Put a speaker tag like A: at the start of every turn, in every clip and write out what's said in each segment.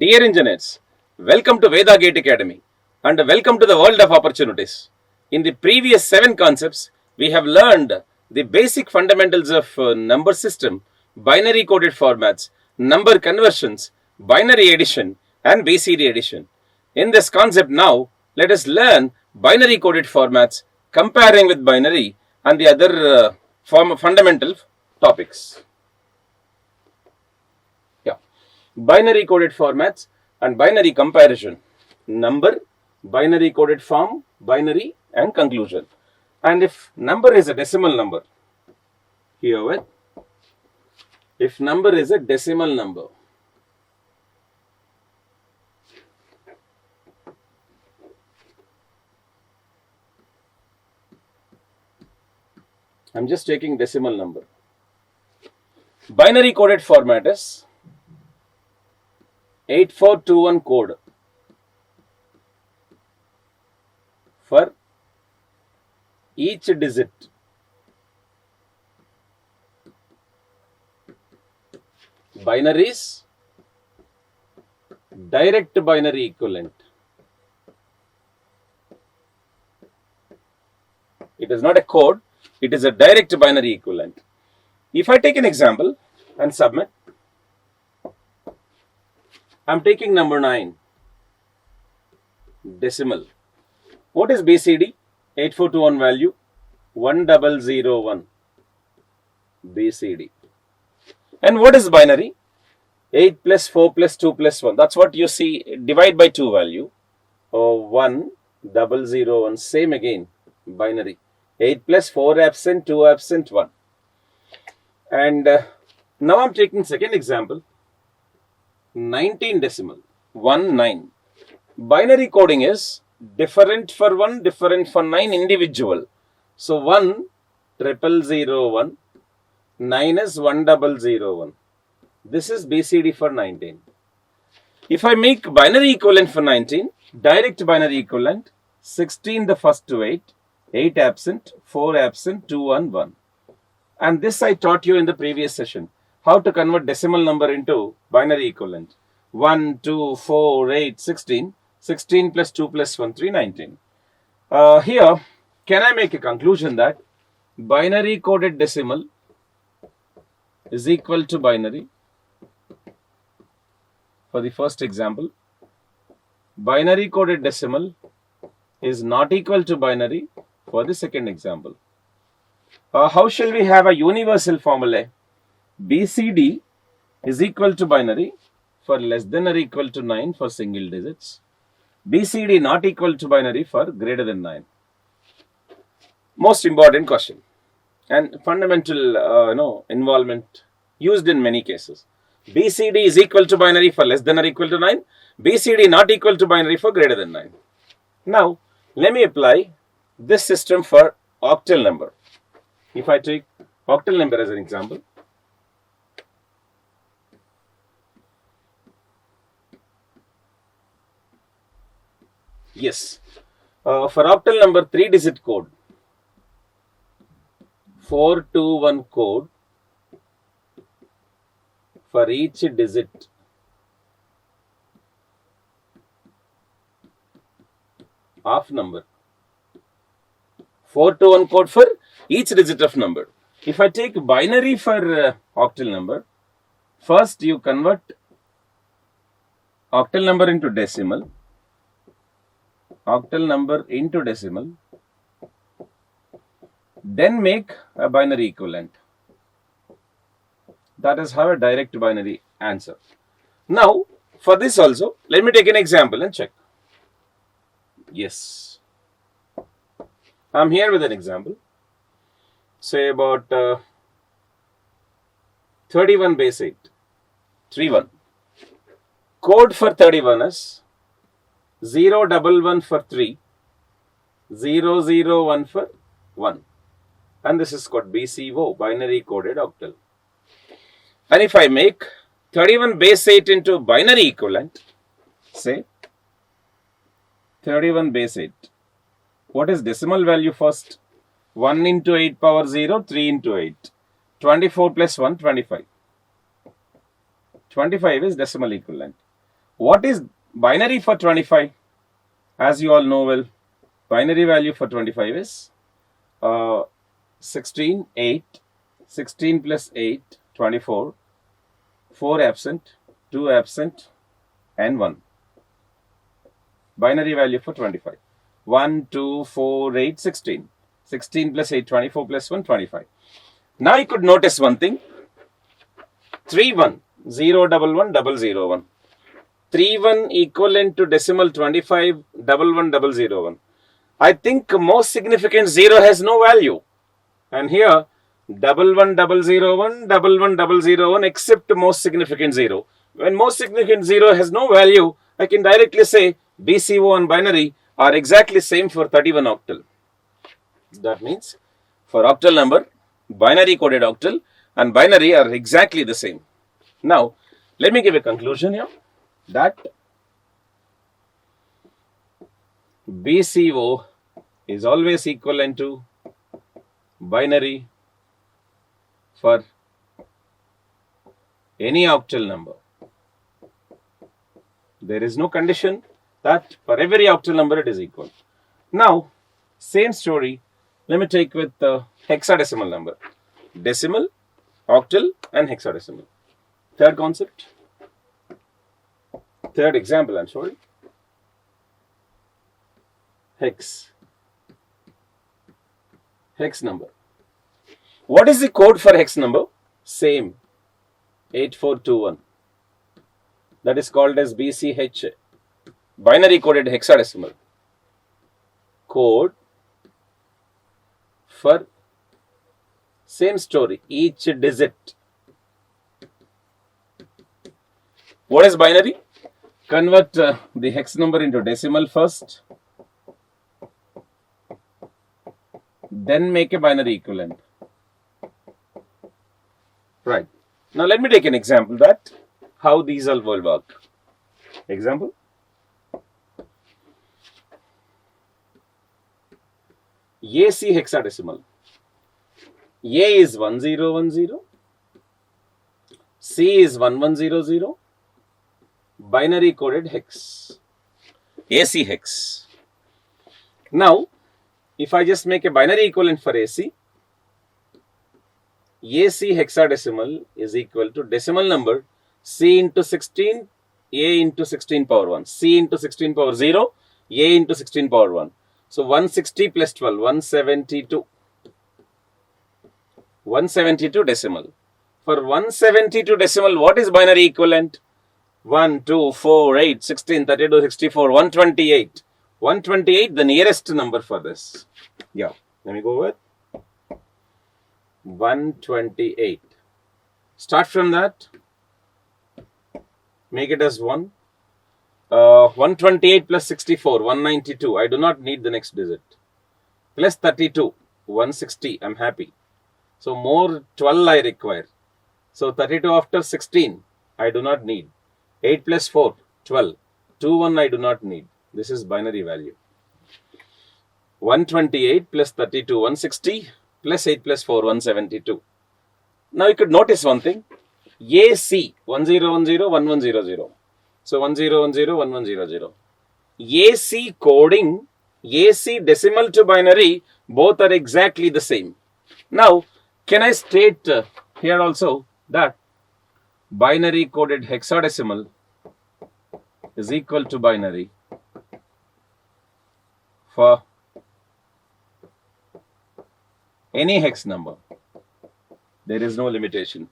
A: Dear engineers, welcome to VEDA Gate Academy and welcome to the world of opportunities. In the previous 7 concepts, we have learned the basic fundamentals of number system, binary coded formats, number conversions, binary addition and BCD addition. In this concept now, let us learn binary coded formats, comparing with binary and the other fundamental topics. Binary coded formats and binary comparison, number, binary coded form, binary and conclusion. And if number is a decimal number, here if number is a decimal number, I'm just taking decimal number. Binary coded format is 8421 code for each digit. Binaries, direct binary equivalent. It is not a code, it is a direct binary equivalent. If I take an example and submit, I'm taking number 9, decimal. What is BCD? 8421 value, 1001, BCD. And what is binary? 8 plus 4 plus 2 plus 1. That's what you see, divide by 2 value. 1001, same again, binary. 8 plus 4 absent, 2 absent, 1. And now I'm taking second example. 19 decimal, 19. Binary coding is different for 1, different for 9 individual. So 10001, 9 is 1001. This is BCD for 19. If I make binary equivalent for 19, direct binary equivalent, 16 the first to 8, 8 absent, 4 absent, 2 and 1. And this I taught you in the previous session. How to convert decimal number into binary equivalent. 1, 2, 4, 8, 16. 16 plus 2 plus 1, 3, 19. Here, can I make a conclusion that binary coded decimal is equal to binary for the first example. Binary coded decimal is not equal to binary for the second example. How shall we have a universal formula? BCD is equal to binary for less than or equal to 9 for single digits. BCD not equal to binary for greater than 9. Most important question and fundamental involvement used in many cases. BCD is equal to binary for less than or equal to 9. BCD not equal to binary for greater than 9. Now, let me apply this system for octal number. If I take octal number as an example, yes, for octal number 3-digit code, 421 code for each digit. Of number. 421 code for each digit of number. If I take binary for octal number, first you convert octal number into decimal. Octal number into decimal, then make a binary equivalent. That is how a direct binary answer. Now, for this also, let me take an example and check. Yes, I'm here with an example. Say about 31 base 8, 31. Code for 31 is 011 for 3, 001 for 1. And this is called BCO, binary coded octal. And if I make 31 base 8 into binary equivalent, say 31 base 8. What is decimal value first? 1 into 8 power 0, 3 into 8. 24 plus 1, 25. 25 is decimal equivalent. What is binary for 25? As you all know well, binary value for 25 is 16, 8, 16 plus 8, 24, 4 absent, 2 absent, and 1. Binary value for 25. 1, 2, 4, 8, 16. 16 plus 8, 24 plus 1, 25. Now you could notice one thing. 3, 1, 0, 1, 1, 0, 1. 3, 1 equivalent to decimal 25, 1, 1, 0, 1. I think most significant 0 has no value. And here, 1, 1, 0, 1, 1, 1, 0, 1, except most significant 0. When most significant 0 has no value, I can directly say BCO and binary are exactly same for 31 octal. That means for octal number, binary coded octal and binary are exactly the same. Now, let me give a conclusion here that BCO is always equivalent to binary for any octal number. There is no condition that for every octal number it is equal. Now, same story, let me take with the hexadecimal number. Decimal, octal and hexadecimal. Third concept. Third example, I'm sorry. Hex number. What is the code for hex number? Same, 8421. That is called as BCH, binary coded hexadecimal. Code for same story, each digit. What is binary? Convert the hex number into decimal first, then make a binary equivalent. Right. Now let me take an example that how these all will work. Example. AC hexadecimal. A is 1010, C is 1100, binary coded hex, AC hex. Now, if I just make a binary equivalent for AC hexadecimal is equal to decimal number C into 16, A into 16 power 1, C into 16 power 0, A into 16 power 1. So 160 plus 12, 172. 172 decimal. For 172 decimal, what is binary equivalent? 1, 2, 4, 8, 16, 32, 64, 128. 128, the nearest number for this. Yeah, let me go with 128. Start from that. Make it as 1. 128 plus 64, 192. I do not need the next digit. Plus 32, 160. I'm happy. So more 12 I require. So 32 after 16, I do not need. 8 plus 4, 12. 2, 1 I do not need. This is binary value. 128 plus 32, 160 plus 8 plus 4, 172. Now you could notice one thing. AC 1010, 1100. So 1010, 1100. AC coding, AC decimal to binary, both are exactly the same. Now, can I state here also that binary coded hexadecimal is equal to binary for any hex number. There is no limitation.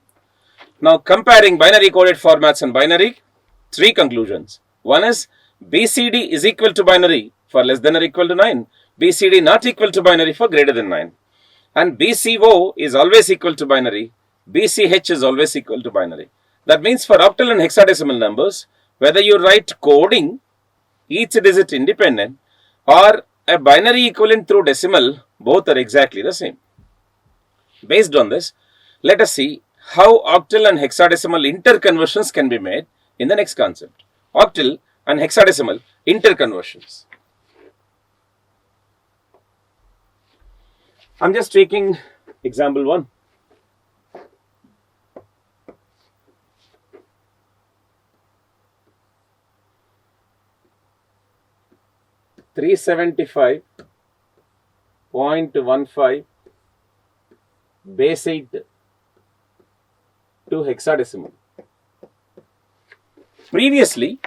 A: Now, comparing binary coded formats and binary, 3 conclusions. One is BCD is equal to binary for less than or equal to 9. BCD not equal to binary for greater than 9. And BCO is always equal to binary. BCH is always equal to binary. That means for octal and hexadecimal numbers, whether you write coding, each digit independent, or a binary equivalent through decimal, both are exactly the same. Based on this, let us see how octal and hexadecimal interconversions can be made in the next concept. Octal and hexadecimal interconversions. I'm just taking example 1. 375.15 base 8 to hexadecimal. Previously,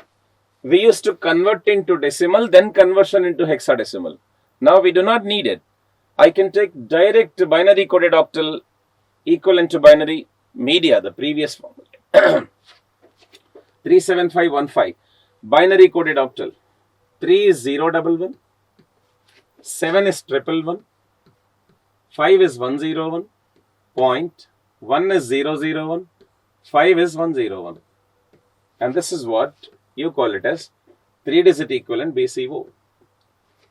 A: we used to convert into decimal, then conversion into hexadecimal. Now we do not need it. I can take direct binary coded octal equivalent to binary media, the previous format. 37515 binary coded octal. 3 is 011, 7 is 111, 5 is 101, point, 1 is 001, 5 is 101. And this is what you call it as 3-digit equivalent BCO.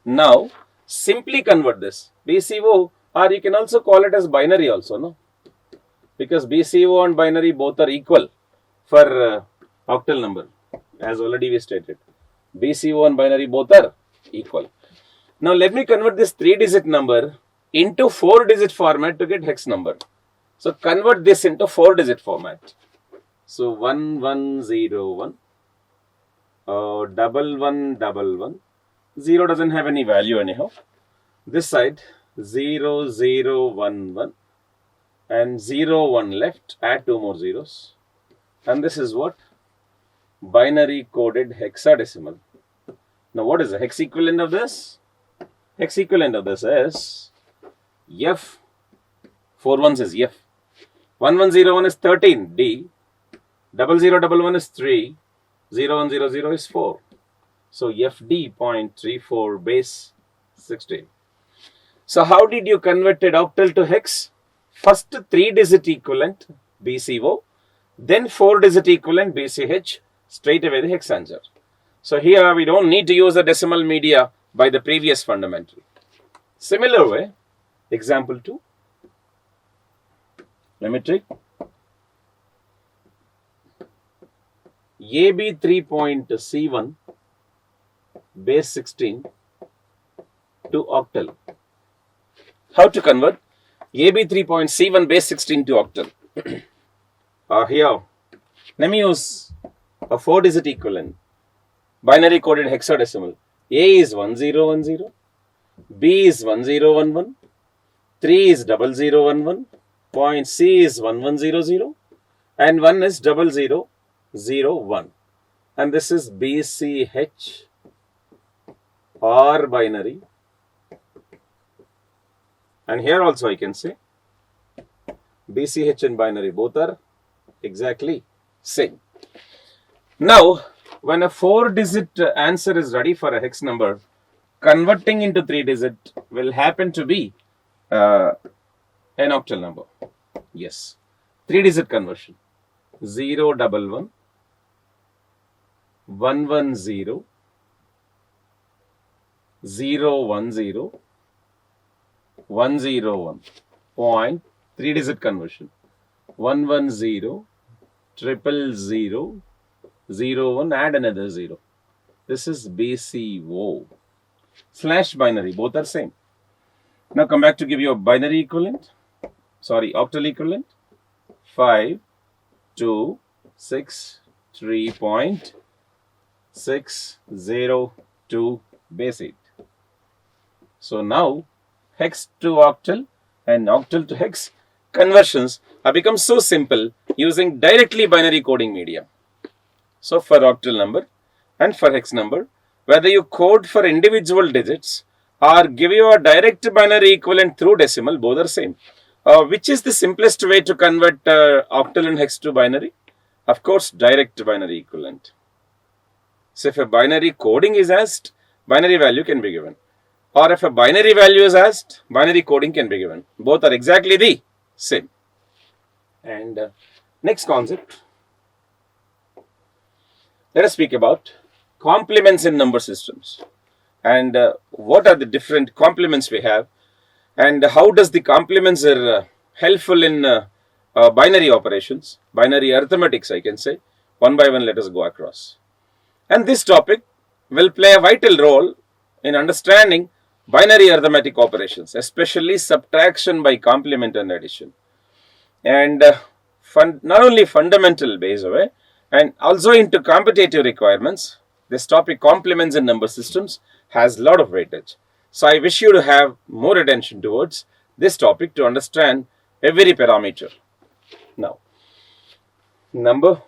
A: Now, simply convert this BCO, or you can also call it as binary also, no? Because BCO and binary both are equal for octal number, as already we stated. BCO and binary both are equal. Now, let me convert this 3-digit number into 4-digit format to get hex number. So, convert this into 4-digit format. So, 1101, 1111, 0 doesn't have any value anyhow. This side 0011 and 01 left, add 2 more zeros. And this is what? Binary coded hexadecimal. Now, what is the hex equivalent of this? Hex equivalent of this is F, 4 ones is F, 1101 is 13, D, 0011 is 3, 0100 is 4. So, FD 0.34 base 16. So, how did you convert it octal to hex? First 3-digit equivalent BCO, then 4-digit equivalent BCH, straight away the hex answer. So, here we don't need to use a decimal media by the previous fundamental. Similar way, example 2, let me take AB 3.C1 base 16 to octal. How to convert AB 3.C1 base 16 to octal? Here, let me use a 4-digit equivalent, binary coded hexadecimal. A is 1010, B is 1011, 3 is 0011, point C is 1100, and 1 is 0001. And this is BCH or binary. And here also I can say BCH and binary both are exactly same. Now, when a 4-digit answer is ready for a hex number, converting into 3-digit will happen to be an octal number. Yes, 3-digit conversion. 011, 110, 010, 101. Point, 3-digit conversion. 110, 000, 01, add another 0. This is BCO slash binary, both are same. Now come back to give you a binary equivalent, octal equivalent, 5, 2, 6, 3.602 base 8. So now hex to octal and octal to hex conversions have become so simple using directly binary coding media. So for octal number and for hex number, whether you code for individual digits or give you a direct binary equivalent through decimal, both are same. Which is the simplest way to convert octal and hex to binary? Of course, direct binary equivalent. So if a binary coding is asked, binary value can be given. Or if a binary value is asked, binary coding can be given. Both are exactly the same. And next concept, let us speak about complements in number systems. And what are the different complements we have, and how does the complements are helpful in binary operations, binary arithmetics, I can say. One by one, let us go across. And this topic will play a vital role in understanding binary arithmetic operations, especially subtraction by complement and addition. And not only fundamental base away, and also into competitive requirements, this topic complements in number systems has a lot of weightage. So I wish you to have more attention towards this topic to understand every parameter. Now, number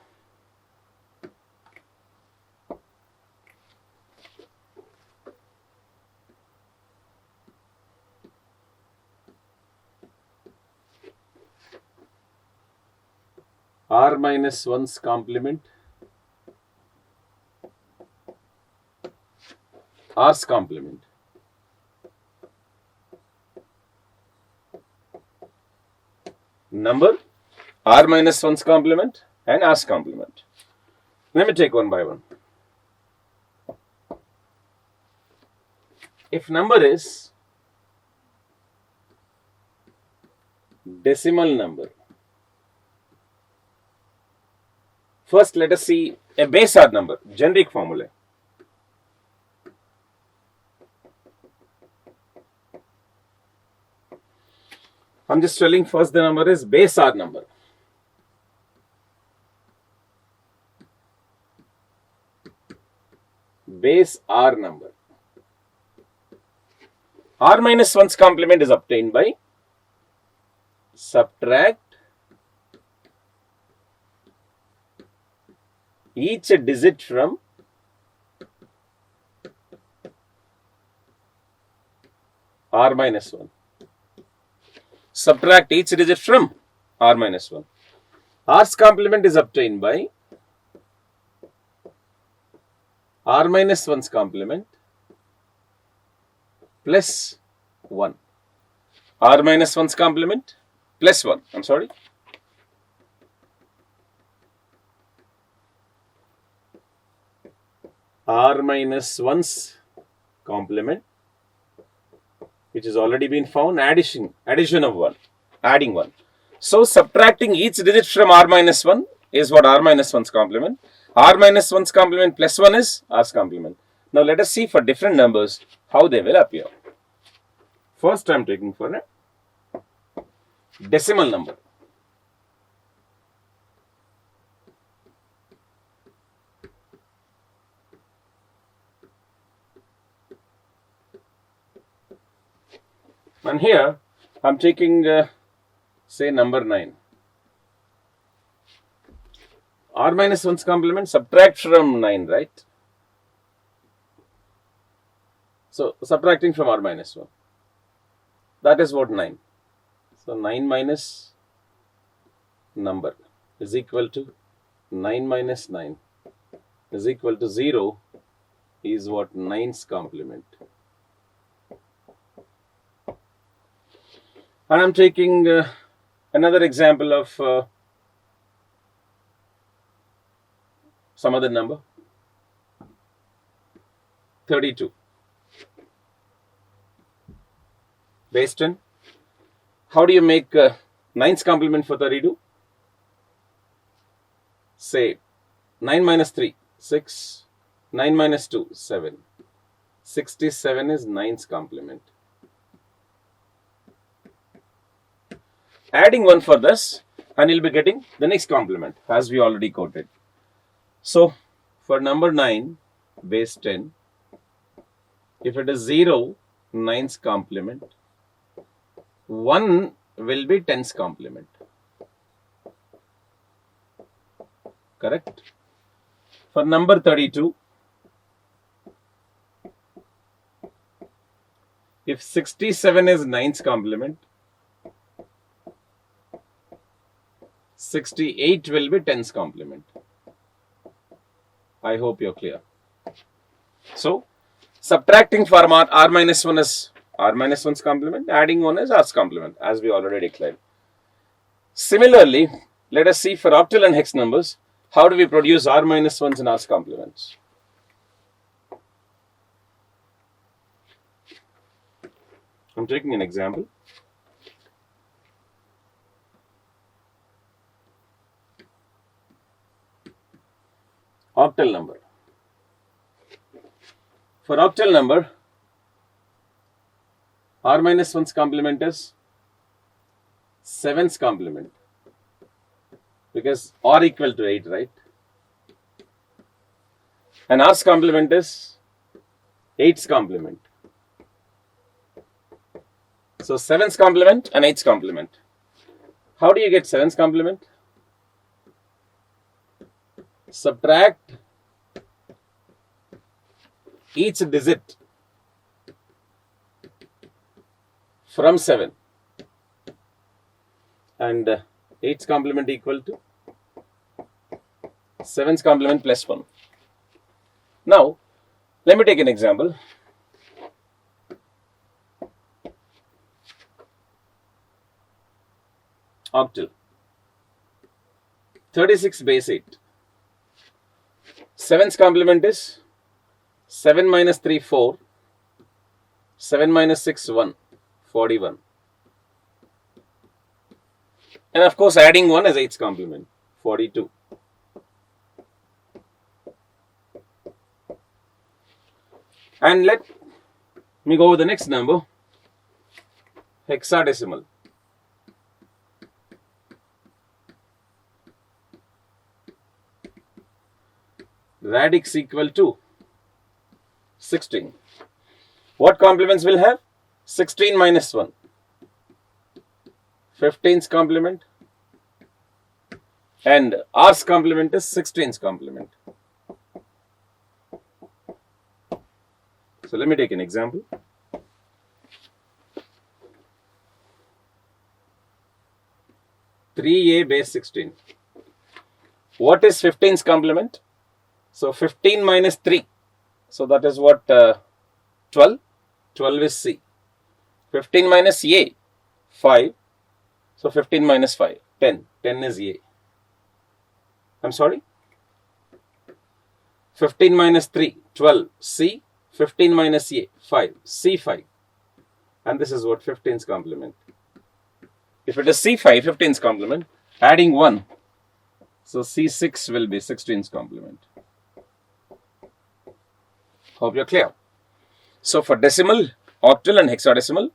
A: r minus 1's complement, r's complement. Number, r minus 1's complement and r's complement. Let me take one by one. If number is decimal number, first let us see a base r number, generic formula. I'm just telling first the number is base r number. Base r number. R minus 1's complement is obtained by subtract each digit from r minus 1. Subtract each digit from r minus 1. R's complement is obtained by r minus 1's complement plus 1. R minus 1's complement plus 1. I'm sorry. R minus 1's complement, which has already been found, addition of 1, adding 1. So, subtracting each digit from r minus 1 is what r minus 1's complement. R minus 1's complement plus 1 is r's complement. Now, let us see for different numbers how they will appear. First, I am taking for a decimal number. And here I am taking say number 9. R minus 1's complement, subtract from 9, right? So subtracting from r minus 1. That is what 9. So 9 minus number is equal to 9 minus 9 is equal to 0 is what 9's complement. And I am taking another example of some other number, 32. Base 10. How do you make 9's complement for 32? Say 9 minus 3, 6. 9 minus 2, 7. 67 is 9's complement. Adding 1 for this, and you'll be getting the next complement as we already quoted. So, for number 9, base 10, if it is 0, 9's complement, 1 will be 10's complement. Correct? For number 32, if 67 is 9's complement, 68 will be 10's complement. I hope you're clear. So, subtracting from r minus 1 is r minus 1's complement, adding 1 is r's complement, as we already declared. Similarly, let us see for octal and hex numbers, how do we produce r minus 1's and r's complements? I'm taking an example. Octal number. For octal number, r minus 1's complement is 7's complement, because r equal to 8, right? And r's complement is 8's complement. So 7's complement and 8's complement. How do you get 7's complement? Subtract each digit from 7 and 8's complement equal to 7's complement plus 1. Now, let me take an example. Octyl 36 base 8. 7's complement is 7 minus 3, 4. 7 minus 6, 1. 41. And of course, adding 1 is 8's complement. 42. And let me go with the next number. Hexadecimal. Radix equal to 16. What complements will have? 16 minus 1. 15's complement. And R's complement is 16's complement. So let me take an example. (3a) base 16. What is 15's complement? So 15 minus 3. So that is what? 12. 12 is C. 15 minus A. 5. So 15 minus 5. 10. 10 is A. I'm sorry? 15 minus 3. 12. C. 15 minus A. 5. C5. And this is what 15's complement. If it is C5, 15's complement, adding 1. So C6 will be 16's complement. Hope you're clear. So for decimal, octal and hexadecimal,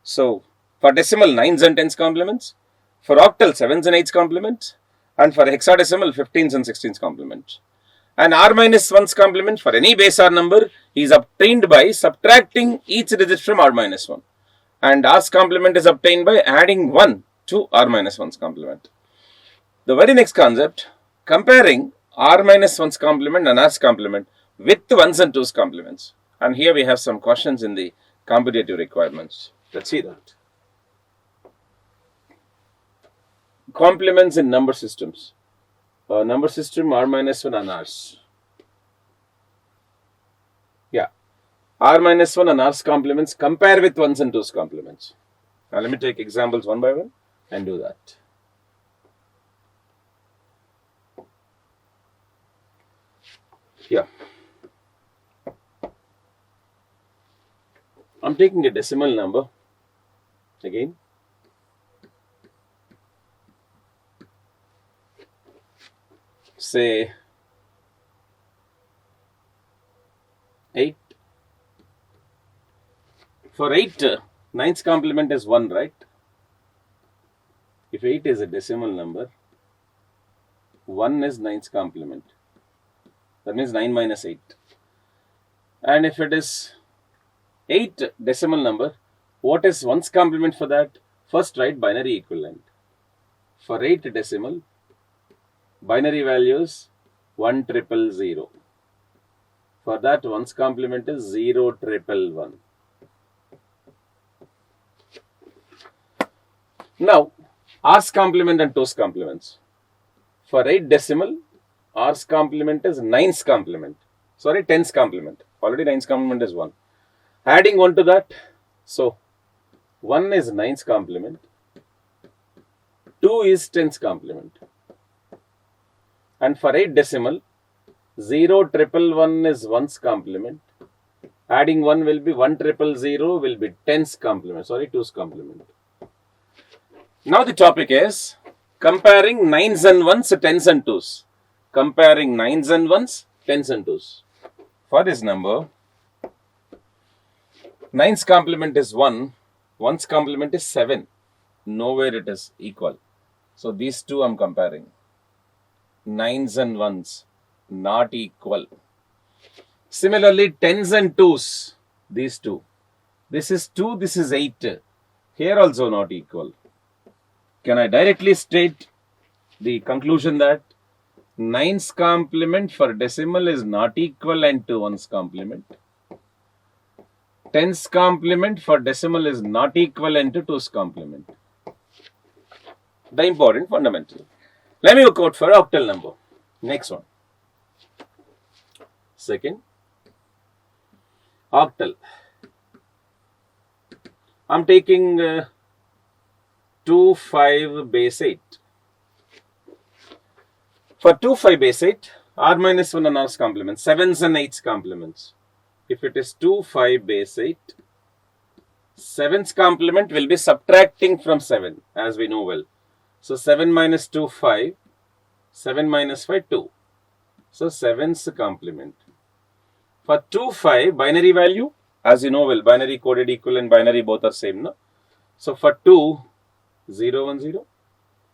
A: so for decimal 9's and 10's complements, for octal 7's and 8's complements, and for hexadecimal 15's and 16's complements. And R minus 1's complement for any base R number is obtained by subtracting each digit from R minus 1. And R's complement is obtained by adding 1 to R minus 1's complement. The very next concept, comparing R minus 1's complement and R's complement with 1's and 2's complements. And here we have some questions in the competitive requirements. Let's see that. Complements in number systems. Number system R minus 1 and R's. Yeah. R minus 1 and R's complements compare with 1's and 2's complements. Now let me take examples one by one and do that. Yeah. I'm taking a decimal number again. Say 8. For 8, 9's complement is 1, right? If 8 is a decimal number, 1 is 9's complement. That means 9 minus 8. And if it is 8 decimal number, what is 1's complement for that? First write binary equivalent. For 8 decimal, binary values 1,000,000. For that 1's complement is 0,111. Now, R's complement and 2's complements. For 8 decimal, R's complement is 9's complement. Sorry, 10's complement. Already 9's complement is 1. Adding 1 to that, so 1 is 9's complement, 2 is 10's complement. And for 8 decimal, 0,111 is 1's complement. Adding 1 will be 1,000,000 will be 10's complement. Sorry, 2's complement. Now the topic is comparing 9's and 1's, 10's and 2's. Comparing 9's and 1's, 10's and 2's. For this number, 9's complement is 1, 1's complement is 7. Nowhere it is equal. So these two I am comparing. 9's and 1's not equal. Similarly, tens and twos, these two. This is 2, this is 8. Here also not equal. Can I directly state the conclusion that 9's complement for decimal is not equivalent to 1's complement? 10's complement for decimal is not equivalent to 2's complement. The important fundamental. Let me work out for octal number. Next one. Second, octal. I'm taking 2, 5, base 8. For 2, 5, base 8, r minus 1 and r's complement, 7's and 8's complements. If it is 2, 5, base 8, 7's complement will be subtracting from 7, as we know well. So 7 minus 2, 5, 7 minus 5, 2. So 7's complement. For 2, 5, binary value, as you know well, binary coded equal and binary both are same, no? So for 2, 0, 1, 0.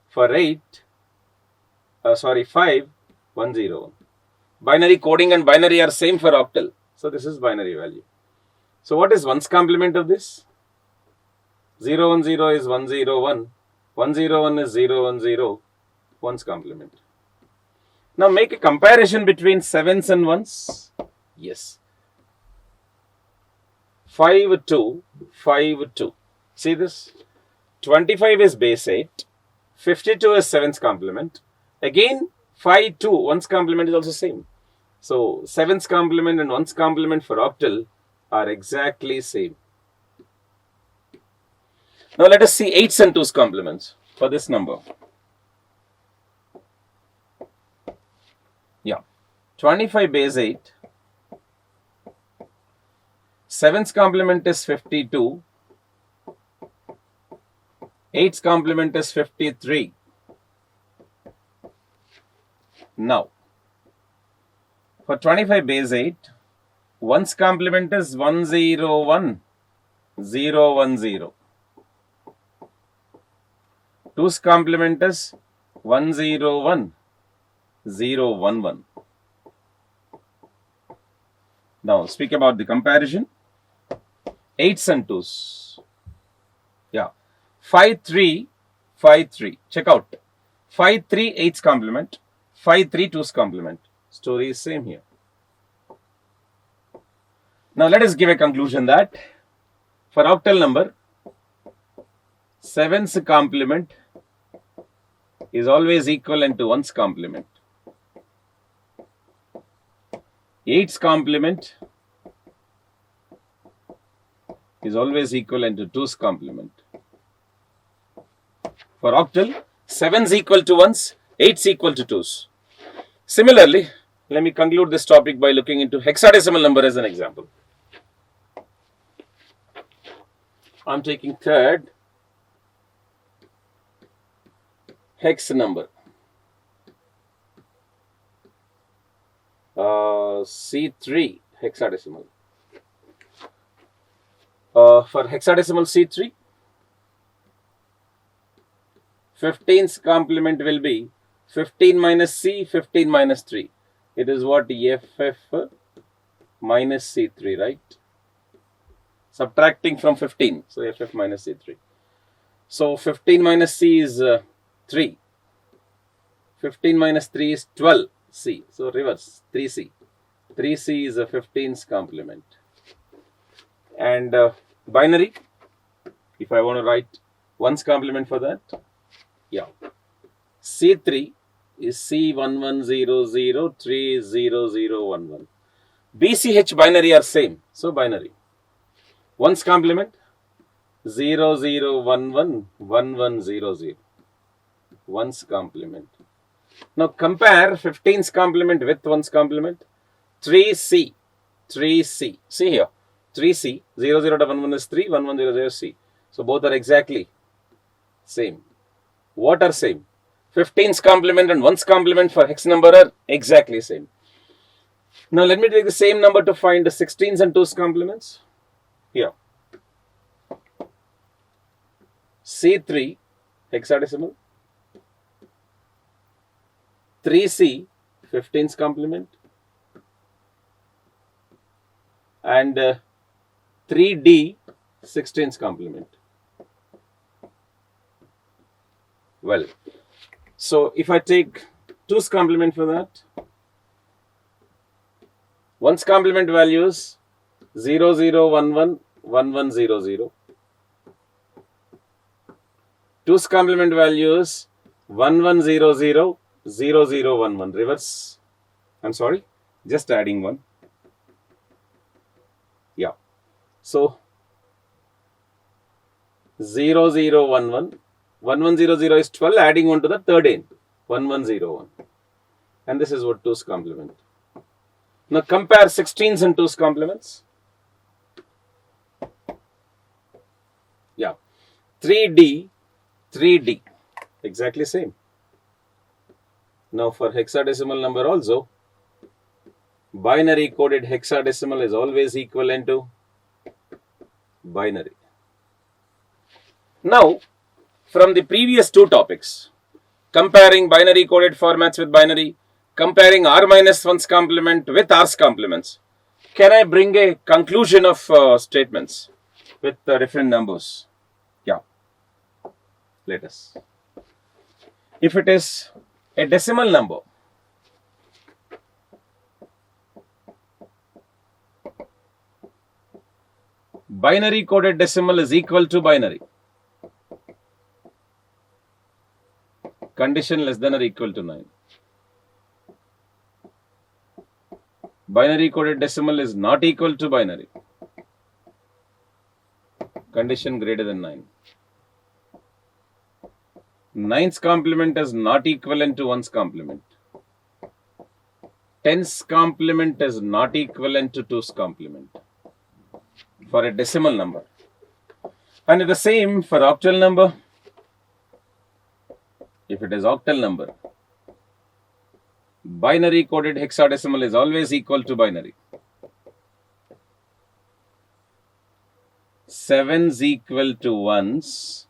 A: For 8, 5, 1, 0, 1. Binary coding and binary are same for octal. So this is binary value. So what is 1's complement of this? 0, 1, 0 is 1, 0, 1. 1, 0, 1 is 0, 1, 0. 1's complement. Now make a comparison between 7's and 1's. Yes. 5, 2, 5, 2. See this? 25 is base 8. 52 is 7's complement. Again, 5, 2, 1's complement is also same. So 7's complement and 1's complement for octal are exactly same. Now let us see 8's and 2's complements for this number. Yeah. 25 base 8. 7's complement is 52. 8's complement is 53. Now, for 25 base 8, 1's complement is 101, 010. 2's complement is 101, 011. Now, speak about the comparison. 8's and 2's. Yeah. 5, 3, 5, 3. Check out. 5, 3, 8's complement. 5, 3, 2's complement. Story is same here. Now let us give a conclusion that for octal number, 7's complement is always equivalent to 1's complement. 8's complement is always equivalent to 2's complement. For octal, 7's equal to 1's, 8's equal to 2's. Similarly, let me conclude this topic by looking into hexadecimal number as an example. I'm taking third hex number. C3 hexadecimal. For hexadecimal C3, 15's complement will be 15 minus C, 15 minus 3. It is what? FF minus C3, right? Subtracting from 15. So FF minus C3. So 15 minus C is 3. 15 minus 3 is 12C. So reverse, 3C. 3C is a 15's complement. And binary, if I want to write 1's complement for that, yeah. C3 is C1100300011. BCH binary are same. So binary. 1's complement 00111100. 1's complement. Now compare 15's complement with 1's complement. 3C. 3C. See here. 3C. 0011 is 3. 1100 C. So both are exactly same. What are same? 15's complement and 1's complement for hex number are exactly same. Now let me take the same number to find the 16's and 2's complements. Here. C3 hexadecimal. 3C 15's complement. and 3D 16's complement. Well, so if I take 2's complement for that, 1's complement values 0, 0, 1, 1, 1, 1, 0, 0. 2's complement values 1, 1, 0, 0, 0, 0, 1, 1. Reverse. I'm sorry, just adding 1. Yeah. So 0, 0, 1, 1. 1, 1, 0, 0 is 12, adding 1 to the third end. 1, 1, 0, 1. And this is what 2's complement. Now compare 16's and 2's complements. Yeah. 3D, 3D. Exactly same. Now for hexadecimal number also, binary coded hexadecimal is always equivalent to binary. Now, from the previous two topics, comparing binary coded formats with binary, comparing r minus 1's complement with r's complements, can I bring a conclusion of statements with different numbers? Yeah. Let us. If it is a decimal number, binary coded decimal is equal to binary. Condition less than or equal to 9. Binary coded decimal is not equal to binary. Condition greater than 9. 9's complement is not equivalent to 1's complement. 10's complement is not equivalent to 2's complement for a decimal number. And the same for octal number. If it is octal number, binary coded hexadecimal is always equal to binary. 7's equal to 1's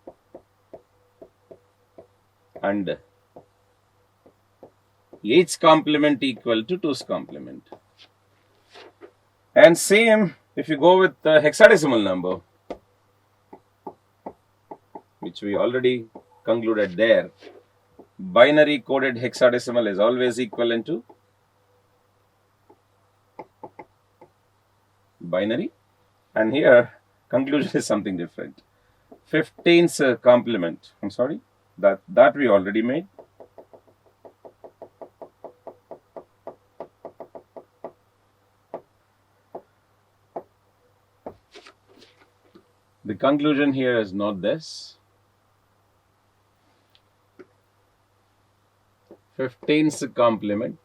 A: and 8's complement equal to 2's complement. And same if you go with the hexadecimal number, which we already concluded there, binary coded hexadecimal is always equivalent to binary, and here conclusion is something different. 15's complement, I'm sorry, that we already made. The conclusion here is not this. 15's complement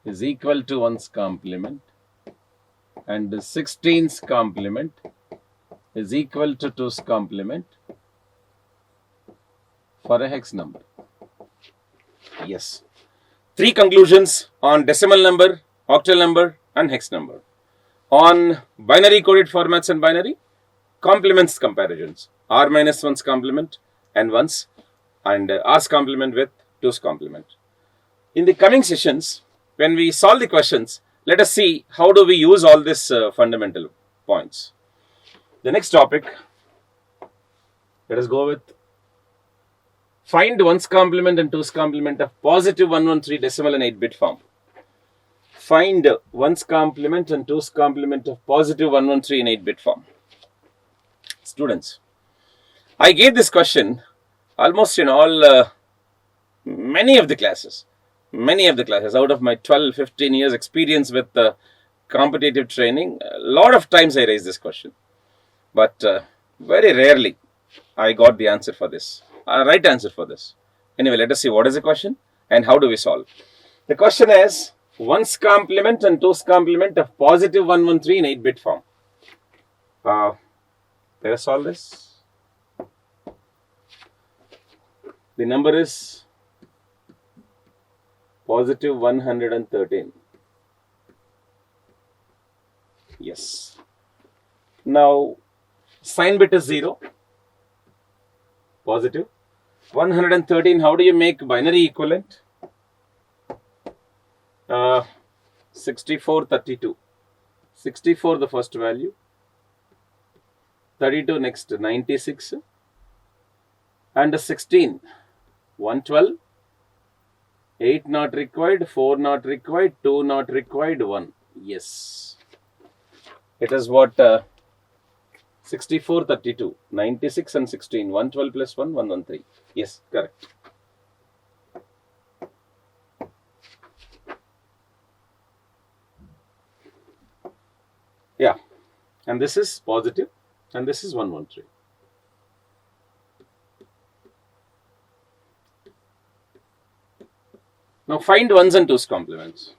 A: is equal to 1's complement and 16's complement is equal to 2's complement for a hex number. Yes. 3 conclusions on decimal number, octal number and hex number. On binary coded formats and binary, complements comparisons. R minus 1's complement and 1's and r's complement with 2's complement. In the coming sessions, when we solve the questions, let us see how do we use all these fundamental points. The next topic, let us go with find 1's complement and 2's complement of positive 113 decimal and 8-bit form. Find 1's complement and 2's complement of positive 113 in 8-bit form. Students, I gave this question almost in all many of the classes out of my 12-15 years experience with competitive training. A lot of times I raise this question, but very rarely I got the answer for this, right answer for this. Anyway, let us see what is the question and how do we solve. The question is 1's complement and 2's complement of positive 113 in 8-bit form. Let us solve this. The number is positive 113. Yes. Now, sign bit is 0. Positive. 113, how do you make binary equivalent? 6432. 64 the first value, 32 next 96, and 16 112, 8 not required, 4 not required, 2 not required, 1. Yes, it is what 64, 32, 96 and 16, 112 plus 1, 113. Yes, correct. Yeah, and this is positive and this is 113. Now find ones and twos complements.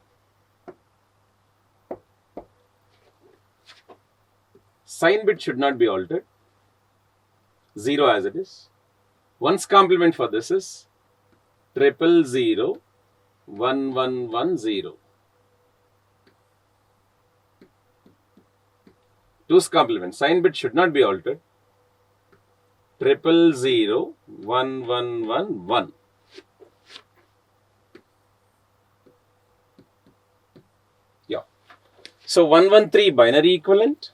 A: Sign bit should not be altered. 0 as it is. Ones complement for this is 000 1110. Twos complement. Sign bit should not be altered. 000 1111. Yeah. So 113 binary equivalent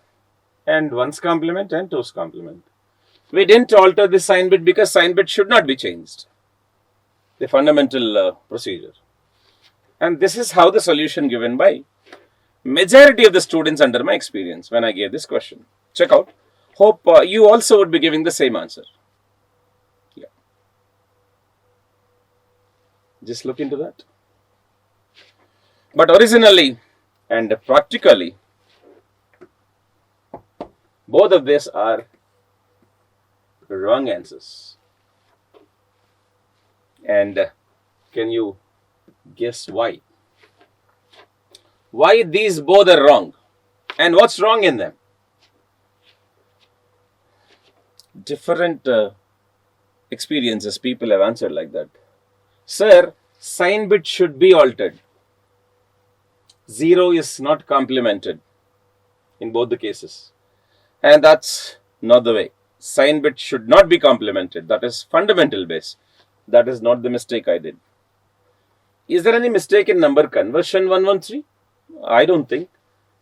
A: and ones complement and twos complement. We didn't alter the sign bit because sign bit should not be changed. The fundamental procedure. And this is how the solution given by majority of the students under my experience when I gave this question. Check out. Hope you also would be giving the same answer. Yeah. Just look into that. But originally and practically, both of these are wrong answers. And can you guess why? Why these both are wrong? And what's wrong in them? Different experiences, people have answered like that. Sir, sign bit should be altered. 0 is not complemented in both the cases. And that's not the way. Sign bit should not be complemented. That is fundamental base. That is not the mistake I did. Is there any mistake in number conversion 113? I don't think.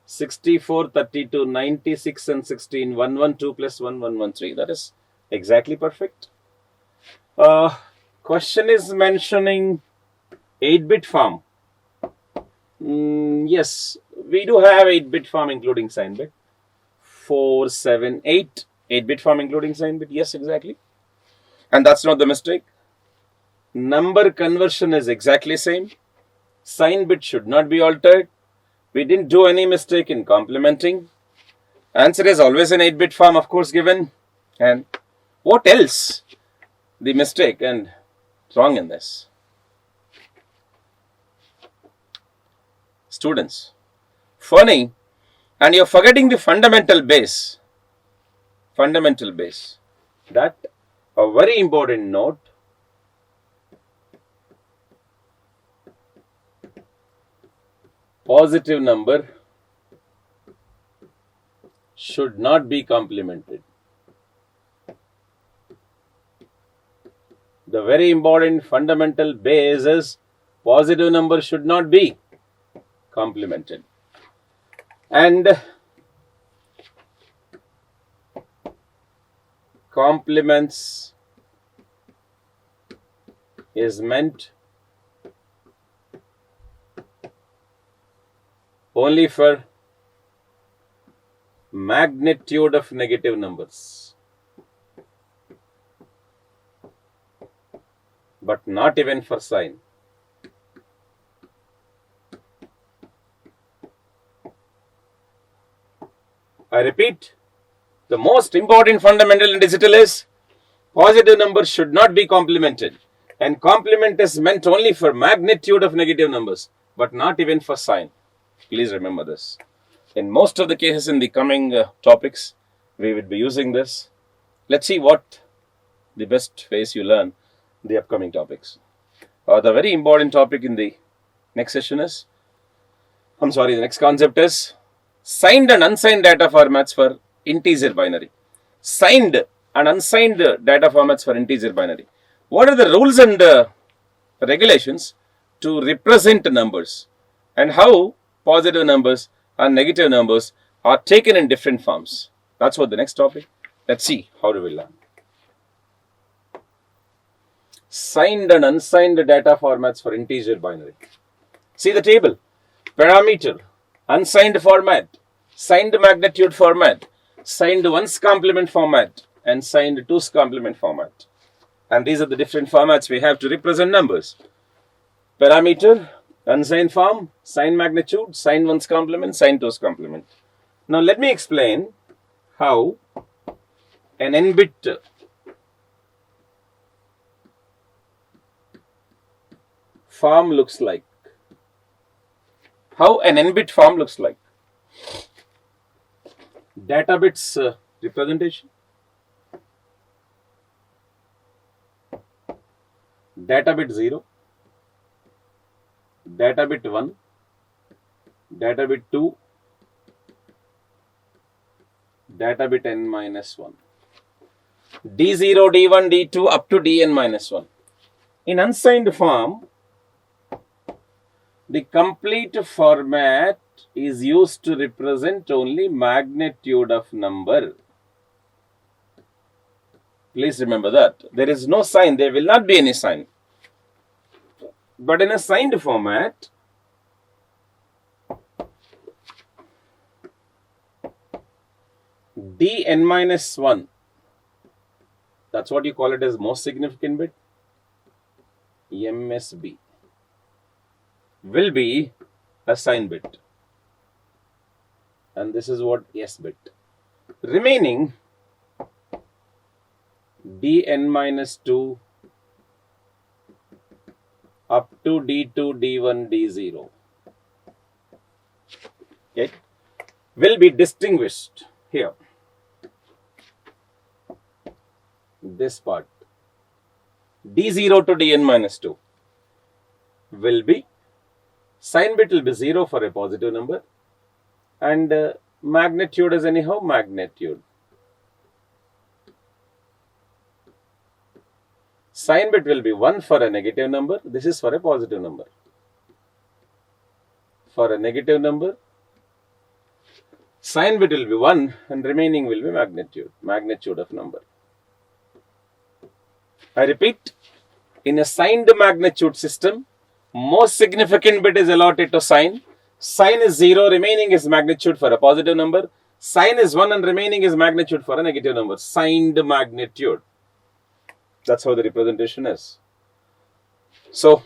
A: 64, 32, 96 and 16, 112 plus 1, 113. That is exactly perfect. Question is mentioning 8-bit form. Yes, we do have 8-bit form including sign bit. 4, 7, 8. 8-bit form including sign bit. Yes, exactly. And that's not the mistake. Number conversion is exactly same. Sign bit should not be altered. We didn't do any mistake in complementing. Answer is always an 8-bit form, of course, given. And what else? The mistake and wrong in this. Students, funny, and you're forgetting the fundamental base. Fundamental base. That a very important note. Positive number should not be complemented. The very important fundamental base is positive number should not be complemented. And complements is meant only for magnitude of negative numbers, but not even for sign. I repeat, the most important fundamental in digital is positive numbers should not be complemented, and complement is meant only for magnitude of negative numbers, but not even for sign. Please remember this. In most of the cases in the coming topics, we will be using this. Let's see what the best ways you learn the upcoming topics. The very important topic in the next session is, the next concept is signed and unsigned data formats for integer binary. Signed and unsigned data formats for integer binary. What are the rules and regulations to represent numbers, and how positive numbers and negative numbers are taken in different forms. That's what the next topic. Let's see how do we learn. Signed and unsigned data formats for integer binary. See the table. Parameter, unsigned format, signed magnitude format, signed 1's complement format, and signed 2's complement format. And these are the different formats we have to represent numbers. Parameter, unsigned form, signed magnitude, signed 1's complement, signed 2's complement. Now let me explain how an n-bit form looks like. How an n-bit form looks like. Data bits representation. Data bit 0. Data bit 1. Data bit 2. Data bit n minus 1. D0, D1, D2 up to Dn minus 1. In unsigned form, the complete format is used to represent only magnitude of number. Please remember that. There is no sign. There will not be any sign. But in a signed format, Dn minus 1, that's what you call it as most significant bit, MSB, will be a sign bit. And this is what S bit. Remaining Dn minus 2 up to D2, D1, D0, okay, will be distinguished here. This part, D0 to Dn minus 2, will be, sign bit will be 0 for a positive number, and magnitude is anyhow magnitude. Sign bit will be 1 for a negative number. This is for a positive number. For a negative number, sign bit will be 1 and remaining will be magnitude of number. I repeat, in a signed magnitude system, most significant bit is allotted to sign. Sign is 0, remaining is magnitude for a positive number. Sign is 1 and remaining is magnitude for a negative number. Signed magnitude. That's how the representation is. So,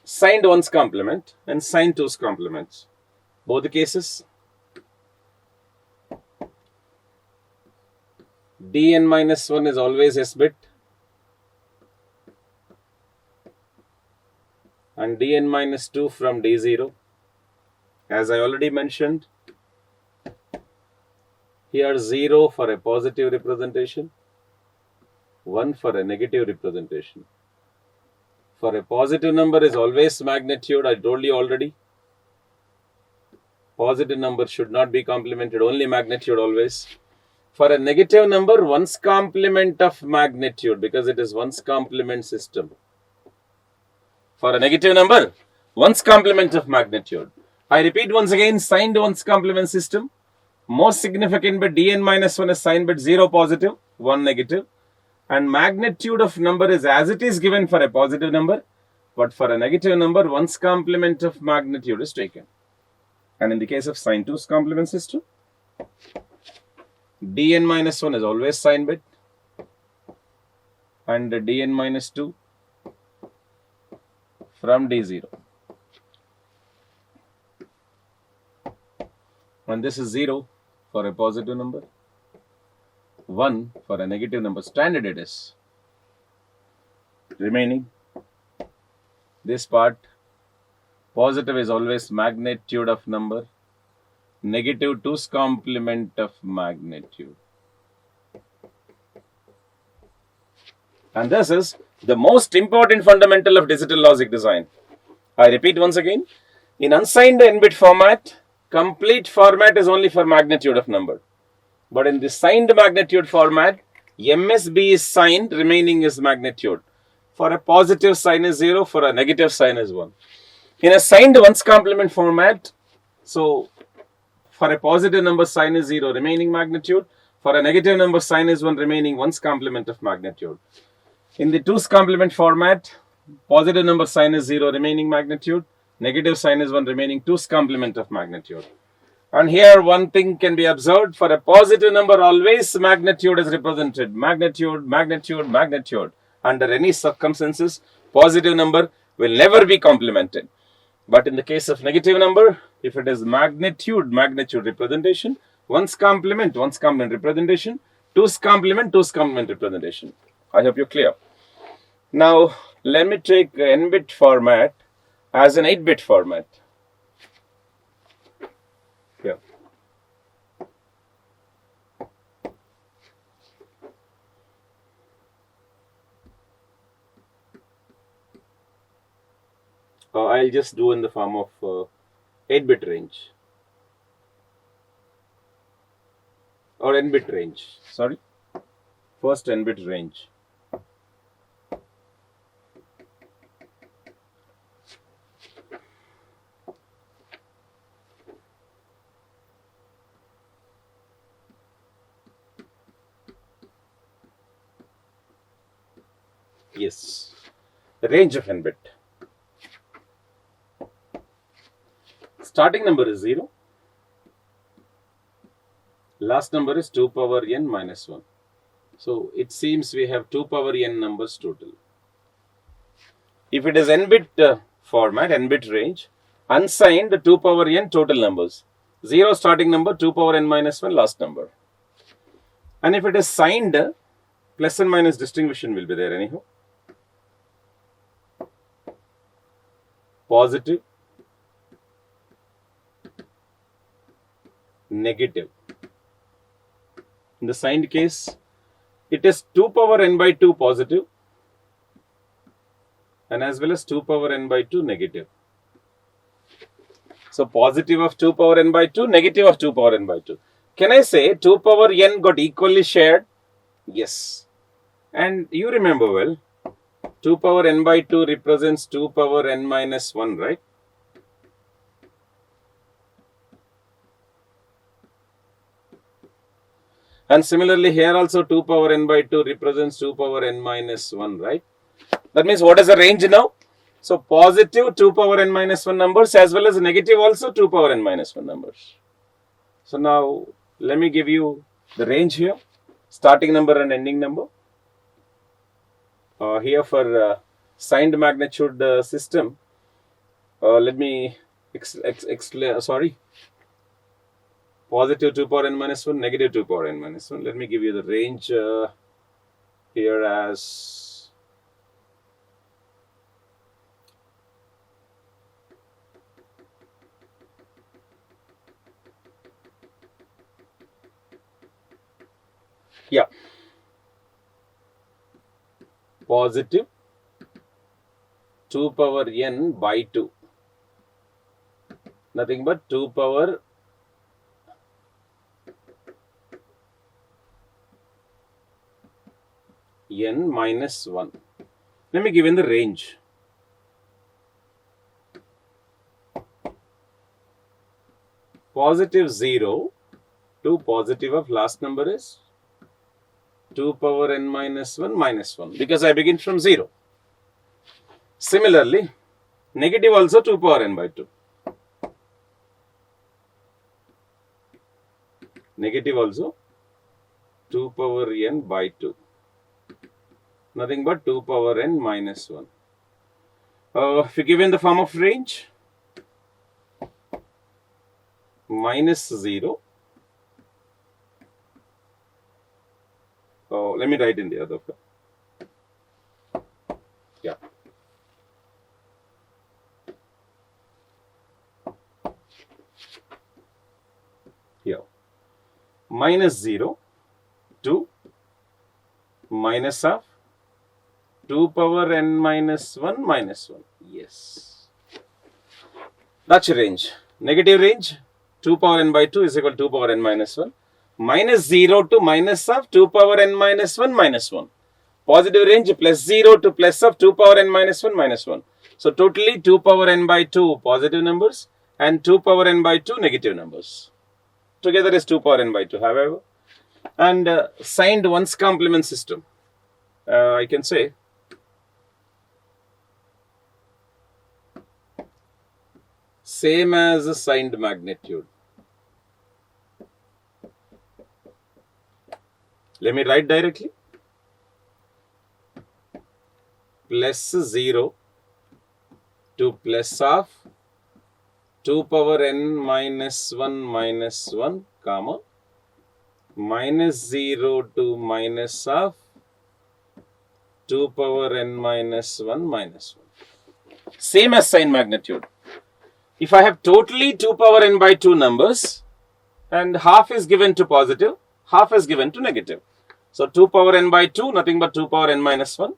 A: signed 1's complement and signed 2's complements. Both the cases, Dn minus 1 is always S bit, and Dn minus 2 from D0. As I already mentioned, here 0 for a positive representation, 1 for a negative representation. For a positive number is always magnitude, I told you already. Positive number should not be complemented, only magnitude always. For a negative number, 1's complement of magnitude, because it is 1's complement system. For a negative number, 1's complement of magnitude. I repeat once again, signed 1's complement system. Most significant bit Dn minus 1 is sign bit 0 positive, 1 negative. And magnitude of number is as it is given for a positive number. But for a negative number, 1's complement of magnitude is taken. And in the case of sign 2's complement system, Dn minus 1 is always sign bit. And Dn minus 2 from D0. And this is 0 for a positive number, 1 for a negative number. Standard it is. Remaining, this part, positive is always magnitude of number, negative 2's complement of magnitude. And this is the most important fundamental of digital logic design. I repeat once again, in unsigned n-bit format, complete format is only for magnitude of number. But in the signed magnitude format, MSB is signed, remaining is magnitude. For a positive sign is 0, for a negative sign is 1. In a signed 1's complement format, so For a positive number, sign is 0, remaining magnitude. For a negative number, sign is 1, remaining 1's complement of magnitude. In the 2's complement format, positive number sign is 0, remaining magnitude. Negative sign is 1, remaining 2's complement of magnitude. And here one thing can be observed. For a positive number, always magnitude is represented. Magnitude, magnitude, magnitude. Under any circumstances, positive number will never be complemented. But in the case of negative number, if it is magnitude, magnitude representation, 1's complement representation, 2's complement representation. I hope you're clear. Now, let me take n-bit format as an 8-bit format. Here. I'll just do in the form of 8-bit range. Or n-bit range. Sorry. First n-bit range. Yes, the range of n-bit. Starting number is 0. Last number is 2 power n minus 1. So it seems we have 2 power n numbers total. If it is n-bit format, n-bit range, unsigned 2 power n total numbers. 0 starting number, 2 power n minus 1 last number. And if it is signed, plus and minus distinction will be there anyhow. Positive, negative. In the signed case, it is 2 power n by 2 positive and as well as 2 power n by 2 negative. So positive of 2 power n by 2, negative of 2 power n by 2. Can I say 2 power n got equally shared? Yes. And you remember well, 2 power n by 2 represents 2 power n minus 1, right? And similarly here also 2 power n by 2 represents 2 power n minus 1, right? That means what is the range now? So positive 2 power n minus 1 numbers as well as negative also 2 power n minus 1 numbers. So now let me give you the range here, starting number and ending number. Here for signed magnitude system, let me explain, positive 2 power n minus 1, negative 2 power n minus 1. Let me give you the range here as positive 2 power n by 2, nothing but 2 power n minus 1. Let me give in the range. Positive 0 to positive of last number is 2 power n minus 1 minus 1 because I begin from 0. Similarly, negative also 2 power n by 2. Negative also 2 power n by 2. Nothing but 2 power n minus 1. If you give in the form of range, minus 0. Let me write in the other way. Yeah. Here. Minus 0 to minus of 2 power n minus 1 minus 1. Yes. That's your range. Negative range, 2 power n by 2 is equal to 2 power n minus 1. Minus 0 to minus of 2 power n minus 1 minus 1. Positive range plus 0 to plus of 2 power n minus 1 minus 1. So totally 2 power n by 2 positive numbers and 2 power n by 2 negative numbers. together is 2 power n by 2, however. And signed ones complement system, I can say same as a signed magnitude. Let me write directly. Plus 0 to plus of 2 power n minus 1, comma, minus 0 to minus of 2 power n minus 1. Same as sign magnitude. If I have totally 2 power n by 2 numbers and half is given to positive, half is given to negative. So 2 power n by 2, nothing but 2 power n minus 1.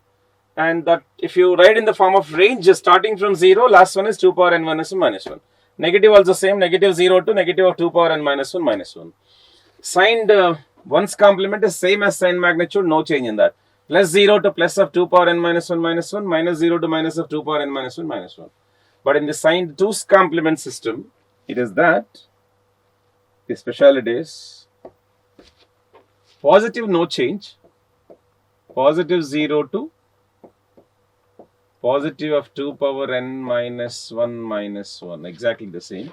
A: And that if you write in the form of range, starting from 0, last one is 2 power n minus 1. Negative also same, negative 0 to negative of 2 power n minus 1. Signed ones complement is same as sign magnitude, no change in that. Plus 0 to plus of 2 power n minus 1, minus 0 to minus of 2 power n minus 1. But in the signed 2's complement system, it is that the speciality is positive no change, positive 0 to positive of 2 power n minus 1, exactly the same.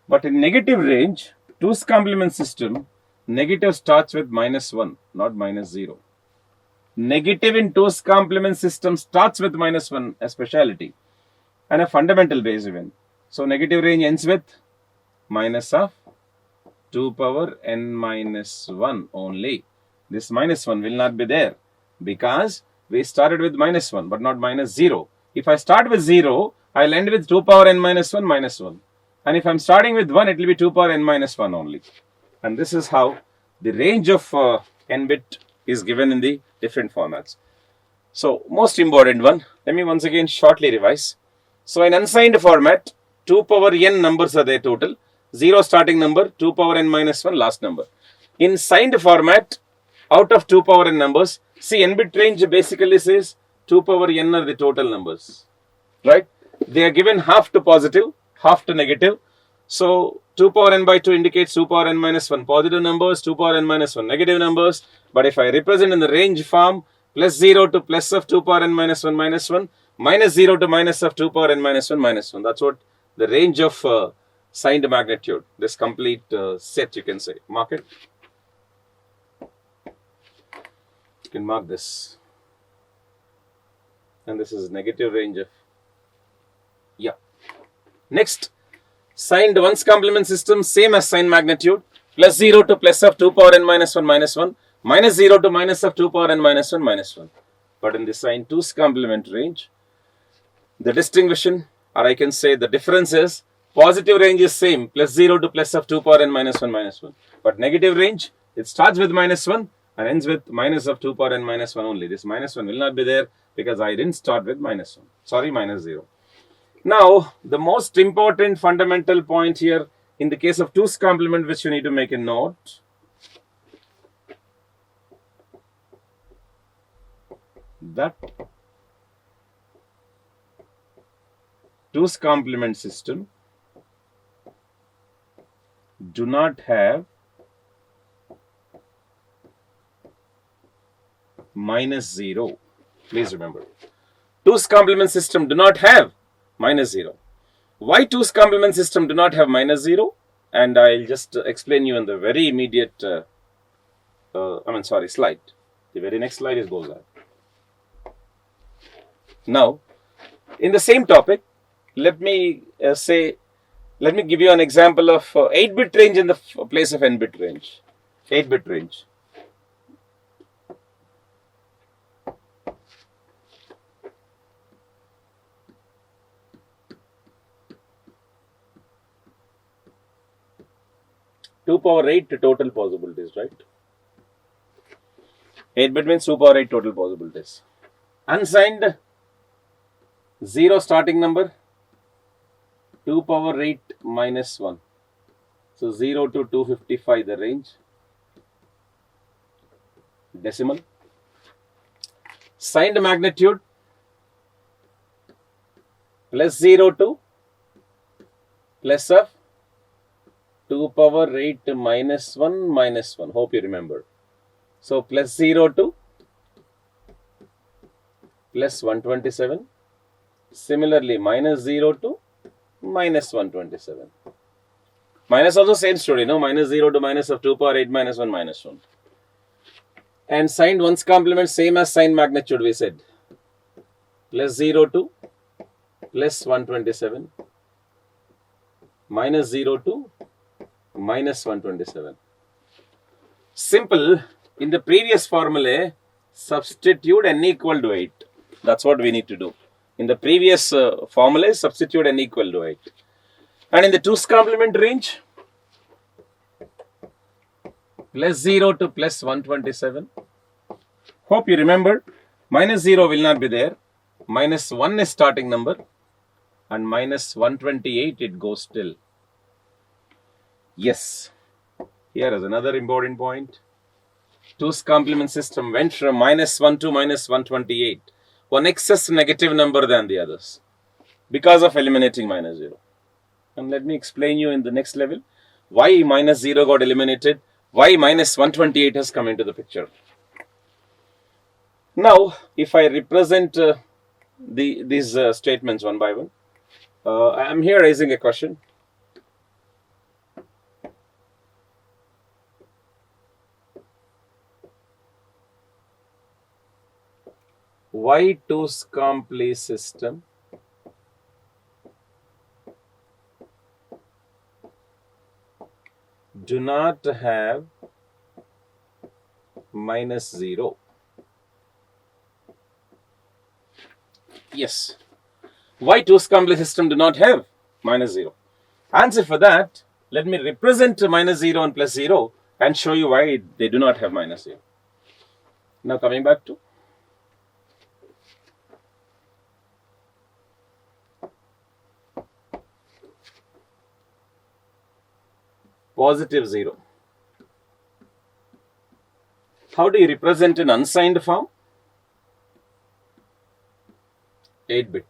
A: But in negative range, 2's complement system, negative starts with minus 1, not minus 0. Negative in 2's complement system starts with minus 1, a speciality and a fundamental base even. So negative range ends with minus of 2 power n minus 1 only. This minus 1 will not be there because we started with minus 1 but not minus 0. If I start with 0, I'll end with 2 power n minus 1. And if I'm starting with 1, it will be 2 power n minus 1 only. And this is how the range of n bit is given in the different formats. So most important one, let me once again shortly revise. So in unsigned format, 2 power n numbers are there total. 0 starting number, 2 power n minus 1 last number. In signed format, out of 2 power n numbers, see n bit range basically says 2 power n are the total numbers, right? They are given half to positive, half to negative. So 2 power n by 2 indicates 2 power n minus 1 positive numbers, 2 power n minus 1 negative numbers. But if I represent in the range form, plus 0 to plus of 2 power n minus 1, minus 0 to minus of 2 power n minus 1. That's what the range of signed magnitude, this complete set you can say. Mark it. You can mark this. And this is negative range of, yeah. Next, signed ones complement system, same as sign magnitude. Plus 0 to plus of 2 power n minus 1, minus 0 to minus of 2 power n minus 1. But in the sign 2's complement range, the distinction, or I can say the difference is, positive range is same, plus 0 to plus of 2 power n minus 1. But negative range, it starts with minus 1 and ends with minus of 2 power n minus 1 only. This minus 1 will not be there because I didn't start with minus 1. Sorry, minus 0. Now, the most important fundamental point here in the case of 2's complement, which you need to make a note, that 2's complement system do not have minus 0. Please remember, 2's complement system do not have minus 0. Why 2's complement system do not have minus 0? And I'll just explain you in the very immediate, slide. The very next slide is goes on. Now, in the same topic, let me give you an example of 8-bit range in the place of n-bit range. 8-bit range. Two power 8 total possibilities, right? 8-bit means 2 power 8 total possibilities. Unsigned 0 starting number, 2 power 8 minus 1. So 0 to 255 the range. Decimal. Signed magnitude, plus 0 to plus of 2 power 8 minus 1 minus 1. Hope you remember. So plus 0 to plus 127. Similarly, minus 0 to minus 127. Minus also same story, no? Minus 0 to minus of 2 power 8 minus 1 minus 1. And signed ones complement same as sign magnitude we said. Plus 0 to plus 127. Minus 0 to minus 127. Simple. In the previous formula, substitute n equal to 8. That's what we need to do. In the previous formula, substitute n equal to 8. And in the 2's complement range, plus 0 to plus 127. Hope you remember, minus 0 will not be there. Minus 1 is starting number. And minus 128 it goes till. Yes. Here is another important point. 2's complement system went from minus 1 to minus 128. One excess negative number than the others. Because of eliminating minus 0. And let me explain you in the next level why minus 0 got eliminated, why minus 128 has come into the picture. Now, if I represent these statements one by one, I am here raising a question. Why 2's complement system do not have minus 0? Yes. Why 2's complement system do not have minus 0? Answer for that, let me represent minus 0 and plus 0 and show you why they do not have minus 0. Now coming back to positive 0. How do you represent an unsigned form? 8-bit.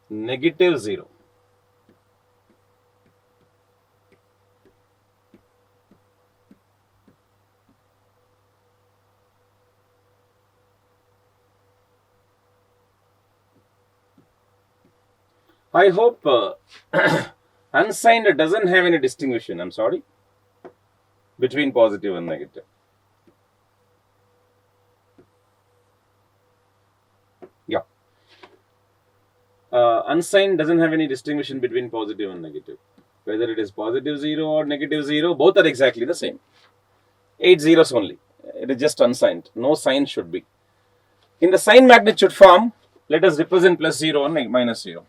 A: Negative 0. I hope unsigned doesn't have any distinction, I'm sorry, between positive and negative. Yeah. Unsigned doesn't have any distinction between positive and negative. Whether it is positive 0 or negative 0, both are exactly the same. 8 zeros only. It is just unsigned. No sign should be. In the sign magnitude form, let us represent plus 0 and minus 0.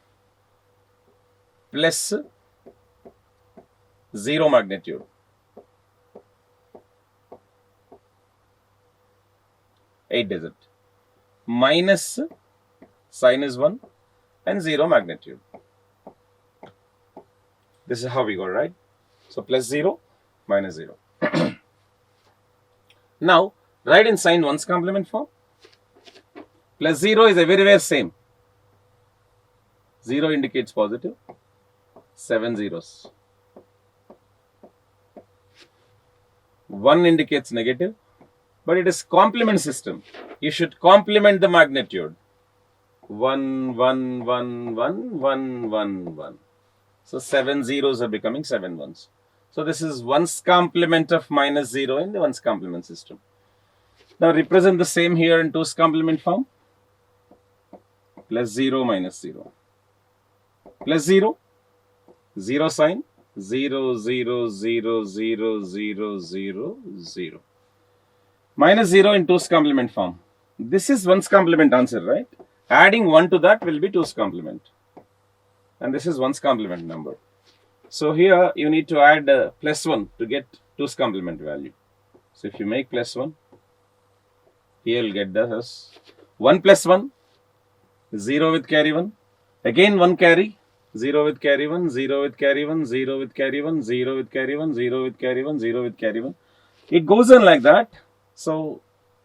A: Plus 0 magnitude. Eight digit. Minus sign is 1 and 0 magnitude. This is how we got, right? So plus 0, minus 0. Now, write in sign 1's complement form. Plus 0 is everywhere same. 0 indicates positive. 7 zeros. 1 indicates negative, but it is complement system. You should complement the magnitude. 1, 1, 1, 1, 1, 1, 1. So 7 zeros are becoming 7 ones. So this is 1's complement of minus 0 in the 1's complement system. Now represent the same here in 2's complement form. Plus 0, minus 0. Plus 0. 0 sign, 0, 0, 0, 0, 0, 0, 0. Minus 0 in 2's complement form. This is 1's complement answer, right? Adding 1 to that will be 2's complement. And this is 1's complement number. So here you need to add plus 1 to get 2's complement value. So if you make plus 1, here you'll get this 1 plus 1, 0 with carry 1. Again 1 carry. 0 with carry 1, 0 with carry 1, 0 with carry 1, 0 with carry 1, 0 with carry 1, 0 with carry 1. It goes on like that. So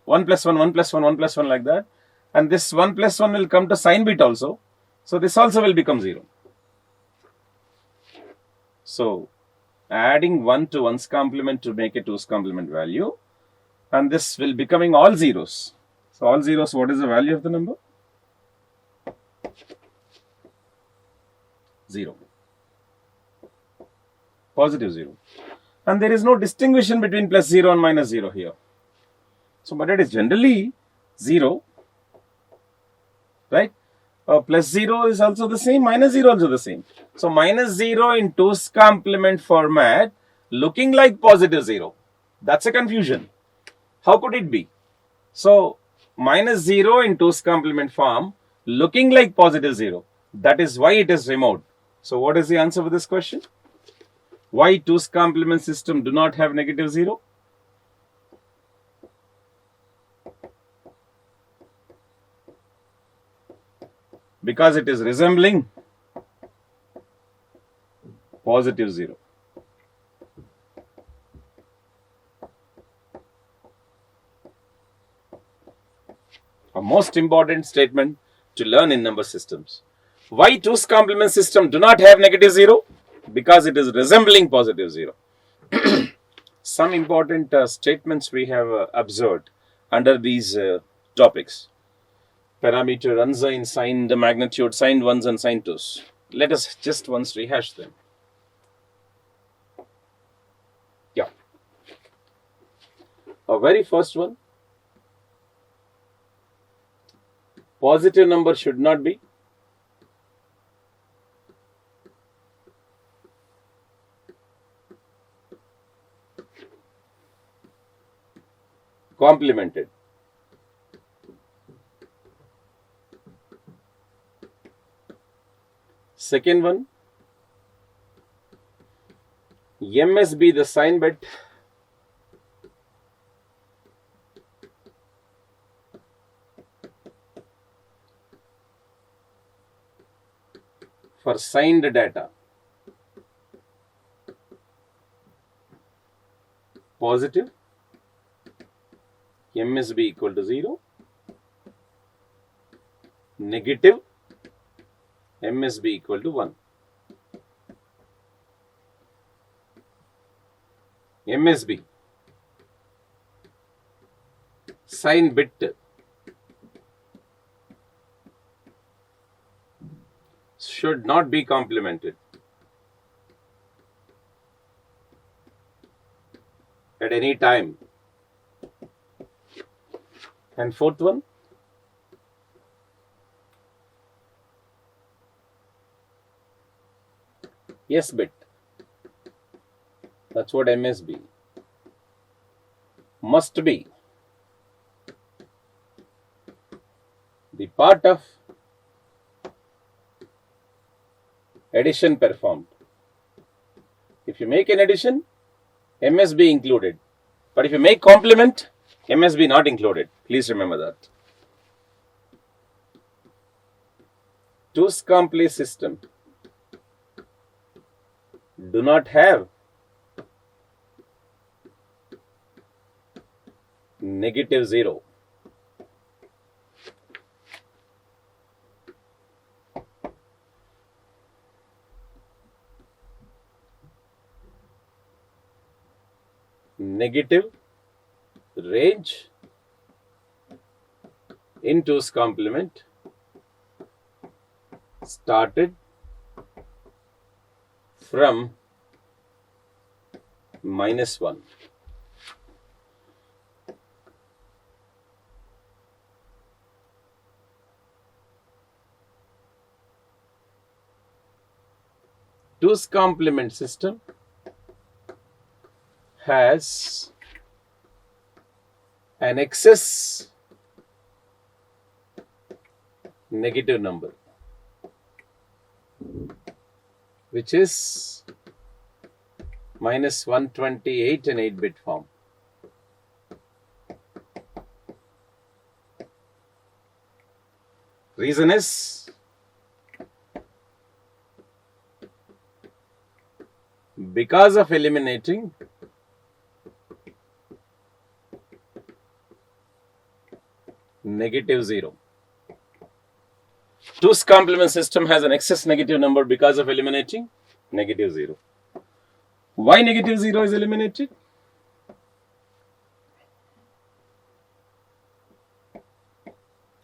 A: 1 plus 1, 1 plus 1, 1 plus 1 like that. And this 1 plus 1 will come to sign bit also. So this also will become 0. So adding 1 to 1's complement to make a 2's complement value. And this will becoming all zeros. So all zeros, what is the value of the number? 0. Positive 0. And there is no distinction between plus 0 and minus 0 here. So, but it is generally 0, right? Plus 0 is also the same, minus 0 also the same. So, minus 0 in 2's complement format looking like positive 0. That's a confusion. How could it be? So, minus 0 in 2's complement form looking like positive 0. That is why it is removed. So, what is the answer for this question? Why 2's complement system do not have negative 0? Because it is resembling positive 0. A most important statement to learn in number systems. Why 2's complement system do not have negative 0? Because it is resembling positive 0. Some important statements we have observed under these topics. Parameter unsigned, signed, the magnitude, signed ones and signed twos. Let us just once rehash them. Yeah. Our very first one. Positive number should not be complemented. Second one, MS be the sign bit for signed data. Positive, MS be equal to 0. Negative, MS be equal to 1. MSB, sign bit should not be complemented at any time. And fourth one, yes bit, that's what MSB must be the part of addition performed. If you make an addition, MSB included, but if you make complement, MSB not included. Please remember that. 2's complement system do not have negative 0. Negative range in 2's complement started from -1. Two's complement system has an excess negative number, which is -128 in 8-bit form. Reason is because of eliminating negative 0. 2's complement system has an excess negative number because of eliminating negative 0. Why negative 0 is eliminated?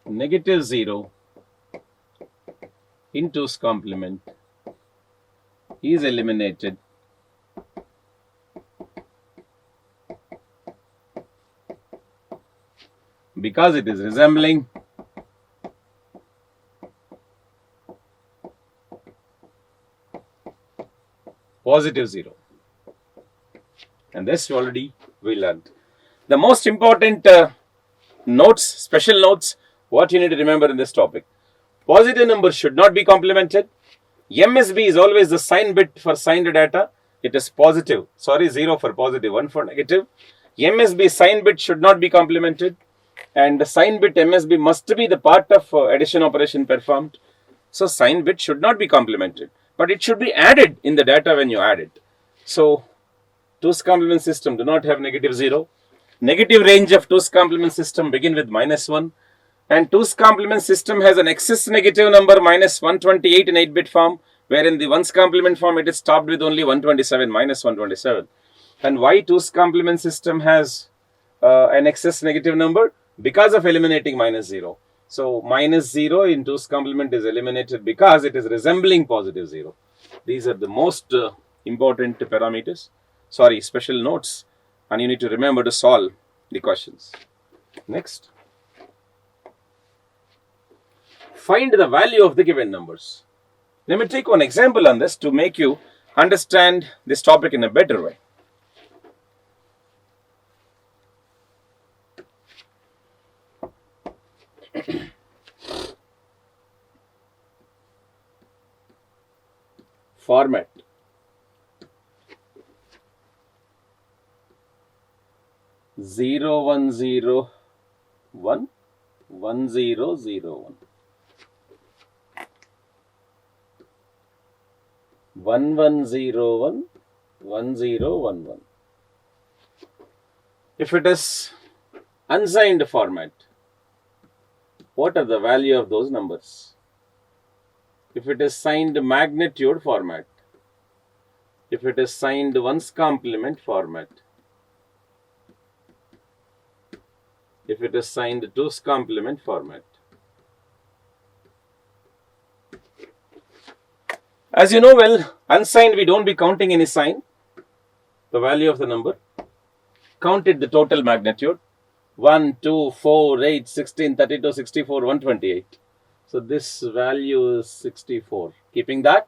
A: Negative 0 in 2's complement is eliminated because it is resembling positive 0. And this already we learned. The most important notes, special notes, what you need to remember in this topic. Positive numbers should not be complemented. MSB is always the sign bit for signed data. It is positive. Sorry, 0 for positive, 1 for negative. MSB sign bit should not be complemented. And the sign bit MSB must be the part of addition operation performed. So sign bit should not be complemented. But it should be added in the data when you add it. So 2's complement system do not have negative 0. Negative range of 2's complement system begin with -1. And 2's complement system has an excess negative number -128 in 8-bit form, where in the 1's complement form it is stopped with only 127, -127. And why 2's complement system has an excess negative number? Because of eliminating -0. So -0 in 2's complement is eliminated because it is resembling positive 0. These are the most important parameters, special notes, and you need to remember to solve the questions. Next. Find the value of the given numbers. Let me take one example on this to make you understand this topic in a better way. Format. Zero one zero one 1001 1101 1011. If it is unsigned format, what are the value of those numbers? If it is signed magnitude format, if it is signed 1's complement format, if it is signed 2's complement format. As you know well, unsigned we don't be counting any sign, the value of the number. Counted the total magnitude 1, 2, 4, 8, 16, 32, 64, 128. So this value is 64. Keeping that,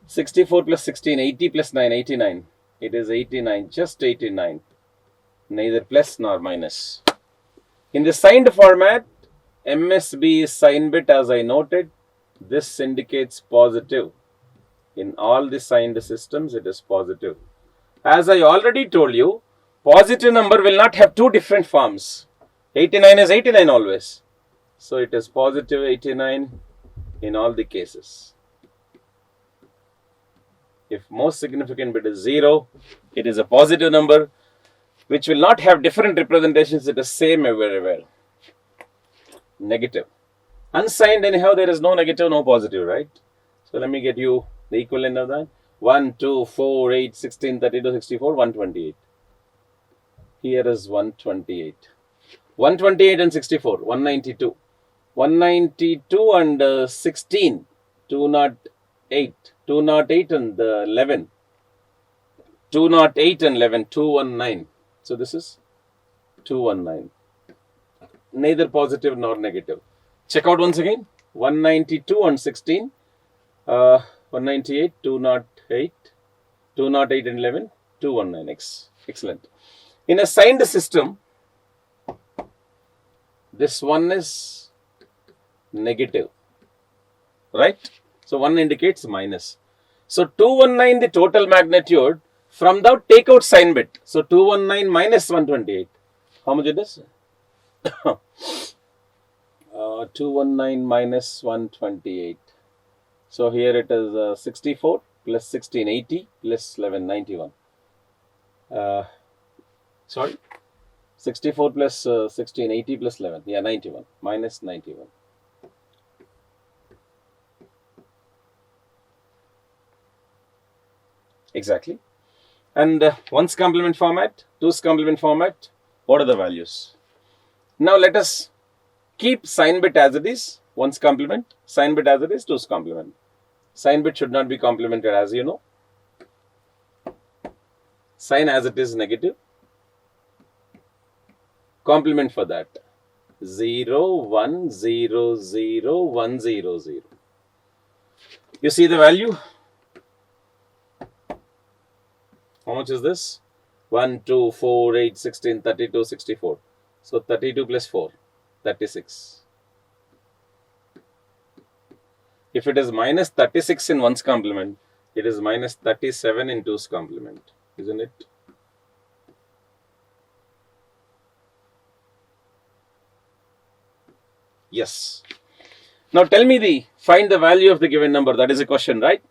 A: 64 plus 16, 80 plus 9, 89. It is 89, just 89. Neither plus nor minus. In the signed format, MSB is sign bit as I noted. This indicates positive. In all the signed systems, it is positive. As I already told you, positive number will not have two different forms. 89 is 89 always. So it is positive 89 in all the cases. If most significant bit is 0, it is a positive number which will not have different representations. It is same everywhere. Negative. Unsigned anyhow, there is no negative, no positive, right? So let me get you the equivalent of that. 1, 2, 4, 8, 16, 32, 64, 128. Here is 128. 128 and 64, 192. 192 and 16, 208. 208 and 11. 208 and 11, 219. So this is 219. Neither positive nor negative. Check out once again. 192 and 16. 198, 208. 208 and 11, 219. Excellent. In a signed system, this one is negative, right? So 1 indicates minus. So 219, the total magnitude, from that take out sign bit. So 219 minus 128. How much it is? 219 minus 128. So here it is 64 plus 1680 plus 1191. 64 plus 16, 80 plus 11, yeah, 91, minus 91. Exactly. And ones complement format, twos complement format, what are the values? Now let us keep sign bit as it is, ones complement, sign bit as it is, twos complement. Sign bit should not be complemented, as you know. Sign as it is negative. Complement for that 0, 1, 0, 0, 1, 0, 0. You see the value? How much is this? 1, 2, 4, 8, 16, 32, 64. So 32 plus 4, 36. If it is minus 36 in one's complement, it is minus 37 in two's complement, isn't it? Yes. Now tell me find the value of the given number. That is a question, right?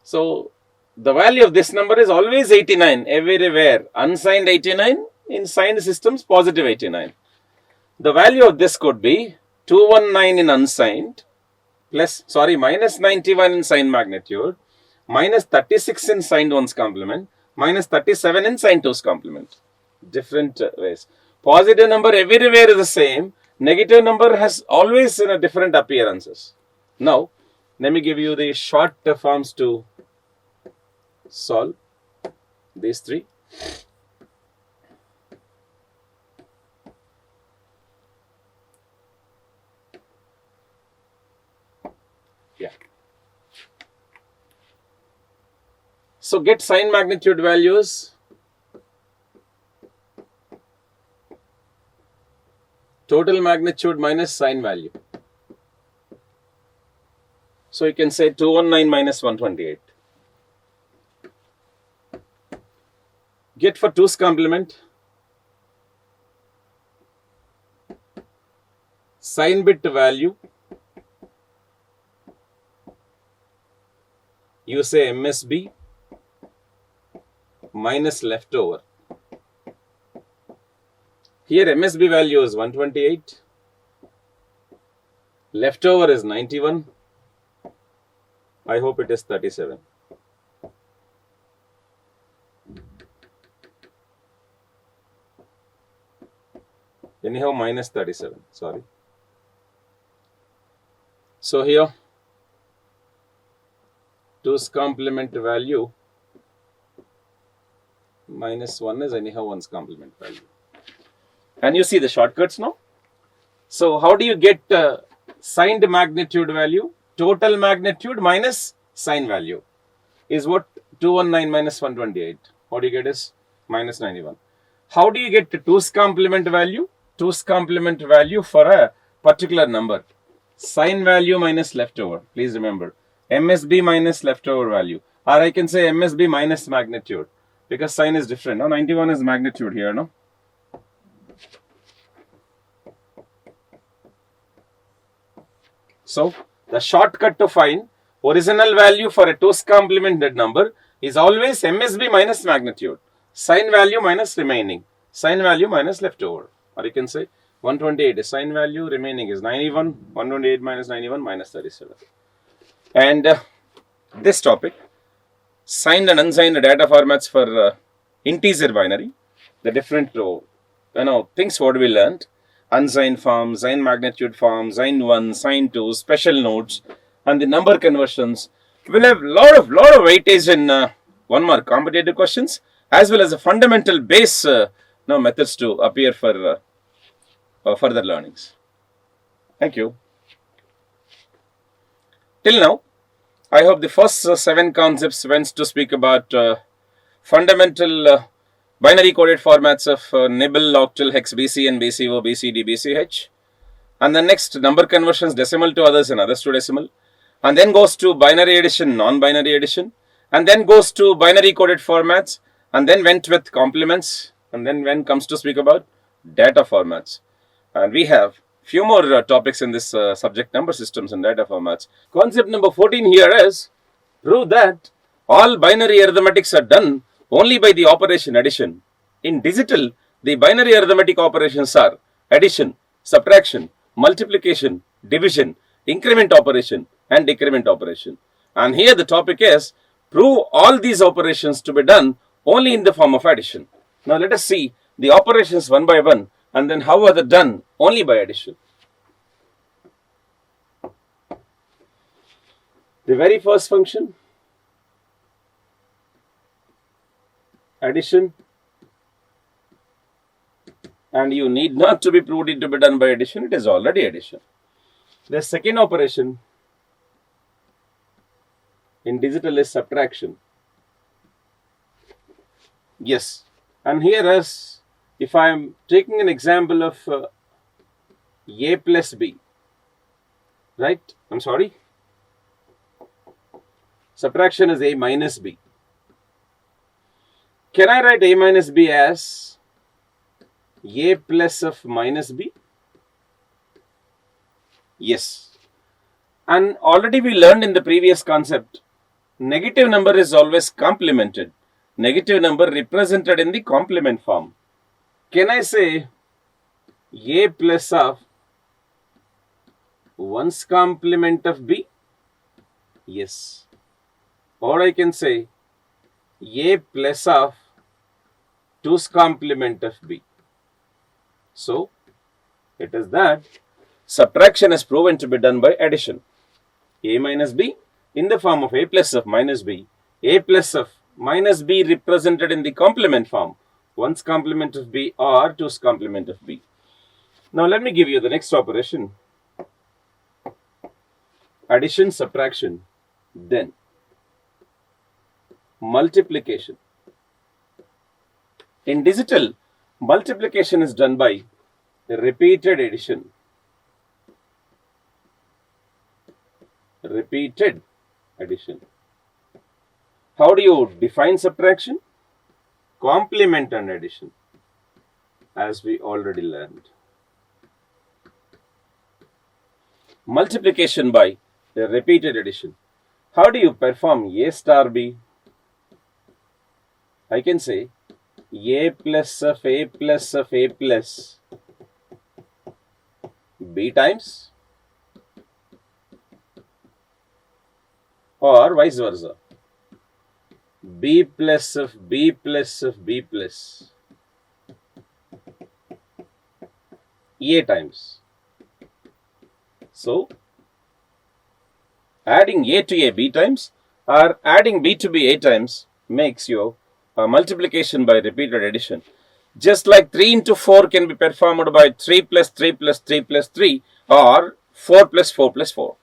A: So the value of this number is always 89 everywhere. Unsigned 89, in signed systems positive 89. The value of this could be 219 in unsigned plus, sorry, minus 91 in signed magnitude, minus 36 in signed one's complement, minus 37 in signed two's complement. Different ways. Positive number everywhere is the same. Negative number has always different appearances. Now, let me give you the short forms to solve these three. Yeah. So get sign magnitude values. Total magnitude minus sign value. So you can say 219 minus 128. Get for two's complement. Sign bit value. You say MSB minus leftover. Here MSB value is 128. Leftover is 91. I hope it is 37. Anyhow, minus 37. Sorry. So here, two's complement value minus 1 is anyhow one's complement value. And you see the shortcuts now. So how do you get signed magnitude value? Total magnitude minus sign value is what 219 minus 128. What do you get is minus 91. How do you get two's complement value? Two's complement value for a particular number. Sign value minus leftover. Please remember. MSB minus leftover value. Or I can say MSB minus magnitude. Because sign is different. Now 91 is magnitude here, no? So, the shortcut to find original value for a two's complemented number is always MSB minus magnitude, sign value minus remaining, sign value minus leftover. Or you can say 128 is sign value, remaining is 91, 128 minus 91 minus 37. And this topic, signed and unsigned data formats for integer binary, the different things what we learned. Unsigned form, sign magnitude form, sign 1, sign 2, special nodes, and the number conversions will have lot of weightage in 1 mark competitive questions, as well as a fundamental base methods to appear for further learnings. Thank you. Till now, I hope the first 7 concepts went to speak about fundamental binary coded formats of nibble, octal, hex, BC, and BCO, BCD, BCH. And then next, number conversions, decimal to others and others to decimal. And then goes to binary addition, non-binary addition. And then goes to binary coded formats. And then went with complements. And then when comes to speak about data formats. And we have few more topics in this subject, number systems and data formats. Concept number 14 here is prove that all binary arithmetics are done only by the operation addition. In digital, The binary arithmetic operations are addition, subtraction, multiplication, division, increment operation, and decrement operation. And here the topic is prove all these operations to be done only in the form of addition. Now let us see the operations one by one and then how are they done only by addition. The very first function, addition, and you need not to be proved it to be done by addition, it is already addition. The second operation in digital is subtraction. Yes, and here as if I am taking an example of a plus b, right? I'm sorry. Subtraction is a minus b. Can I write a minus b as a plus of minus b? Yes. And already we learned in the previous concept, negative number is always complemented. Negative number represented in the complement form. Can I say a plus of 1's complement of b? Yes. Or I can say a plus of 2's complement of b. So, it is that subtraction is proven to be done by addition. A minus b in the form of a plus of minus b. A plus of minus b represented in the complement form. 1's complement of b or 2's complement of b. Now, let me give you the next operation. Addition, subtraction, then multiplication. In digital, multiplication is done by repeated addition. Repeated addition. How do you define subtraction? Complement and addition, as we already learned. Multiplication by the repeated addition. How do you perform a star b? I can say a plus of a plus of a plus b times, or vice versa, b plus of b plus of b plus a times. So, adding a to a b times or adding b to b a times makes you multiplication by repeated addition. Just like 3 into 4 can be performed by 3 plus 3 plus 3 plus 3 or 4 plus 4 plus 4.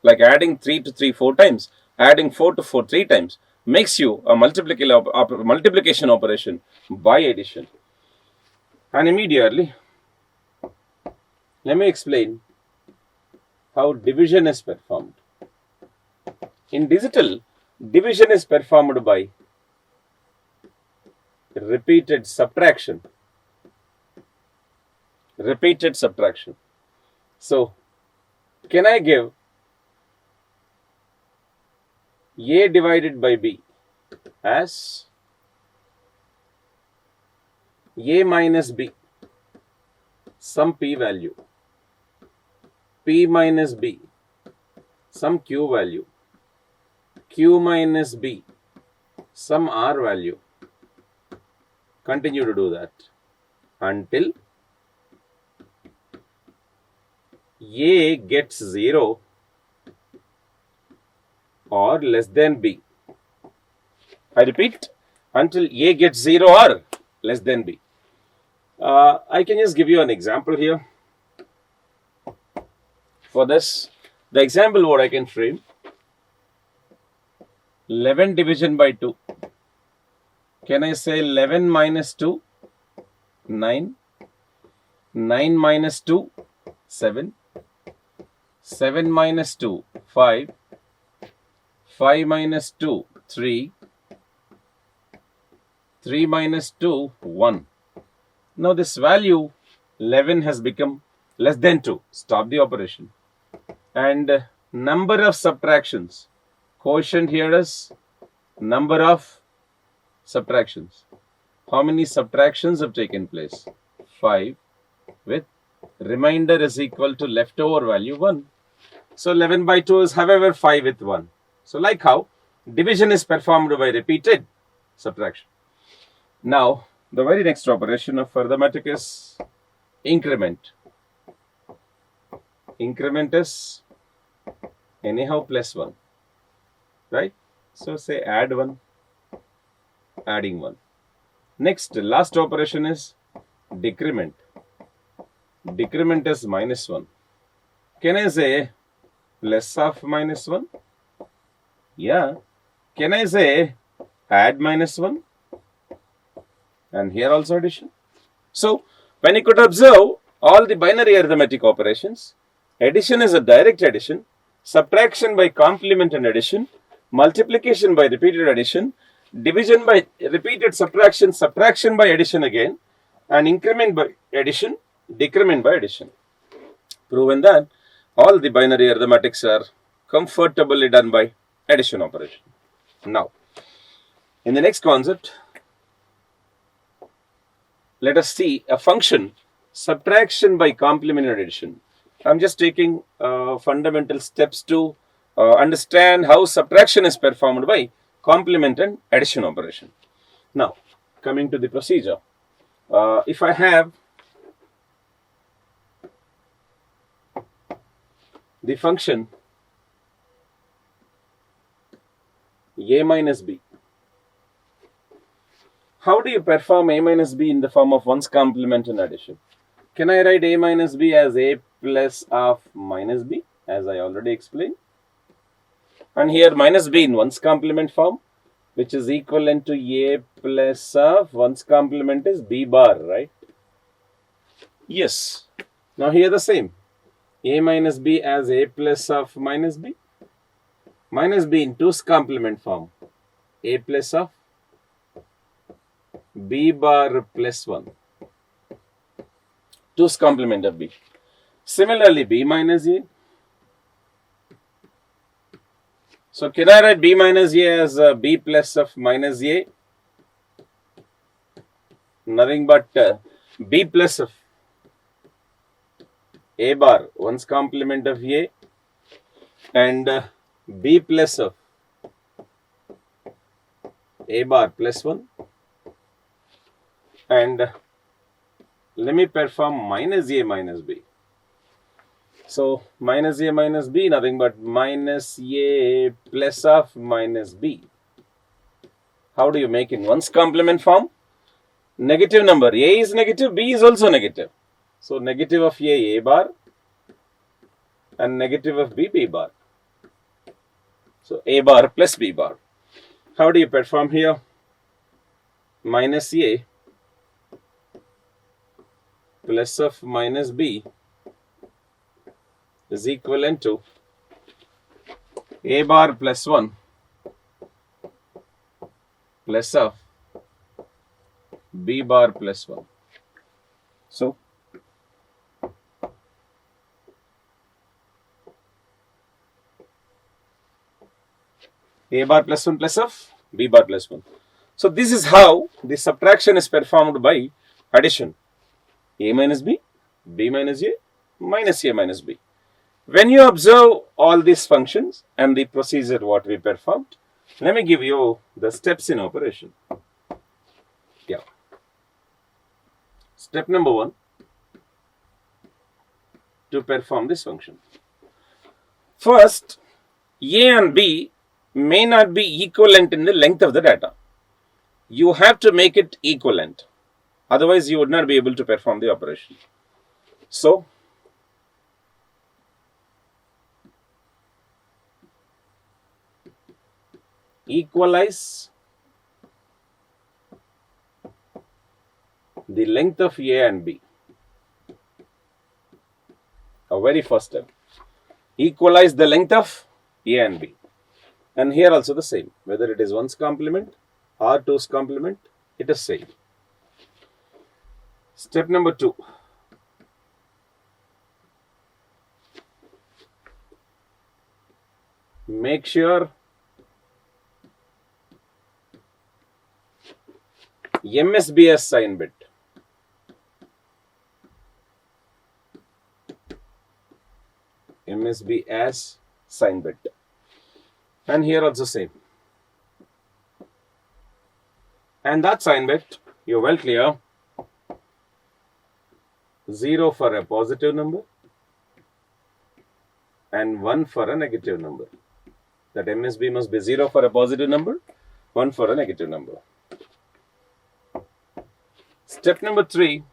A: Like adding 3 to 3 4 times, adding 4 to 4 3 times makes you a multiplication operation by addition. And immediately, let me explain how division is performed. In digital, division is performed by repeated subtraction. Repeated subtraction. So, can I give a divided by b as a minus b, some p value, p minus b, some q value, q minus b, some r value. Continue to do that until a gets 0 or less than b. I repeat, until a gets 0 or less than b. I can just give you an example here. For this, the example what I can frame, 11 division by 2. Can I say 11 minus 2? 9. 9 minus 2? 7. 7 minus 2? 5. 5 minus 2? 3. 3 minus 2? 1. Now this value 11 has become less than 2. Stop the operation. And number of subtractions. Quotient here is number of subtractions. How many subtractions have taken place? 5 with remainder is equal to leftover value 1. So 11 by 2 is however 5 with 1. So like how division is performed by repeated subtraction. Now the very next operation of arithmetic is increment. Increment is anyhow plus 1, right? So say add 1, adding 1. Next, last operation is decrement. Decrement is minus 1. Can I say less of minus 1? Yeah. Can I say add minus 1? And here also addition. So, when you could observe all the binary arithmetic operations, addition is a direct addition, subtraction by complement and addition, multiplication by repeated addition, division by repeated subtraction, subtraction by addition again, and increment by addition, decrement by addition. Proven that all the binary arithmetics are comfortably done by addition operation. Now, in the next concept, let us see a function subtraction by complement and addition. I'm just taking fundamental steps to understand how subtraction is performed by complement and addition operation. Now, coming to the procedure. If I have the function a minus b, how do you perform a minus b in the form of one's complement and addition? Can I write a minus b as a plus of minus b, as I already explained? And here minus b in one's complement form, which is equivalent to a plus of one's complement is b bar, right? Yes. Now here the same. A minus b as a plus of minus b. Minus b in 2's complement form. A plus of b bar plus 1. 2's complement of b. Similarly, b minus a. So, can I write b minus a as b plus of minus a? Nothing but b plus of a bar, one's complement of a, and b plus of a bar plus 1. And let me perform minus a minus b. So, minus a minus b, nothing but minus a plus of minus b. How do you make in one's complement form? Negative number, a is negative, b is also negative. So, negative of a bar, and negative of b, b bar. So, a bar plus b bar. How do you perform here? Minus a plus of minus b is equivalent to a bar plus 1 plus of b bar plus 1. So, a bar plus 1 plus of b bar plus 1. So, this is how the subtraction is performed by addition. A minus b, b minus a, minus a minus b. When you observe all these functions and the procedure what we performed, let me give you the steps in operation. Yeah. Step number 1, to perform this function. First, a and b may not be equivalent in the length of the data. You have to make it equivalent. Otherwise, you would not be able to perform the operation. So, equalize the length of a and b. A very first step. Equalize the length of a and b. And here also the same. Whether it is 1's complement or 2's complement, it is same. Step number 2. Make sure MSB as sign bit. MSB as sign bit. And here also same. And that sign bit, you're well clear. 0 for a positive number and 1 for a negative number. That MSB must be 0 for a positive number, 1 for a negative number. Step number 3.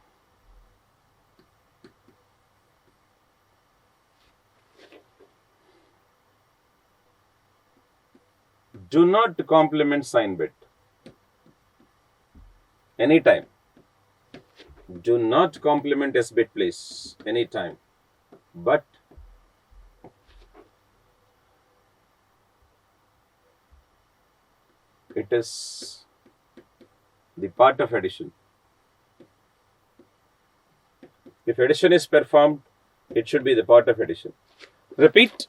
A: Do not complement sign bit anytime. Do not complement S bit, please, anytime. But it is the part of addition. If addition is performed, it should be the part of addition. Repeat,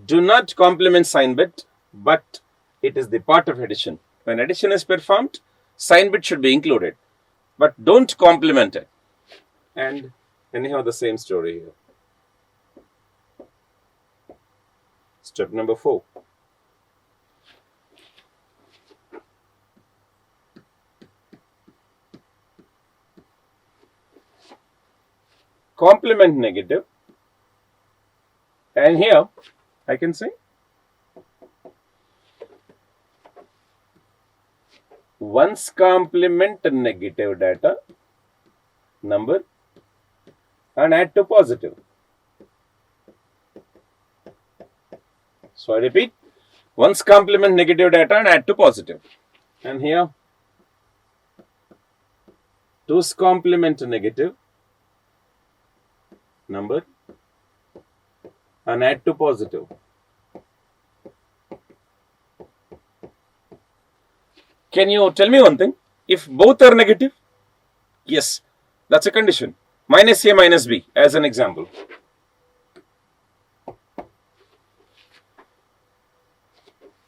A: do not complement sign bit, but it is the part of addition. When addition is performed, sign bit should be included, but don't complement it. And anyhow, the same story here. Step number 4. Complement negative, and here I can say once complement negative data number and add to positive. So I repeat, once complement negative data and add to positive. And here 2's complement negative number and add to positive. Can you tell me one thing? If both are negative, yes, that's a condition. Minus A minus B as an example.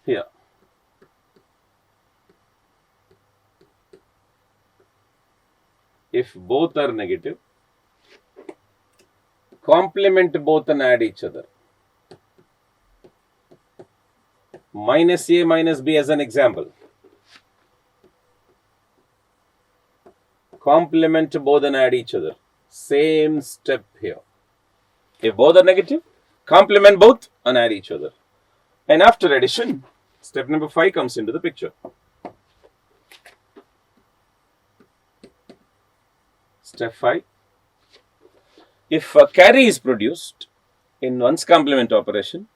A: Here. If both are negative, complement both and add each other. Minus A minus B as an example. Complement both and add each other. Same step here. If both are negative, complement both and add each other. And after addition, step number 5 comes into the picture. Step 5. If a carry is produced in one's complement operation,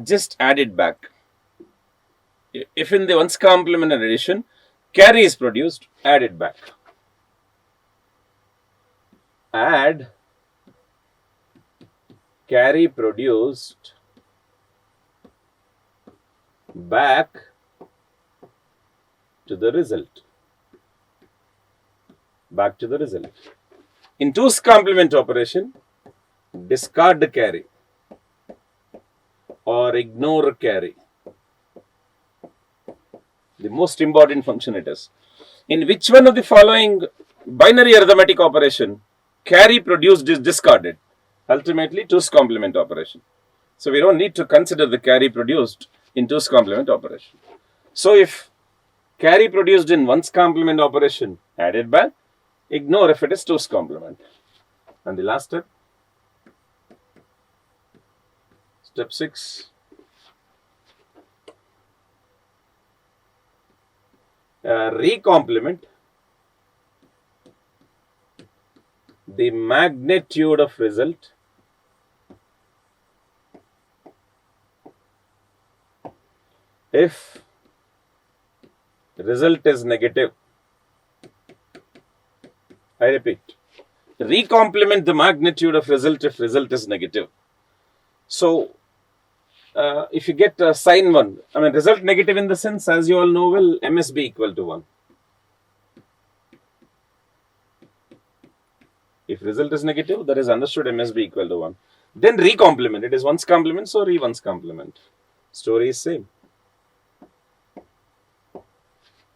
A: just add it back. If in the one's complement and addition, carry is produced, add it back. Add carry produced back to the result. Back to the result. In 2's complement operation, discard the carry or ignore carry. The most important function it is. In which one of the following binary arithmetic operation carry produced is discarded? Ultimately 2's complement operation. So we don't need to consider the carry produced in 2's complement operation. So if carry produced in 1's complement operation, add it back. Ignore if it is 2's complement. And the last step, step 6. Recomplement the magnitude of result if result is negative. I repeat, recomplement the magnitude of result if result is negative. So, if you get sign 1, result negative in the sense, as you all know, will MSB equal to 1. If result is negative, that is understood MSB equal to 1. Then recomplement, it is 1's complement, so re 1's complement. Story is same.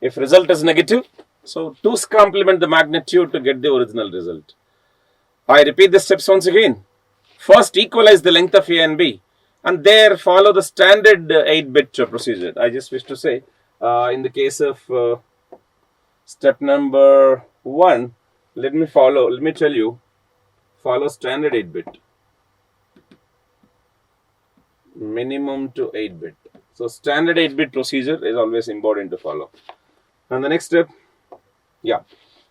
A: If result is negative, So 2's complement the magnitude to get the original result. I repeat the steps once again. First, equalize the length of A and B, and there follow the standard 8-bit procedure. I just wish to say, in the case of step number 1, let me tell you, follow standard 8-bit, minimum to 8-bit. So standard 8-bit procedure is always important to follow. And the next step,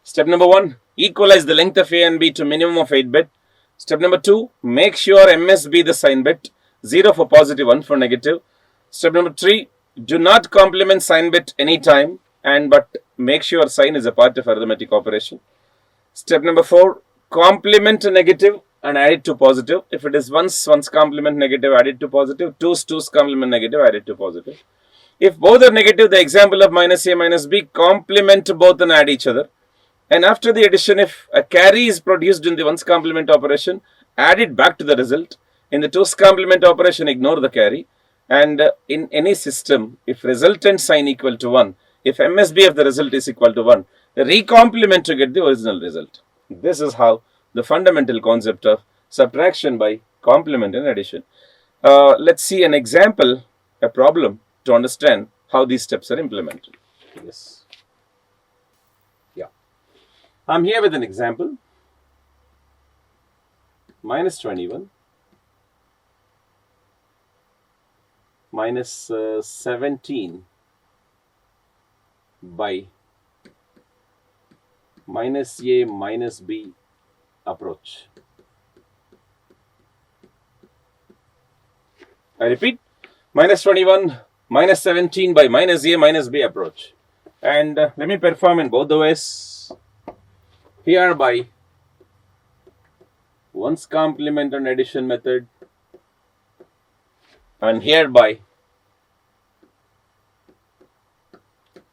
A: step number 1, equalize the length of A and B to minimum of 8-bit. Step number 2, make sure MS be the sign bit, 0 for positive, 1 for negative. Step number 3, do not complement sign bit anytime, but make sure sign is a part of arithmetic operation. Step number 4, complement a negative and add it to positive. If it is 1's complement negative, add it to positive. 2's complement negative, add it to positive. If both are negative, the example of minus A minus B, complement both and add each other. And after the addition, if a carry is produced in the 1's complement operation, add it back to the result. In the 2's complement operation, ignore the carry. And in any system, if resultant sign equal to 1, if MSB of the result is equal to 1, recomplement to get the original result. This is how the fundamental concept of subtraction by complement and addition. Let's see an example, a problem, to understand how these steps are implemented. Yes. I'm here with an example. Minus 21 minus 17 by minus A minus B approach. I repeat, minus 21 minus 17 by minus A minus B approach. And let me perform in both the ways. Here by 1's complement and addition method, and here by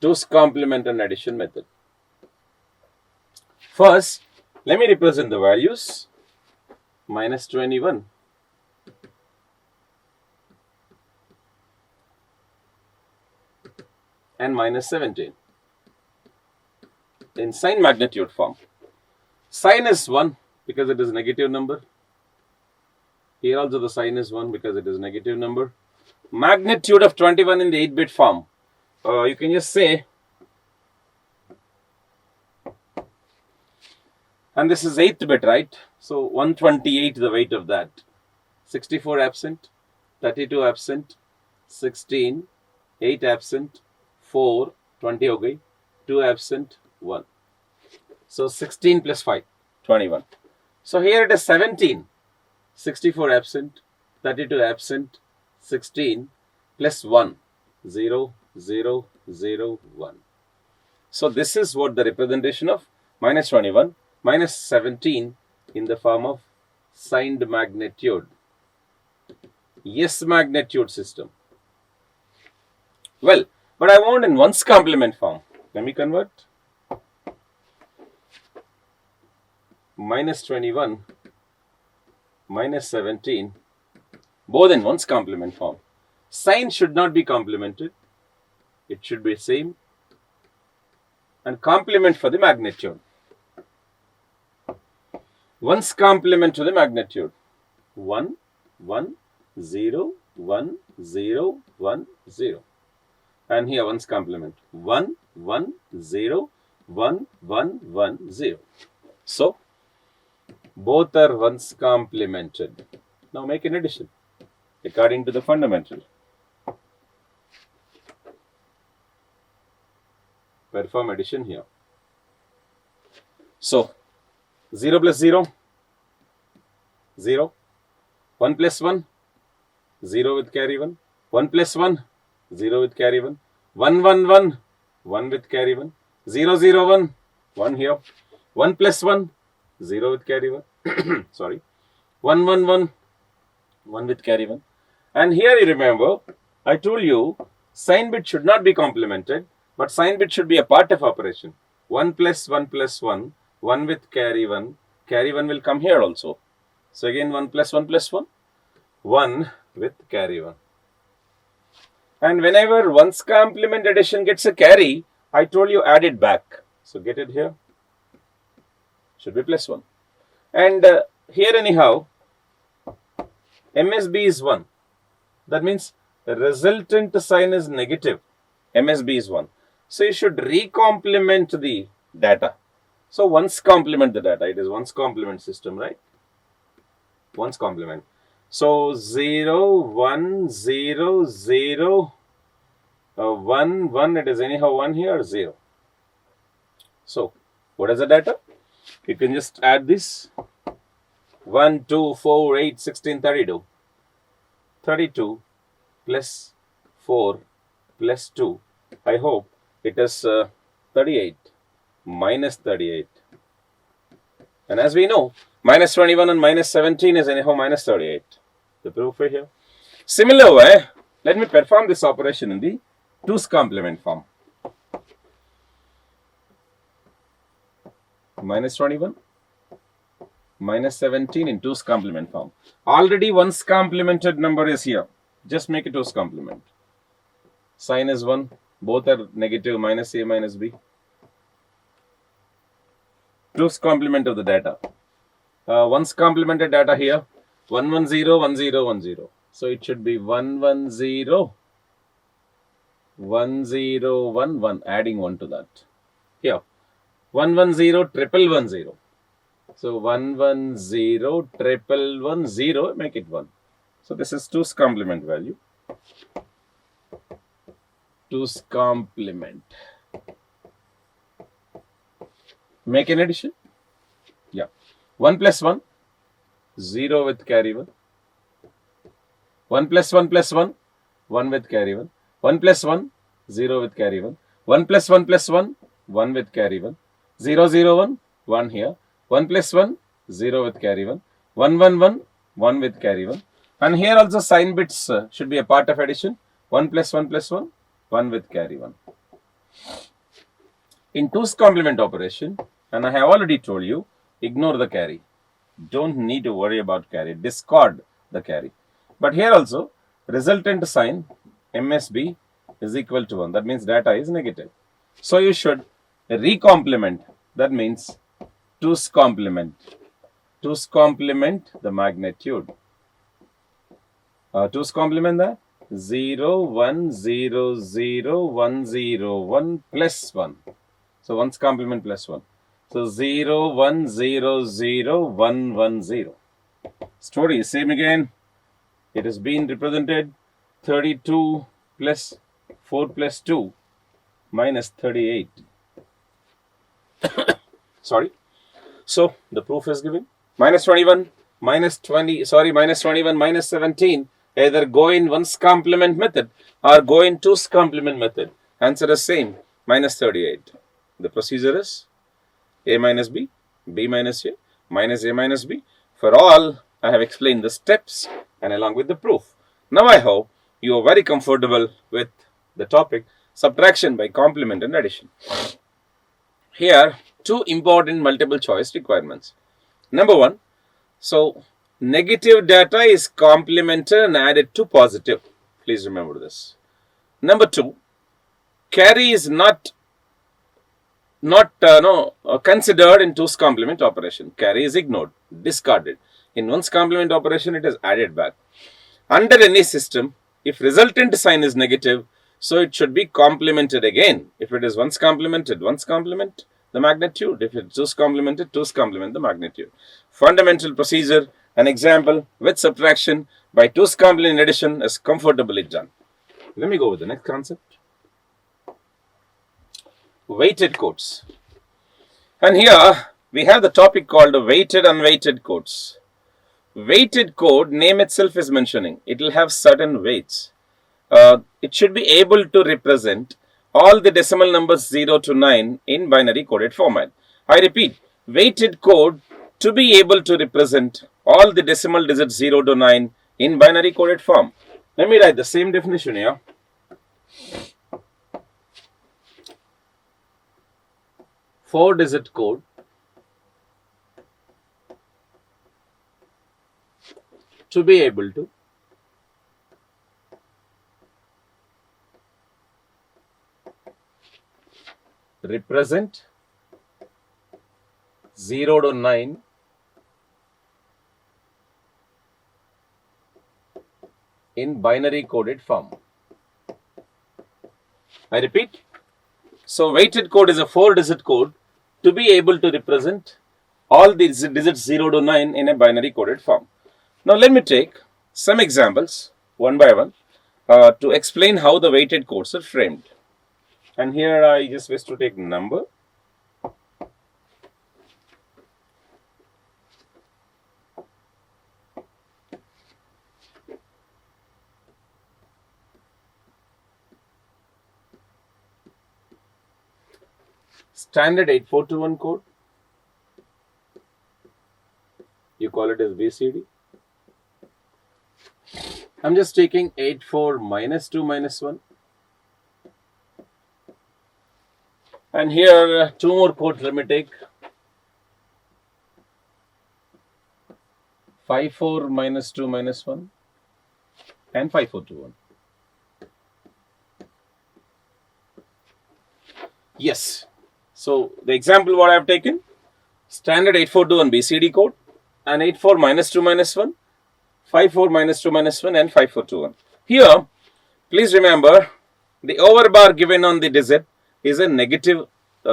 A: 2's complement and addition method. First, let me represent the values. Minus 21 and minus 17 in sign magnitude form. Sign is 1 because it is a negative number. Here also the sign is 1 because it is a negative number. Magnitude of 21 in the 8-bit form. You can just say, and this is 8th bit, right? So 128 the weight of that. 64 absent, 32 absent, 16, 8 absent, 4, 20 okay, 2 absent, 1. So 16 plus 5, 21. So here it is 17, 64 absent, 32 absent, 16 plus 1, 0, 0, 0, 1. So this is what the representation of minus 21, minus 17 in the form of signed magnitude. Yes, magnitude system. Well, but I want in 1's complement form. Let me convert. Minus 21, minus 17, both in 1's complement form. Sign should not be complemented. It should be same. And complement for the magnitude. 1's complement to the magnitude. 1, 1, 0, 1, 0, 1, 0. And here 1's complement. 1, 1, 0, 1, 1, 1, 0. So, both are 1's complemented. Now make an addition according to the fundamental. Perform addition here. So 0 plus 0, 0. 1 plus 1, 0 with carry 1. 1 plus 1, 0 with carry 1. 1, 1, 1, 1 with carry 1. 0, 0, 1, 1 here. 1 plus 1, 0 with carry 1. Sorry. 1, 1, 1, 1 with carry 1. And here you remember, I told you sign bit should not be complemented, but sign bit should be a part of operation. 1 plus 1 plus 1, 1 with carry 1. Carry 1 will come here also. So again 1 plus 1 plus 1, 1 with carry 1. And whenever 1's complement addition gets a carry, I told you add it back. So get it here. Should be plus 1. And here anyhow, MSB is 1. That means the resultant sign is negative. MSB is 1. So you should recomplement the data. So once complement the data. It is once complement system, right? Once complement. So 0, 1, 0, 0, 1, 1. It is anyhow 1 here, 0. So what is the data? You can just add this. 1, 2, 4, 8, 16, 32. 32 plus 4 plus 2. I hope it is 38 minus 38. And as we know, minus 21 and minus 17 is anyhow minus 38. The proof right here. Similar way, let me perform this operation in the 2's complement form. Minus 21 minus 17 in 2's complement form. Already 1's complemented number is here. Just make it 2's complement. Sign is 1. Both are negative, minus A minus B. 2's complement of the data. 1's complemented data here. 1, 1, 0, 1, 0, 1, 0. So it should be 1, 1, 0, 1, 0, 1, 1. Adding 1 to that. Here. 1, 1, 0, triple 1, 0. So 1, 1, 0, triple 1, 0. Make it 1. So this is 2's complement value. 2's complement. Make an addition. Yeah. 1 plus 1. 0 with carry 1. 1 plus 1 plus 1. 1 with carry 1. 1 plus 1. 0 with carry 1. 1 plus 1 plus 1. 1 with carry 1. 0, 0, 1. 1 here. 1 plus 1. 0 with carry 1. 1, 1, 1. 1 with carry 1. And here also sign bits should be a part of addition. 1 plus 1 plus 1. 1 with carry 1. In 2's complement operation, and I have already told you, ignore the carry. Don't need to worry about carry. Discard the carry. But here also, resultant sign MSB is equal to 1. That means data is negative. So you should recomplement. That means 2's complement. 2's complement the magnitude. 2's complement that 0, 1, 0, 0, 1, 0, 1 plus 1. So 1's complement plus 1. So 0, 1, 0, 0, 1, 1, 0. Story is same again. It has been represented 32 plus 4 plus 2 minus 38. Sorry. So the proof is given. Minus 21, minus 21, minus 17. Either go in 1's complement method or go in 2's complement method. Answer is same. Minus 38. The procedure is A minus B, B minus A, minus A minus B. For all, I have explained the steps and along with the proof. Now I hope you are very comfortable with the topic subtraction by complement and addition. Here, two important multiple choice requirements. Number one, so negative data is complemented and added to positive. Please remember this. Number two, carry is not considered in 2's complement operation. Carry is ignored, discarded. In 1's complement operation, it is added back. Under any system, if resultant sign is negative, so it should be complemented again. If it is 1's complemented, 1's complement the magnitude. If it is 2's complemented, 2's complement the magnitude. Fundamental procedure, an example with subtraction by 2's complement addition is comfortably done. Let me go with the next concept. Weighted codes. And here we have the topic called weighted unweighted codes. Weighted code, name itself is mentioning, it will have certain weights. It should be able to represent all the decimal numbers 0 to 9 in binary coded format. I repeat, weighted code to be able to represent all the decimal digits 0 to 9 in binary coded form. Let me write the same definition here. Four-digit code to be able to represent 0 to 9 in binary coded form. I repeat. So weighted code is a 4-digit code to be able to represent all these digits 0 to 9 in a binary coded form. Now let me take some examples one by one to explain how the weighted codes are framed. And here I just wish to take number. Standard 8421 code. You call it as BCD. I'm just taking 84 minus 2 minus 1. And here 2 more codes. Let me take 54 minus 2 minus 1 and 5421. Yes. So the example what I have taken, standard 8421 BCD code and 84 minus 2 minus 1, 54 minus 2 minus 1 and 5421. Here, please remember the overbar given on the digit is a negative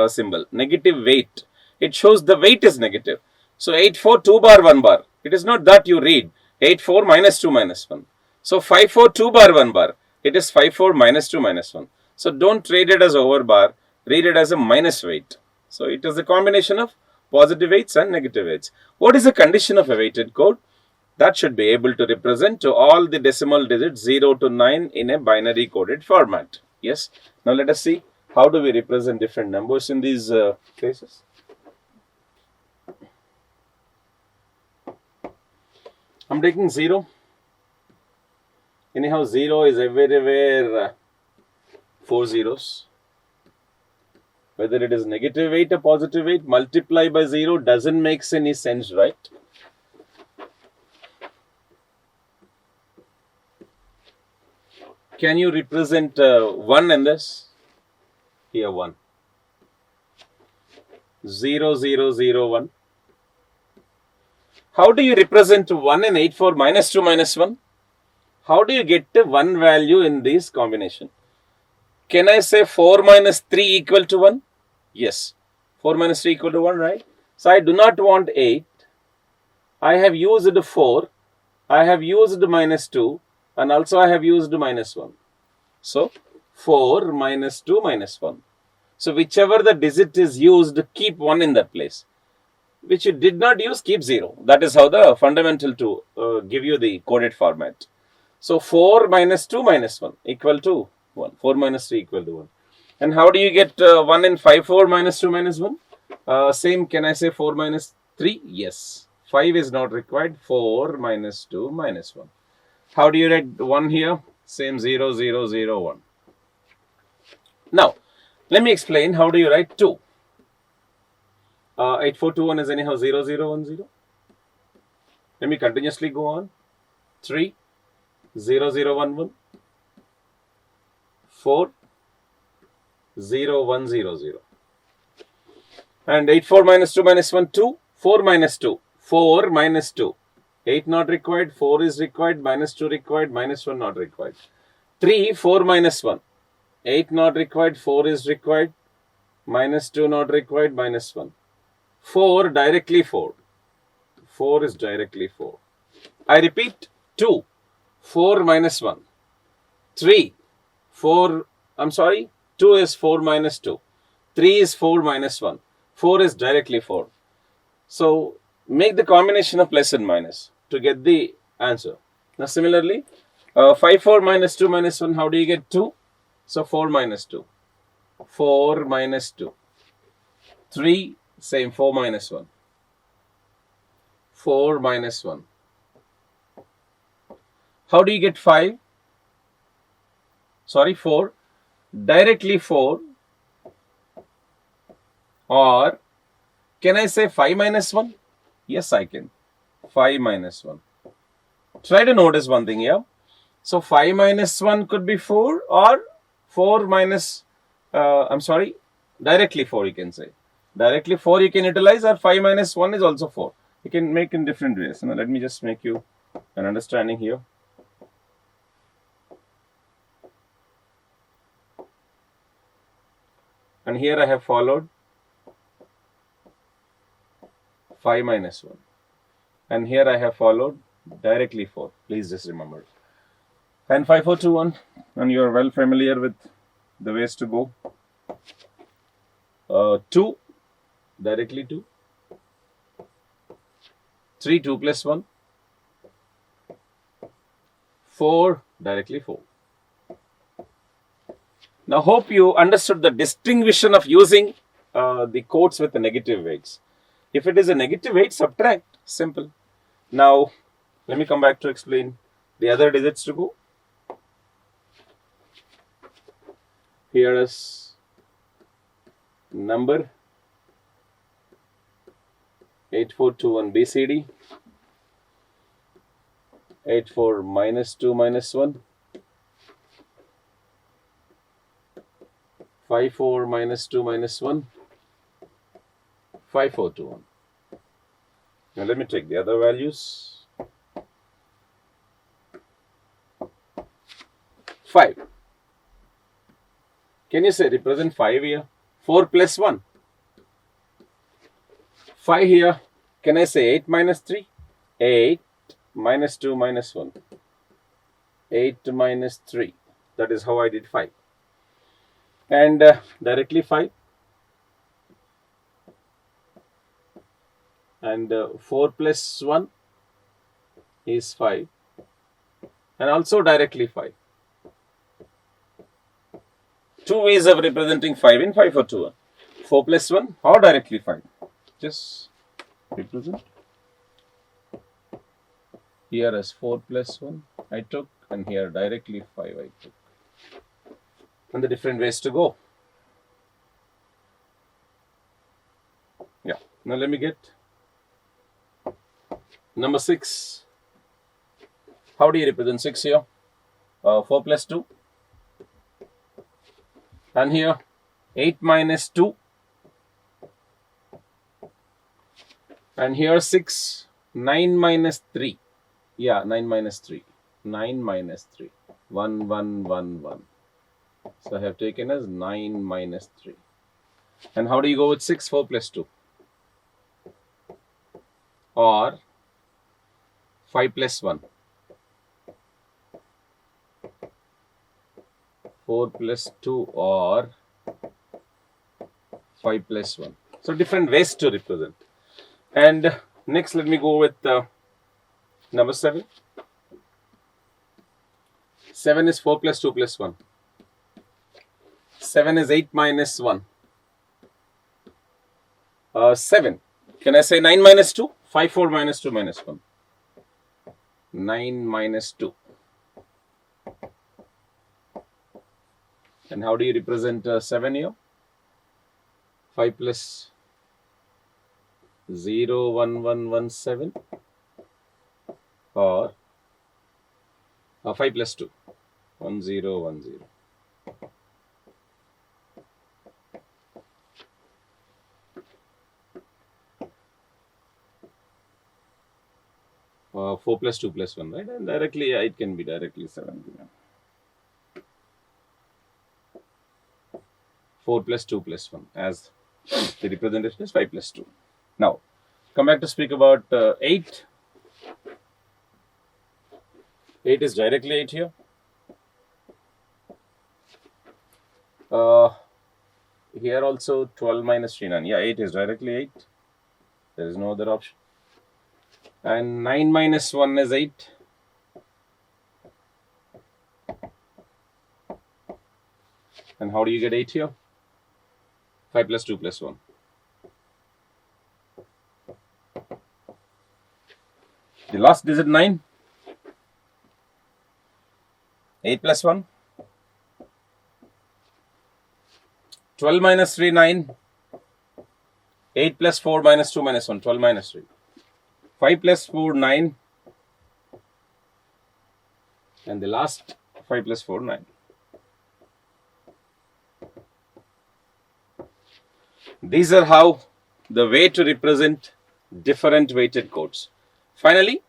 A: symbol, negative weight. It shows the weight is negative. So 84 2 bar 1 bar. It is not that you read 84 minus 2 minus 1. So 54 2 bar 1 bar. It is 54 minus 2 minus 1. So don't read it as overbar. Read it as a minus weight. So it is a combination of positive weights and negative weights. What is the condition of a weighted code? That should be able to represent to all the decimal digits 0 to 9 in a binary coded format. Yes. Now let us see how do we represent different numbers in these cases. I'm taking 0. Anyhow, 0 is everywhere 4 zeros. Whether it is negative weight or positive weight, multiply by 0 doesn't make any sense, right? Can you represent 1 in this? Here 1. 0, 0, 0, 1. How do you represent 1 in 84 minus 2 minus 1? How do you get the 1 value in this combination? Can I say 4 minus 3 equal to 1? Yes. 4 minus 3 equal to 1, right? So I do not want 8. I have used 4. I have used minus 2. And also I have used minus 1. So 4 minus 2 minus 1. So whichever the digit is used, keep 1 in that place. Which you did not use, keep 0. That is how the fundamental to give you the coded format. So 4 minus 2 minus 1 equal to 1. 4 minus 3 equal to 1. And how do you get 1 in 54 minus 2 minus 1? Same, can I say 4 minus 3? Yes. 5 is not required. 4 minus 2 minus 1. How do you write 1 here? Same 0, 0, 0, 1. Now, let me explain how do you write 2. 8421 is anyhow 0, 0, 1, 0. Let me continuously go on. 3, 0, 0, 1, 1. 4, 0, 1, 0, 0. And 84 minus 2 minus 1, 2. 4 minus 2. 4 minus 2. 8 not required. 4 is required. Minus 2 required. Minus 1 not required. 3, 4 minus 1. 8 not required. 4 is required. Minus 2 not required. Minus 1. 4 directly 4. 4 is directly 4. I repeat 2. 4 minus 1. 3. 4. I'm sorry. 2 is 4 minus 2. 3 is 4 minus 1. 4 is directly 4. So make the combination of plus and minus to get the answer. Now similarly, 54 minus 2 minus 1. How do you get 2? So 4 minus 2. 4 minus 2. 3. Same 4 minus 1. 4 minus 1. How do you get 5? Sorry, 4. Directly 4. Or can I say 5 minus 1? Yes, I can. 5 minus 1. Try to notice one thing here. So 5 minus 1 could be 4 or 4 minus, directly 4 you can say. Directly 4 you can utilize, or 5 minus 1 is also 4. You can make in different ways. Now let me just make you an understanding here. And here I have followed 5 minus 1. And here I have followed directly 4. Please just remember. And 5, 4, 2, 1. And you are well familiar with the ways to go. 2, directly 2. 3, 2 plus 1. 4, directly 4. Now, hope you understood the distinction of using the codes with the negative weights. If it is a negative weight, subtract. Simple. Now, let me come back to explain the other digits to go. Here is number 8421 BCD, 84 minus 2 minus 1, 54 minus 2 minus 1, 5421. Now let me take the other values. 5. Can you say represent 5 here? 4 plus 1. 5 here. Can I say 8 minus 3? 8 minus 2 minus 1. 8 minus 3. That is how I did 5. And directly 5. And 4 plus 1 is 5. And also directly 5. 2 ways of representing 5 in 5, 4, 2, 1. 4 plus 1 or directly 5. Just represent. Here as 4 plus 1 I took, and here directly 5 I took. And the different ways to go. Yeah. Now let me get number 6. How do you represent 6 here? 4 plus 2. And here 8 minus 2. And here 6. 9 minus 3. Yeah, 9 minus 3. 9 minus 3. 1, 1, 1, 1. So I have taken as 9 minus 3. And how do you go with 6? 4 plus 2. Or 5 plus 1. 4 plus 2 or 5 plus 1. So different ways to represent. And next let me go with number 7. 7 is 4 plus 2 plus 1. 7 is 8 minus 1. 7. Can I say 9 minus 2? 5, 4 minus 2 minus 1. 9 minus 2. And how do you represent 7 here? 5 plus 0, 1, 1, 1, 7. Or 5 plus 2. 1, 0, 1, 0. 4 plus 2 plus 1, right? And directly, it can be directly 7. 4 plus 2 plus 1, as the representation is 5 plus 2. Now, come back to speak about 8. 8 is directly 8 here. Here also 12 minus 3, 9. Yeah, 8 is directly 8. There is no other option. And 9 minus 1 is 8. And how do you get 8 here? 5 plus 2 plus 1. The last digit 9. 8 plus 1. 12 minus 3, 9. 8 plus 4 minus 2 minus 1. 12 minus 3. 5 plus 4, 9. And the last 5 plus 4, 9. These are how the way to represent different weighted codes. Finally,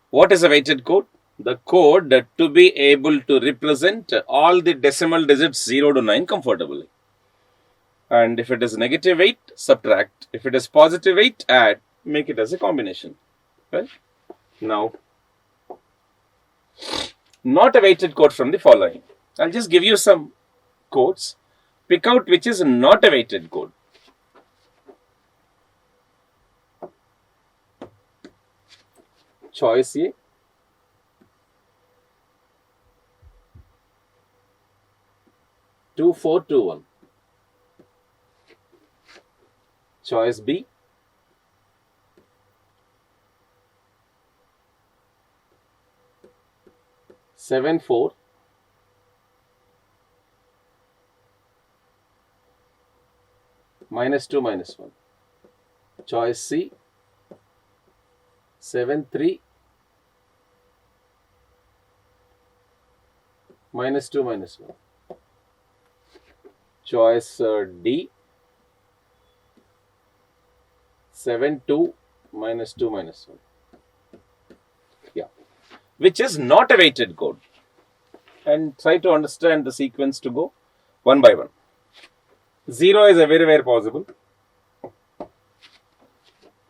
A: what is a weighted code? The code to be able to represent all the decimal digits 0 to 9 comfortably. And if it is negative 8, subtract. If it is positive 8, add. Make it as a combination. Right? Now, not a weighted code from the following. I'll just give you some codes. Pick out which is not a weighted code. Choice A. Two, 4, 2, 1. Choice B. Seven, 4. Minus 2, minus 1. Choice C. 7, 3. Minus 2, minus 1. Choice D. 7, 2, minus 2, minus 1. Yeah. Which is not a weighted code. And try to understand the sequence to go one by one. 0 is everywhere possible.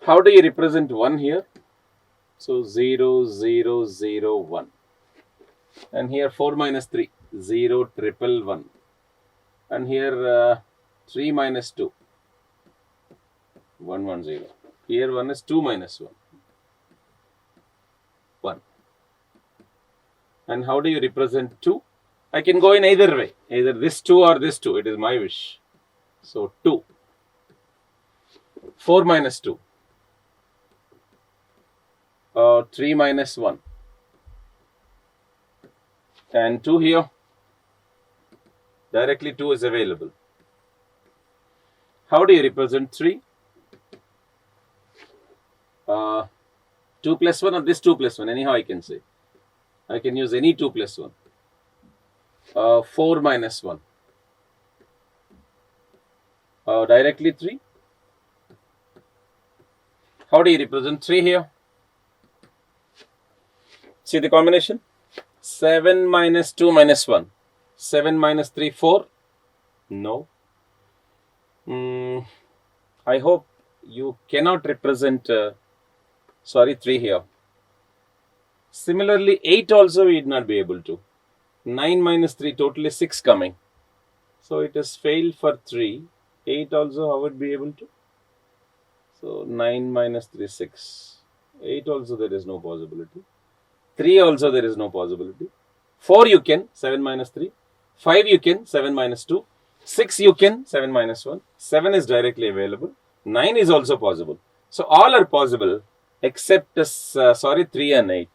A: How do you represent 1 here? So 0, 0, 0, 1. And here 4 minus 3, 0, 1, 1. And here 3 minus 2, 1, 1, 0. Here 1 is 2 minus 1, 1. And how do you represent 2? I can go in either way, either this 2 or this 2. It is my wish. So 2. 4 minus 2. 3 minus 1. And 2 here. Directly 2 is available. How do you represent 3? 2 plus 1 or this 2 plus 1. Anyhow I can say. I can use any 2 plus 1. 4 minus 1. Directly 3. How do you represent 3 here? See the combination? 7 minus 2 minus 1. 7 minus 3, 4. No. I hope you cannot represent, 3 here. Similarly, 8 also we did not be able to. 9 minus 3, totally 6 coming. So it is failed for 3. 8 also, how would be able to? So 9 minus 3, 6. 8 also there is no possibility. 3 also there is no possibility. 4 you can, 7 minus 3. 5 you can, 7 minus 2. 6 you can, 7 minus 1. 7 is directly available. 9 is also possible. So all are possible except 3 and 8.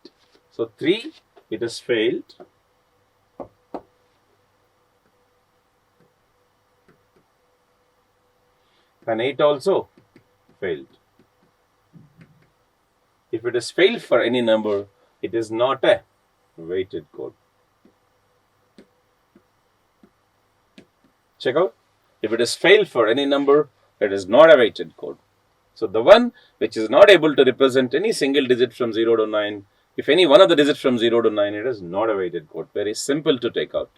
A: So 3, it has failed. And 8 also failed. If it is failed for any number, it is not a weighted code. Check out. If it is failed for any number, it is not a weighted code. So the one which is not able to represent any single digit from 0 to 9, if any one of the digits from 0 to 9, it is not a weighted code. Very simple to take out.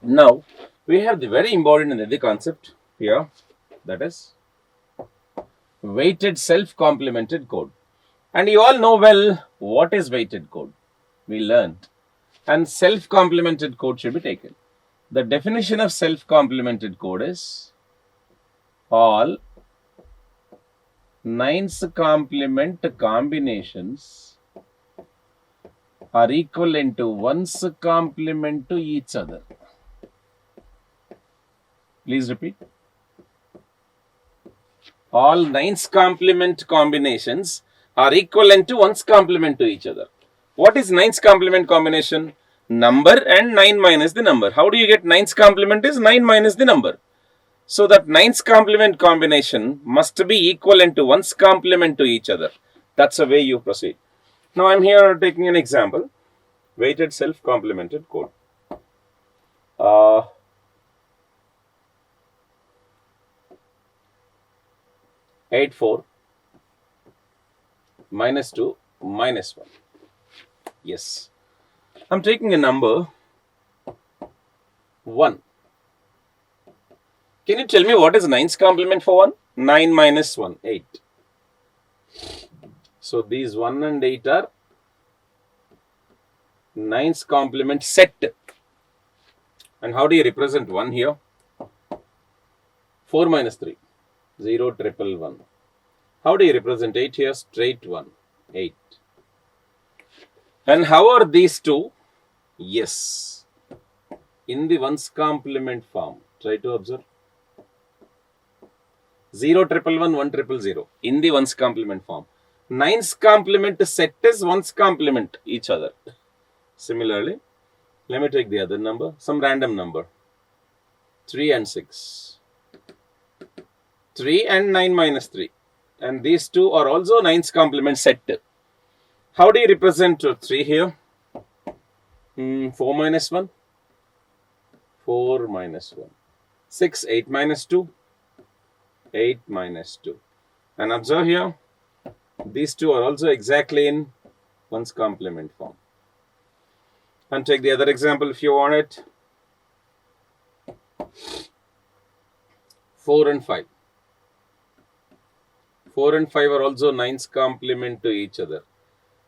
A: Now, we have the very important and the concept here, that is weighted self-complemented code. And you all know well what is weighted code. We learned. And self-complemented code should be taken. The definition of self-complemented code is all 9's complement combinations are equivalent to 1's complement to each other. Please repeat. All 9's complement combinations are equivalent to 1's complement to each other. What is 9's complement combination? Number and 9 minus the number. How do you get 9's complement is 9 minus the number. So that 9's complement combination must be equivalent to 1's complement to each other. That's the way you proceed. Now I'm here taking an example. Weighted self-complemented code. 8, 4, minus 2, minus 1. Yes. I'm taking a number 1. Can you tell me what is 9's complement for 1? 9 minus 1, 8. So these 1 and 8 are 9's complement set. And how do you represent 1 here? 4 minus 3, 0, triple 1. How do you represent 8 here? Straight 1, 8. And how are these two? Yes, in the 1's complement form. Try to observe. 0, triple 1, 1, triple 0. In the 1's complement form. 9's complement set is 1's complement each other. Similarly, let me take the other number, some random number. 3 and 6. 3 and 9 minus 3. And these two are also 9's complement set. How do you represent 3 here? 4 minus 1. 4 minus 1. 6, 8 minus 2. 8 minus 2. And observe here, these two are also exactly in 1's complement form. And take the other example if you want it. 4 and 5. 4 and 5 are also 9's complement to each other.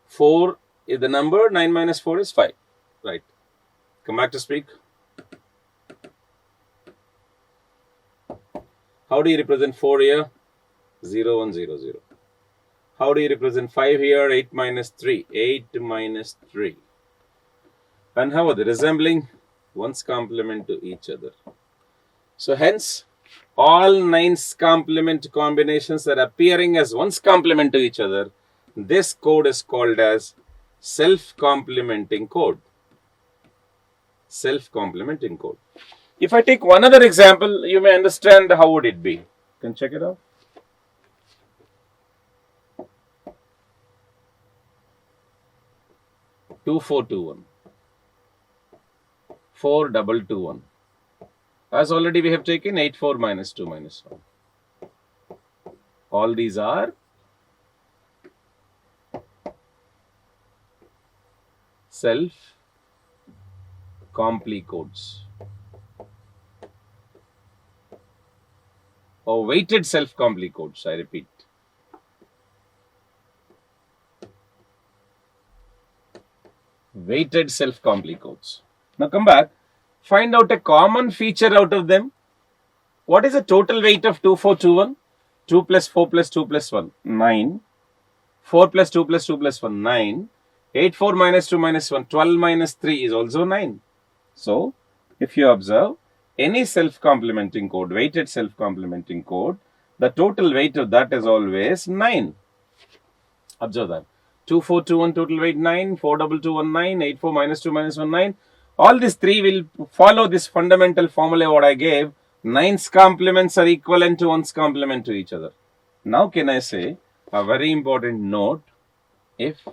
A: 4 is the number, 9 minus 4 is 5. Right. Come back to speak. How do you represent 4 here? 0, 1, 0, 0. How do you represent 5 here? 8 minus 3. 8 minus 3. And how are they resembling? 1's complement to each other. So hence, all 9's complement combinations that are appearing as 1's complement to each other, this code is called as self-complementing code. Self-complementing code. If I take one other example, you may understand how would it be. You can check it out. Two, 4, 2, 1. 4, 2, 2, 1. As already we have taken 8, 4 minus 2 minus 1. All these are self-compli codes. Or weighted self-compli codes, I repeat. Weighted self-compli codes. Now come back. Find out a common feature out of them. What is the total weight of 2, 4, 2, 1? 2 plus 4 plus 2 plus 1, 9. 4 plus 2 plus 2 plus 1, 9. 8, 4 minus 2 minus 1, 12 minus 3 is also 9. So, if you observe, any self-complementing code, weighted self-complementing code, the total weight of that is always 9. Observe that. 2, 4, 2, 1 total weight 9, 4, 2, 2, 1, 9, 8, 4 minus 2 minus 1, 9. All these three will follow this fundamental formula what I gave. 9's complements are equivalent to 1's complement to each other. Now can I say a very important note, if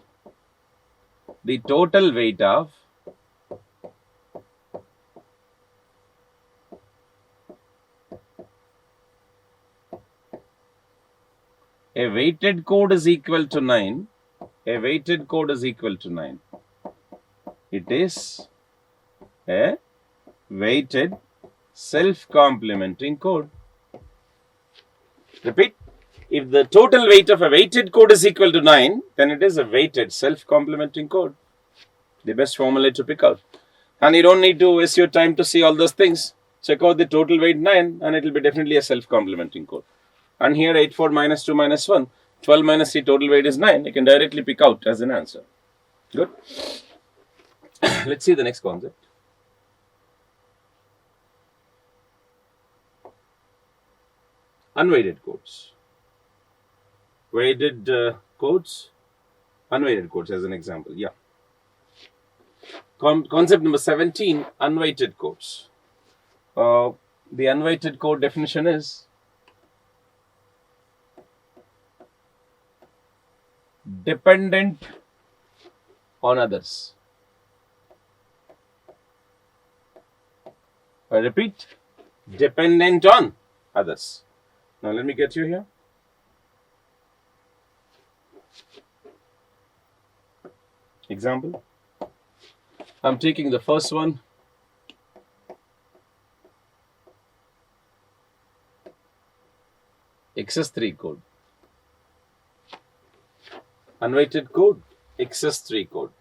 A: the total weight of a weighted code is equal to 9, a weighted code is equal to 9. It is a weighted self-complementing code. Repeat. If the total weight of a weighted code is equal to 9, then it is a weighted self-complementing code. The best formula to pick out. And you don't need to waste your time to see all those things. Check out the total weight 9 and it will be definitely a self-complementing code. And here 8, 4 minus 2 minus 1, 12 minus 3 total weight is 9. You can directly pick out as an answer. Good. Let's see the next concept. Unweighted codes. Weighted codes, unweighted codes as an example. Yeah. Concept number 17, unweighted codes. The unweighted code definition is dependent on others. I repeat, dependent on others. Now let me get you here. Example, I'm taking the first one. Xs3 code. Unweighted code, Xs3 code.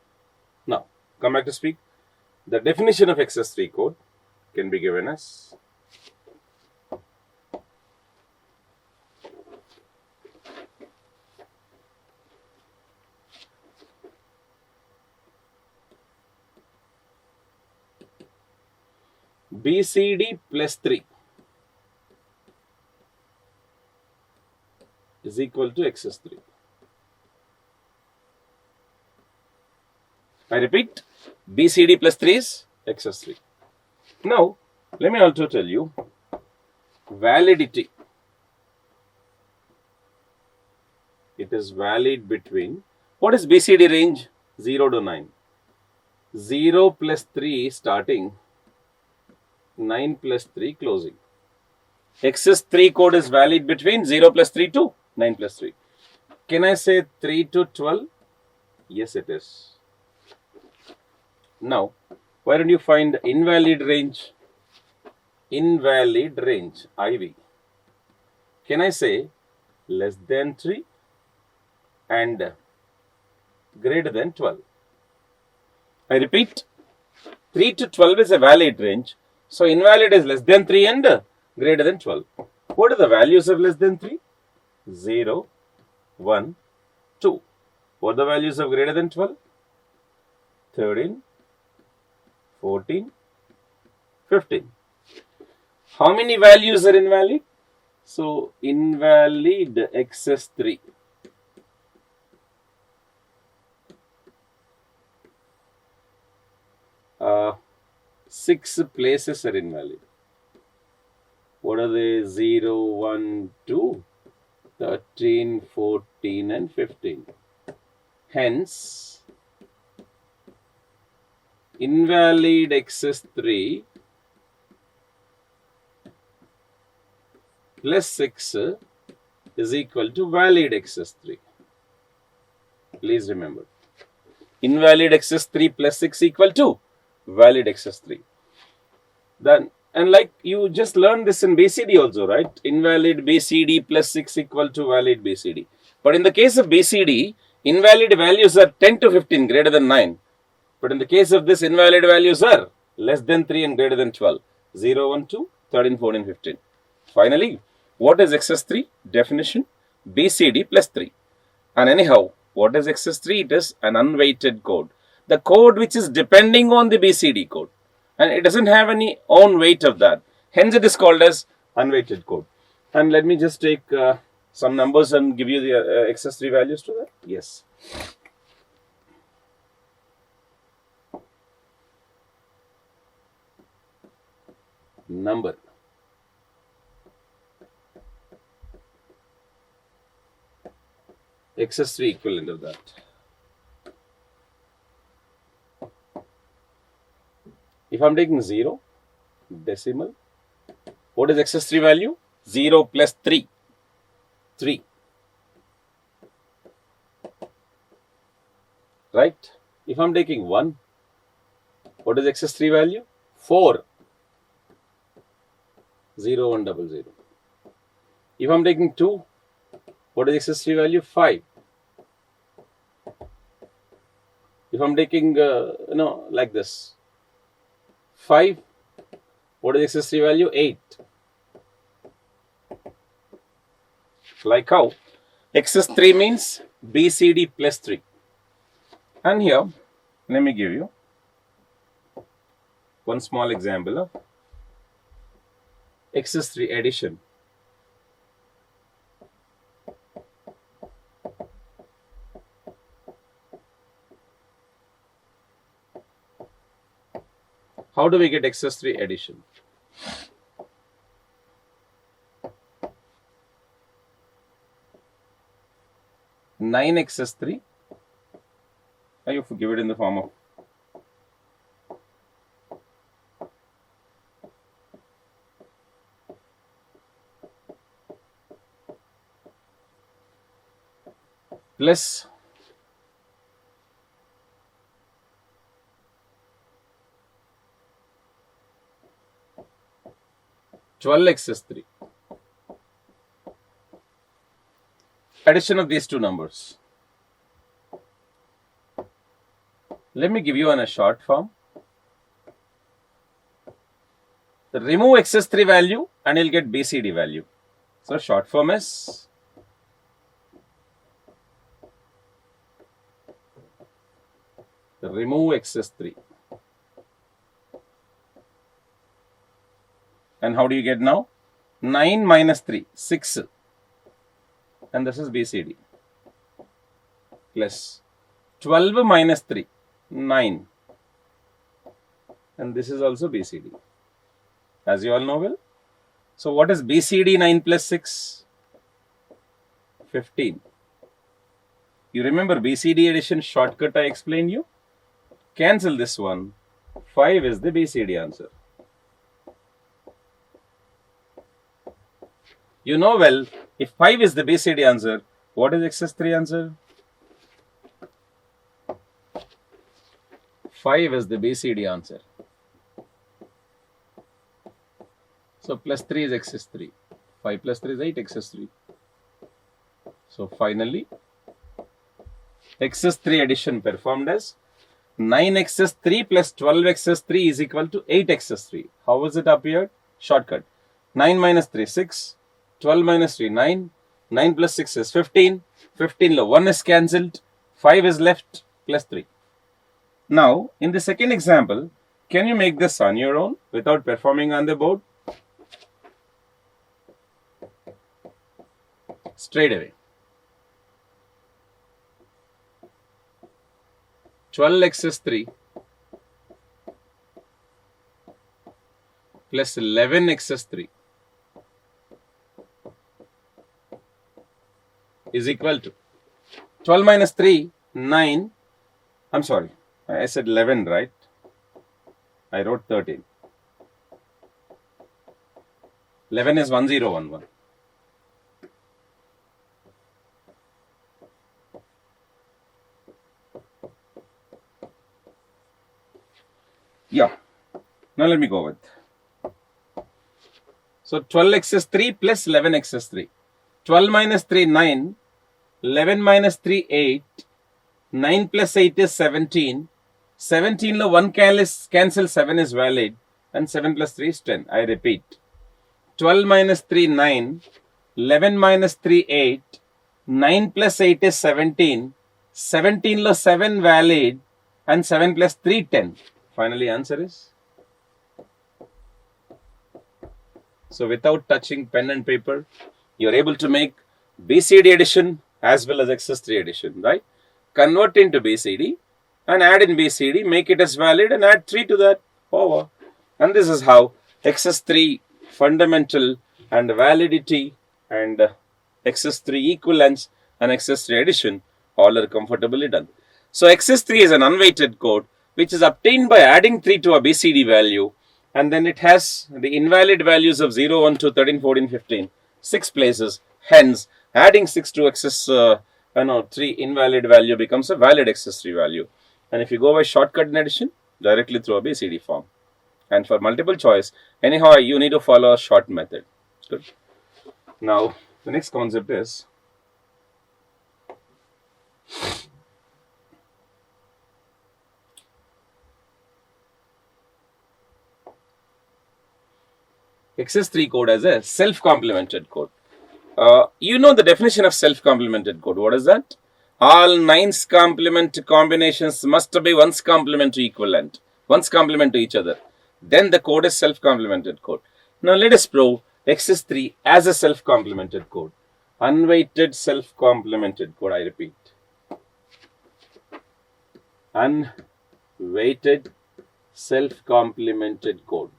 A: Now, come back to speak. The definition of Xs3 code can be given as BCD plus 3 is equal to Xs3. I repeat, BCD plus 3 is Xs3. Now, let me also tell you validity. It is valid between, what is BCD range? 0 to 9. 0 plus 3 starting, 9 plus 3 closing. Xs3 code is valid between 0 plus 3 to 9 plus 3. Can I say 3 to 12? Yes, it is. Now, why don't you find invalid range? Invalid range, IV. Can I say less than 3 and greater than 12? I repeat, 3 to 12 is a valid range. So, invalid is less than 3 and greater than 12. What are the values of less than 3? 0, 1, 2. What are the values of greater than 12? 13, 14, 15. How many values are invalid? So, invalid Xs3. Six places are invalid. What are they? 0, 1, 2, 13, 14 and 15. Hence, invalid Xs3 plus 6 is equal to valid Xs3. Please remember, invalid Xs3 plus 6 equal to valid Xs3. Then, and like you just learned this in BCD also, right? Invalid BCD plus 6 equal to valid BCD. But in the case of BCD, invalid values are 10 to 15 greater than 9. But in the case of this, invalid values are less than 3 and greater than 12. 0, 1, 2, 13, 14, 15. Finally, what is Xs3? Definition, BCD plus 3. And anyhow, what is Xs3? It is an unweighted code. The code which is depending on the BCD code. And it doesn't have any own weight of that. Hence, it is called as unweighted code. And let me just take some numbers and give you the Xs3 values to that. Yes. Number. Xs3 equivalent of that. If I'm taking 0, decimal, what is Xs3 value? 0 plus 3. 3. Right? If I'm taking 1, what is Xs3 value? 4. 0, 1, 0, 0. If I'm taking 2, what is Xs3 value? 5. If I'm taking, like this, 5, what is Xs3 value? 8. Like how? Xs3 means BCD plus 3. And here, let me give you one small example of Xs3 Edition. How do we get Xs3 Edition? Nine Xs3. I have to give it in the form of plus 12xs3. Addition of these two numbers. Let me give you in a short form. Remove xs3 value and you'll get BCD value. So short form is remove xs3. And how do you get now? 9 minus 3, 6. And this is BCD. Plus 12 minus 3, 9. And this is also BCD. As you all know well. So what is BCD 9 plus 6? 15. You remember BCD addition shortcut I explained you? Cancel this one. 5 is the BCD answer. You know well, if 5 is the BCD answer, what is Xs3 answer? 5 is the BCD answer. So plus 3 is Xs3. 5 plus 3 is 8 Xs3. So finally, Xs3 addition performed as 9 Xs3 plus 12 Xs3 is equal to 8 Xs3. How was it appeared? Shortcut. 9 minus 3, 6. 12 minus 3, 9. 9 plus 6 is 15. 15 lo 1 is cancelled. 5 is left plus 3. Now, in the second example, can you make this on your own without performing on the board? Straight away. 12 Xs3 plus 11 Xs3 is equal to 12 minus 3, 9. I'm sorry, I said 11, right? I wrote 13. 11 is 1011. Yeah. Now let me go with. So 12 Xs3 plus 11 Xs3. 12 minus 3, 9. 11 minus 3, 8. 9 plus 8 is 17. 17 lo 1 cancel, 7 is valid. And 7 plus 3 is 10. I repeat. 12 minus 3, 9. 11 minus 3, 8. 9 plus 8 is 17. 17 lo 7 valid. And 7 plus 3, 10. Finally, answer is. So without touching pen and paper, you're able to make BCD addition as well as Xs3 addition, right? Convert into BCD and add in BCD, make it as valid and add 3 to that. Over. And this is how Xs3 fundamental and validity and Xs3 equivalence and Xs3 addition all are comfortably done. So Xs3 is an unweighted code which is obtained by adding 3 to a BCD value, and then it has the invalid values of 0, 1, 2, 13, 14, 15, 6 places. Hence, adding 6 to Xs 3 invalid value becomes a valid Xs3 value. And if you go by shortcut in addition, directly through a BCD form. And for multiple choice, anyhow, you need to follow a short method. Good. Now, the next concept is Xs3 code as a self-complemented code. You know the definition of self-complemented code. What is that? All 9's complement combinations must be 1's complement to equivalent. 1's complement to each other. Then the code is self-complemented code. Now let us prove Xs3 as a self-complemented code. Unweighted self-complemented code, I repeat. Unweighted self-complemented code.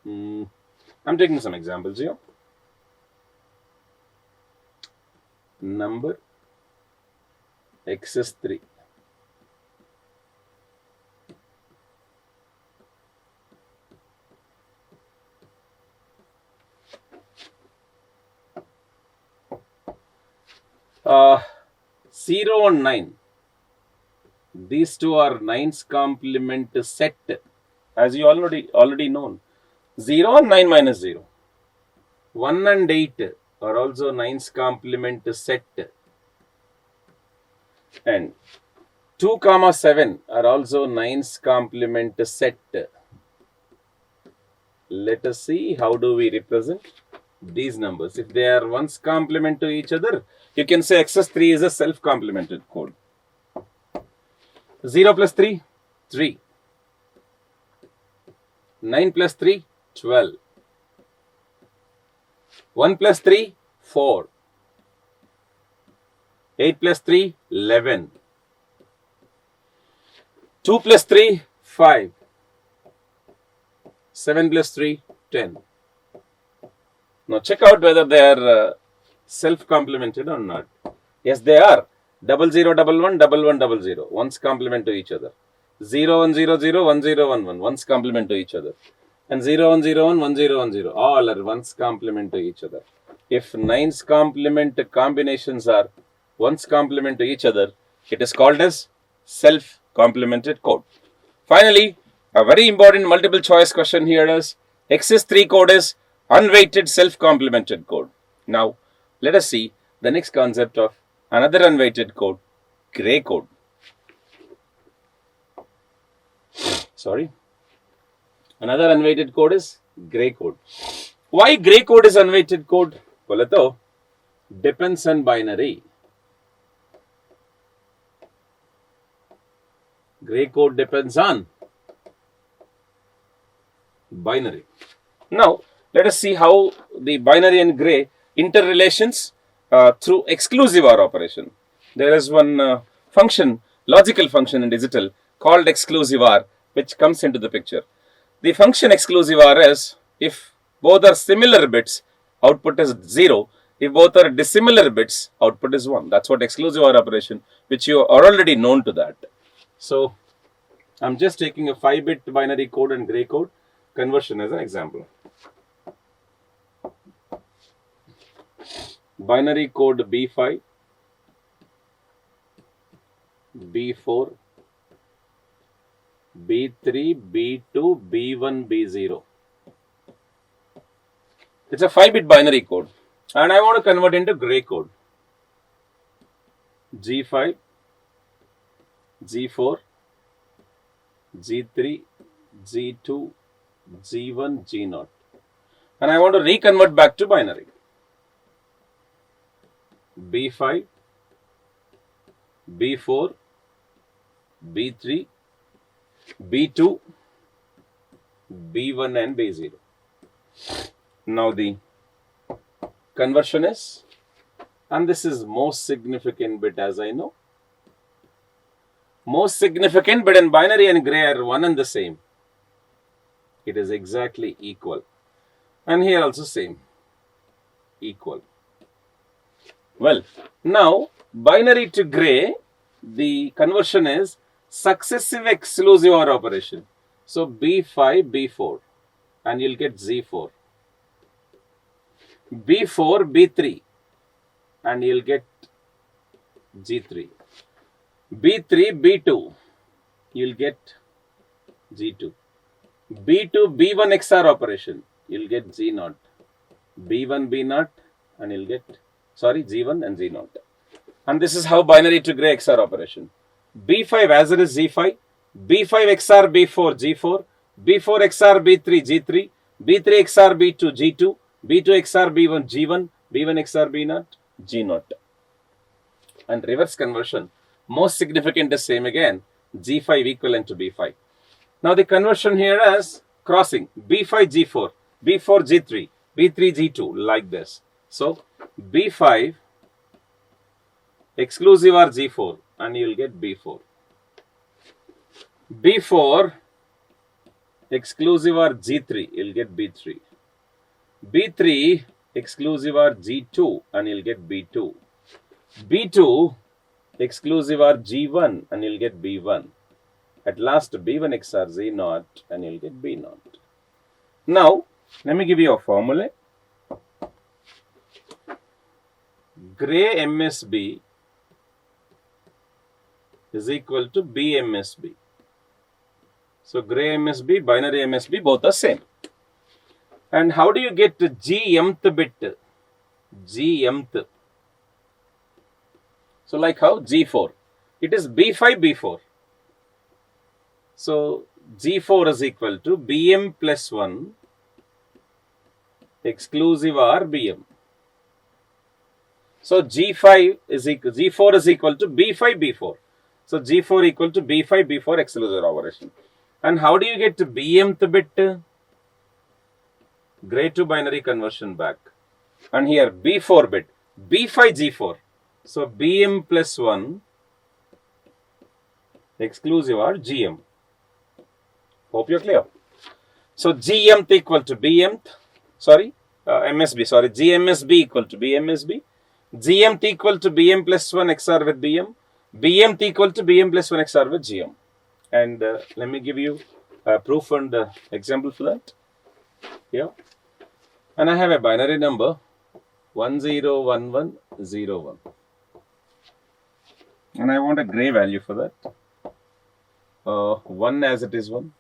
A: I'm taking some examples here. Number Xs3. Uh, 0 and 9. These two are 9's complement set, as you already known. 0 and 9 minus 0. 1 and 8 are also 9's complement set. And 2 comma 7 are also 9's complement set. Let us see how do we represent these numbers. If they are 1's complement to each other, you can say Xs3 is a self-complemented code. 0 plus 3, 3. 9 plus 3, 12. 1 plus 3, 4. 8 plus 3, 11. 2 plus 3, 5. 7 plus 3, 10. Now check out whether they are self-complemented or not. Yes, they are. 0 0 1 1 1 1 0 0. One's complement to each other. 0 1 0 0 1 0 1 1. One's complement to each other. And 0 1 0 1 1 0 1 0. All are one's complement to each other. If 9's complement combinations are one's complement to each other, it is called as self-complemented code. Finally, a very important multiple choice question here is Xs3 code is unweighted self-complemented code. Now, let us see the next concept of another unweighted code, gray code. Another unweighted code is gray code. Why gray code is unweighted code? Well, depends on binary. Gray code depends on binary. Now, let us see how the binary and gray interrelations through exclusive OR operation. There is one function, logical function in digital called exclusive OR, which comes into the picture. The function exclusive OR is if both are similar bits, output is 0. If both are dissimilar bits, output is 1. That's what exclusive OR operation, which you are already known to that. So, I'm just taking a 5-bit binary code and gray code conversion as an example. Binary code B5, B4, B3, B2, B1, B0. It's a 5-bit binary code and I want to convert into gray code. G5, G4, G3, G2, G1, G0. And I want to reconvert back to binary. B5, B4, B3, B2, B1 and B0. Now the conversion is, and this is most significant bit as I know. Most significant bit in binary and gray are one and the same. It is exactly equal. And here also same, equal. Well, now binary to gray, the conversion is successive exclusive OR operation. So B5, B4 and you'll get Z4. B4, B3 and you'll get G3. B3, B2 you'll get G2. B2, B1 XR operation you'll get G0. B1, B0 and you'll get G1 and G0. And this is how binary to gray XR operation. B5 as it is Z5, B5 XR B4 G4, B4 XR B3 G3, B3 XR B2 G2, B2 XR B1 G1, B1 XR B0 G0. And reverse conversion, most significant is same again, G5 equivalent to B5. Now the conversion here is crossing B5 G4, B4 G3, B3 G2 like this. So B5 exclusive OR G4 and you will get B4. B4 exclusive OR G3, you will get B3. B3 exclusive OR G2 and you will get B2. B2 exclusive OR G1 and you will get B1. At last B1 XR Z0 and you will get B0. Now, let me give you a formula. Gray MSB is equal to BMSB. So, gray MSB, binary MSB, both are same. And how do you get the gmth bit? Gmth. So like how? G4. It is B5, B4. So G4 is equal to Bm plus 1 exclusive or Bm. So G4 is equal to B5, B4. So G4 equal to B5, B4 exclusive operation. And how do you get to Bmth bit? Gray to binary conversion back. And here B4 bit, B5, G4. So Bm plus 1 exclusive or Gm. Hope you're clear. So Gmth equal to Bmth, MSB, GMSB equal to BMSB. Gmth equal to Bm plus 1 XR with Bm. Bmth equal to Bm plus 1 XR with Gm. And let me give you a proof and example for that. Here. And I have a binary number 101101. And I want a gray value for that. 1 as it is 1.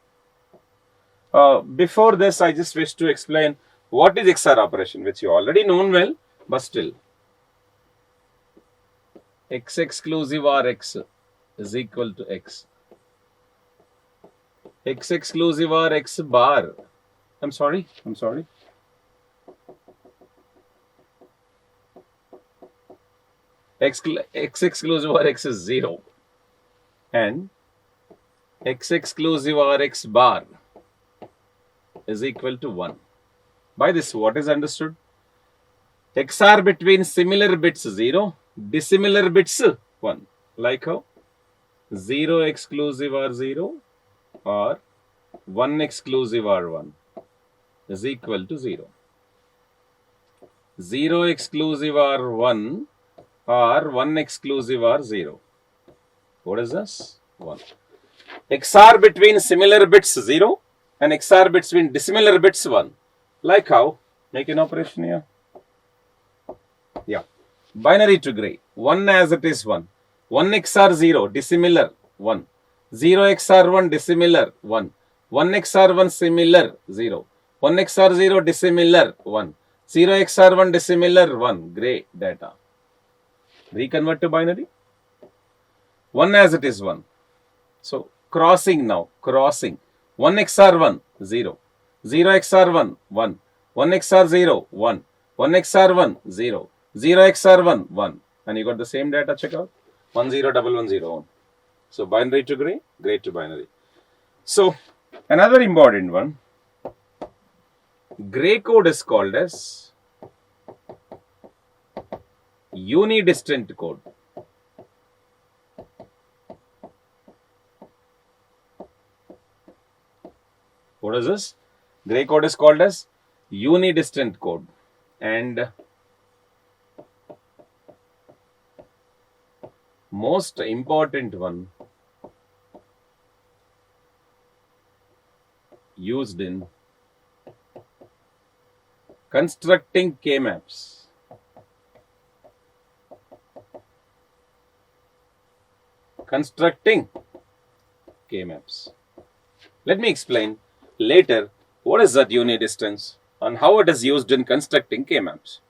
A: Before this, I just wish to explain what is XR operation, which you already know well, but still. X exclusive or X is equal to X. X exclusive or X bar. I'm sorry. X exclusive or X is 0. And X exclusive or X bar is equal to 1. By this, what is understood? XR between similar bits 0, dissimilar bits 1. Like how? 0 exclusive or 0 or 1 exclusive or 1 is equal to 0. 0 exclusive or 1 or 1 exclusive or 0. What is this? 1. XR between similar bits 0 and XR between dissimilar bits 1. Like how? Make an operation here. Yeah. Binary to gray. 1 as it is 1. 1 XR 0, dissimilar 1. 0 XR 1, dissimilar 1. 1 XR 1, similar 0. 1 XR 0, dissimilar 1. 0 XR 1, dissimilar 1. Gray data. Reconvert to binary. 1 as it is 1. So crossing now. Crossing. 1 XR 1, 0. 0 XR 1, 1. 1 XR 0, 1. 1 XR 1, 0. 0 XR 1, 1. And you got the same data, check out. 101101. So binary to gray, gray to binary. So another important one. Gray code is called as unidistant code. What is this? Gray code is called as unidistant code. And most important one used in constructing K-maps. Constructing K-maps. Let me explain later what is that unidistance and how it is used in constructing K-maps.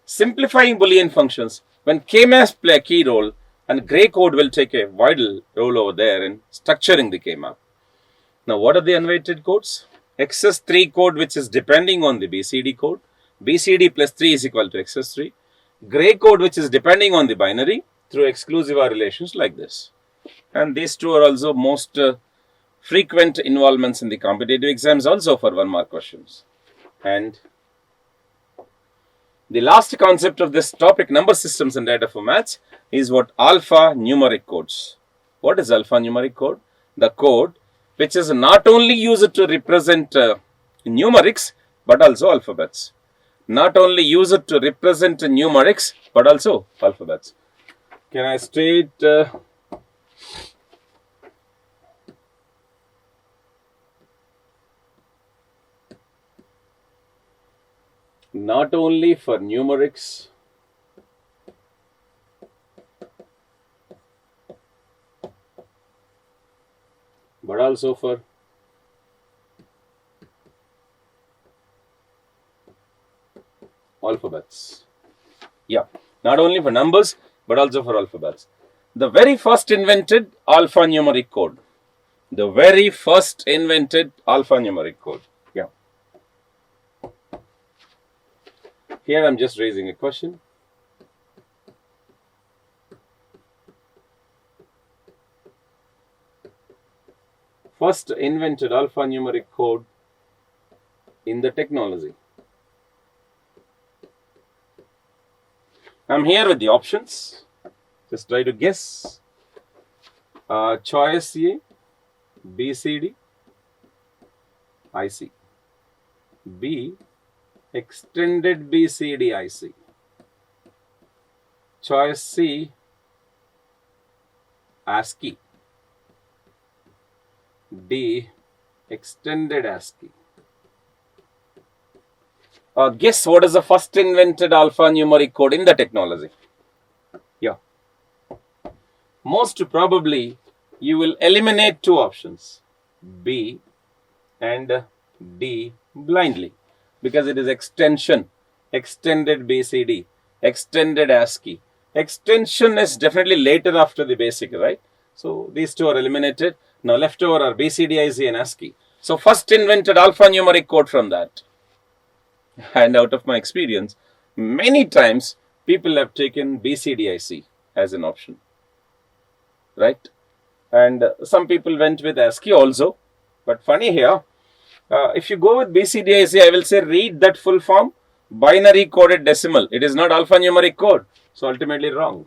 A: Simplifying Boolean functions, when K-maps play a key role, and gray code will take a vital role over there in structuring the K-map. Now, what are the unweighted codes? Xs3 code, which is depending on the BCD code. BCD plus 3 is equal to Xs3. Gray code, which is depending on the binary through exclusive OR relations like this. And these two are also most frequent involvements in the competitive exams, also for 1 mark questions. And the last concept of this topic, number systems and data formats, is what alphanumeric codes. What is alphanumeric code? The code which is not only used to represent numerics but also alphabets. Not only use it to represent numerics but also alphabets. Can I state not only for numerics but also for alphabets. Yeah, not only for numbers, but also for alphabets. The very first invented alphanumeric code. The very first invented alphanumeric code. Yeah. Here I'm just raising a question. First invented alphanumeric code in the technology. I'm here with the options. Just try to guess. Choice A, BCD, IC. B, extended BCD IC. Choice C, ASCII. D, extended ASCII. Guess what is the first invented alphanumeric code in the technology? Yeah. Most probably you will eliminate two options, B and D, blindly, because it is extension, extended BCD, extended ASCII. Extension is definitely later after the basic, right? So these two are eliminated. Now left over are BCD, IC and ASCII. So first invented alphanumeric code from that. And out of my experience, many times people have taken BCD, IC as an option, right? And some people went with ASCII also. But funny here, if you go with BCD, IC, I will say read that full form, binary coded decimal. It is not alphanumeric code. So ultimately wrong.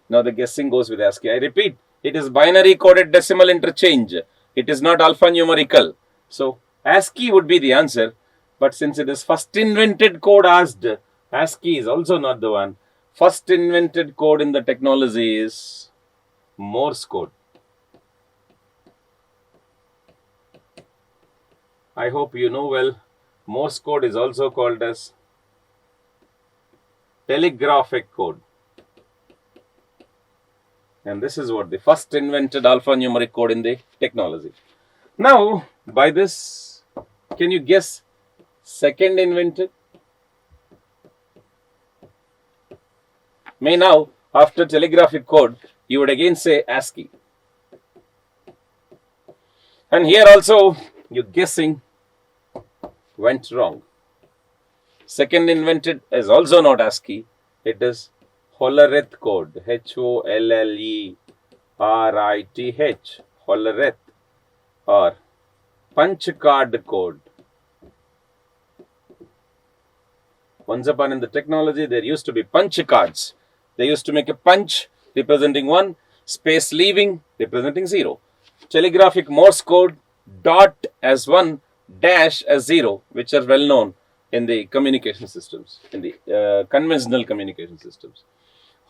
A: Now the guessing goes with ASCII. I repeat, it is binary coded decimal interchange. It is not alphanumerical. So ASCII would be the answer. But since it is first invented code asked, ASCII is also not the one. First invented code in the technology is Morse code. I hope you know well, Morse code is also called as telegraphic code. And this is what the first invented alphanumeric code in the technology. Now, by this, can you guess second invented? May now, after telegraphic code, you would again say ASCII. And here also, your guessing went wrong. Second invented is also not ASCII. It is Hollerith code. Hollerith. Hollerith. Or punch card code. Once upon in the technology, there used to be punch cards. They used to make a punch representing 1, space leaving representing 0. Telegraphic Morse code, dot as 1, dash as 0, which are well known in the communication systems, in the conventional communication systems.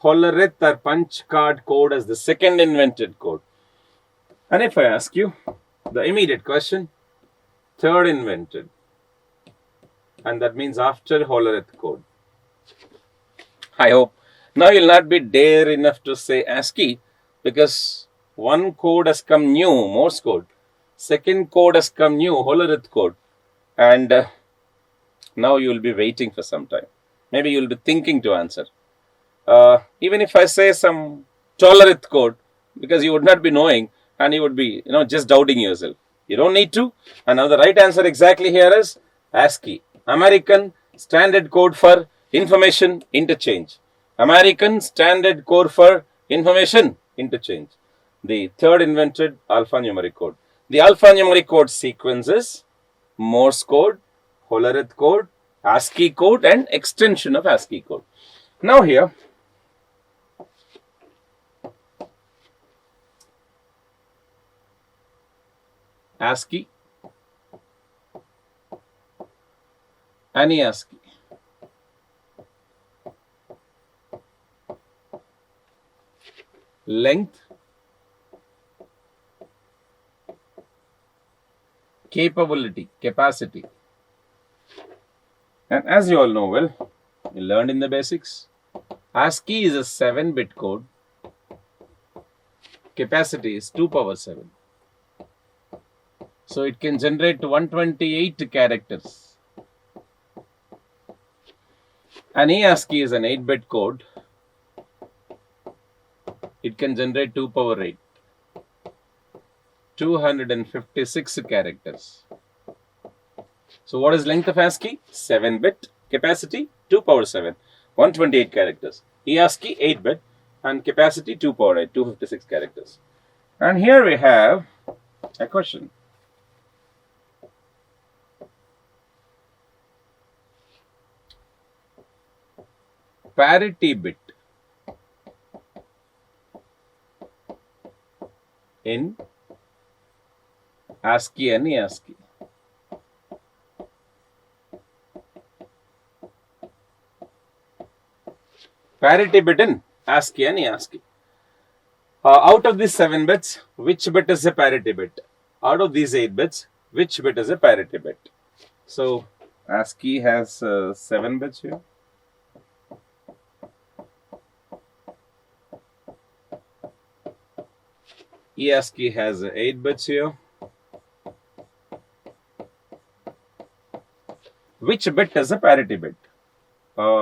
A: Hollerith or punch card code as the second invented code. And if I ask you the immediate question, third invented, and that means after Hollerith code. I hope now you'll not be dare enough to say ASCII, because one code has come new, Morse code. Second code has come new, Hollerith code. And now you will be waiting for some time. Maybe you will be thinking to answer. Even if I say some Hollerith code, because you would not be knowing and you would be, just doubting yourself. You don't need to. And now the right answer exactly here is ASCII. American Standard Code for Information Interchange. American Standard Code for Information Interchange. The third invented alphanumeric code. The alphanumeric code sequence is Morse code, Hollerith code, ASCII code, and extension of ASCII code. Now here, ASCII, any ASCII. Length, capacity. And as you all know well, you learned in the basics, ASCII is a 7-bit code. Capacity is 2 power 7. So it can generate 128 characters. An ASCII is an 8-bit code. It can generate 2 power 8, 256 characters. So what is length of ASCII? 7-bit. Capacity 2 power 7, 128 characters. ASCII 8-bit and capacity 2 power 8, 256 characters. And here we have a question. Parity bit in ASCII and ASCII. Parity bit in ASCII and ASCII. Out of these 7 bits, which bit is a parity bit? Out of these 8 bits, which bit is a parity bit? So ASCII has 7 bits here. ASCII has 8 bits here. Which bit is a parity bit?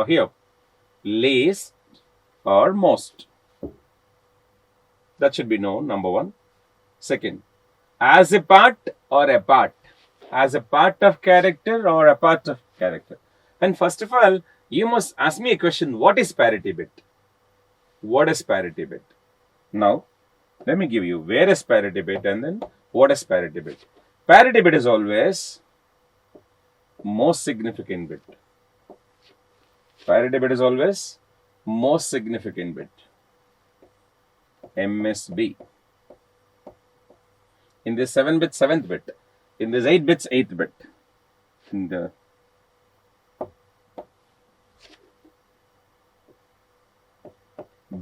A: Here, least or most. That should be known, number one. Second, as a part or a part? As a part of character or a part of character? And first of all, you must ask me a question, what is parity bit? What is parity bit? Now, let me give you where is parity bit and then what is parity bit. Parity bit is always most significant bit. Parity bit is always most significant bit. MSB. In this 7 bit, 7th bit. In this 8 bits, 8th bit. In the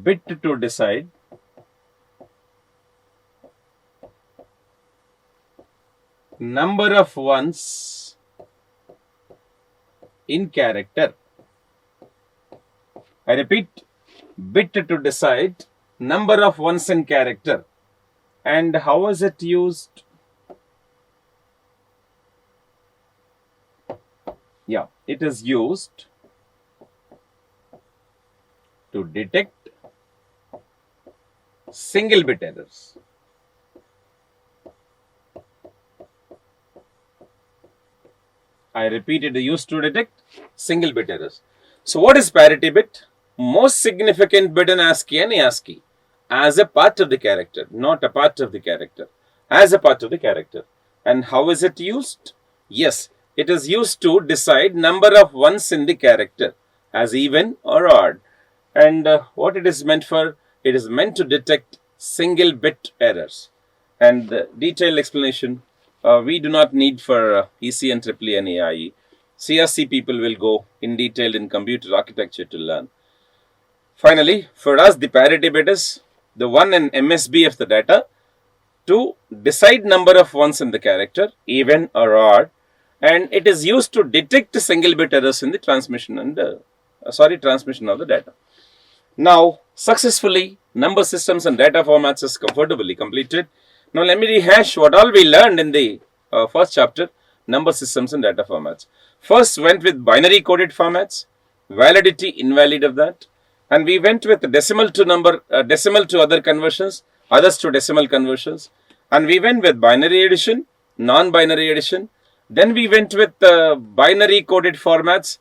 A: bit to decide number of ones in character. I repeat, bit to decide number of ones in character. And how is it used? Yeah, it is used to detect single bit errors. I repeat, it is used to detect single bit errors. So what is parity bit? Most significant bit in ASCII and ASCII as a part of the character, not a part of the character, as a part of the character. And how is it used? Yes, it is used to decide number of ones in the character as even or odd. And what it is meant for? It is meant to detect single bit errors. And the detailed explanation we do not need for EC and EEE and AIE. CRC people will go in detail in computer architecture to learn. Finally, for us, the parity bit is the one in MSB of the data to decide number of ones in the character, even or odd, and it is used to detect single bit errors in the transmission and transmission of the data. Now, successfully, number systems and data formats is comfortably completed. Now, let me rehash what all we learned in the first chapter, number systems and data formats. First, went with binary coded formats, validity, invalid of that. And we went with decimal to number, decimal to other conversions, others to decimal conversions. And we went with binary addition, non-binary addition. Then we went with binary coded formats,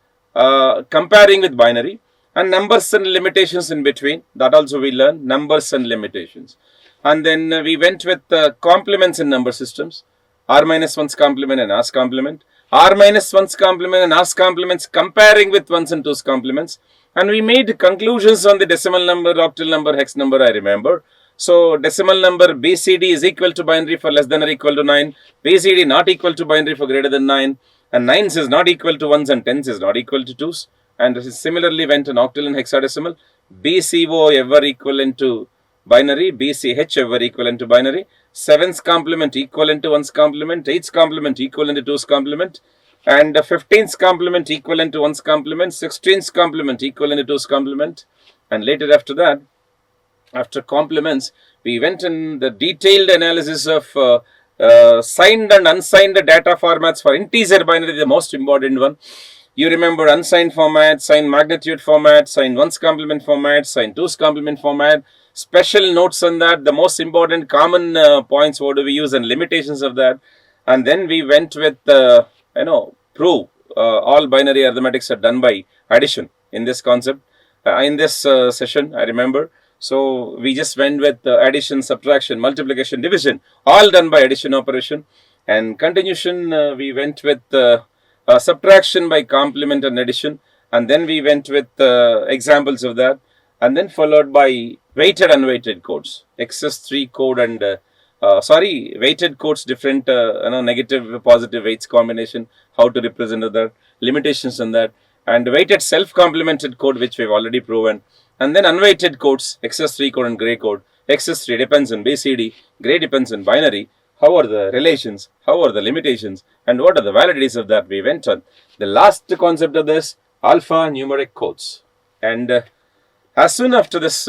A: comparing with binary. And numbers and limitations in between. That also we learned, numbers and limitations. And then we went with complements in number systems. R-1's complement and R's complement. R-1's complement and R's complements comparing with 1's and 2's complements. And we made conclusions on the decimal number, octal number, hex number, I remember. So, decimal number BCD is equal to binary for less than or equal to 9. BCD not equal to binary for greater than 9. And 9's is not equal to 1's and 10's is not equal to 2's. And similarly went an octal and hexadecimal. BCO ever equivalent to binary. BCH ever equivalent to binary. 7's complement equivalent to 1's complement. 8's complement equivalent to 2's complement. And 15's complement equivalent to 1's complement, 16's complement equivalent to 2's complement. And later after that, after complements, we went in the detailed analysis of signed and unsigned data formats for integer binary, the most important one. You remember unsigned format, sign magnitude format, sign 1's complement format, sign 2's complement format. Special notes on that, the most important common points, what do we use, and limitations of that. And then we went with, prove all binary arithmetics are done by addition in this concept. In this session, I remember. So we just went with addition, subtraction, multiplication, division, all done by addition operation. And continuation, we went with subtraction by complement and addition. And then we went with examples of that. And then followed by weighted, unweighted codes, Xs3 code and weighted codes, different negative, positive weights combination, how to represent that, limitations on that, and weighted self-complemented code, which we've already proven, and then unweighted codes, Xs3 code and gray code. Xs3 depends on BCD, gray depends on binary. How are the relations? How are the limitations? And what are the validities of that? We went on. The last concept of this, alpha numeric codes. And as soon after this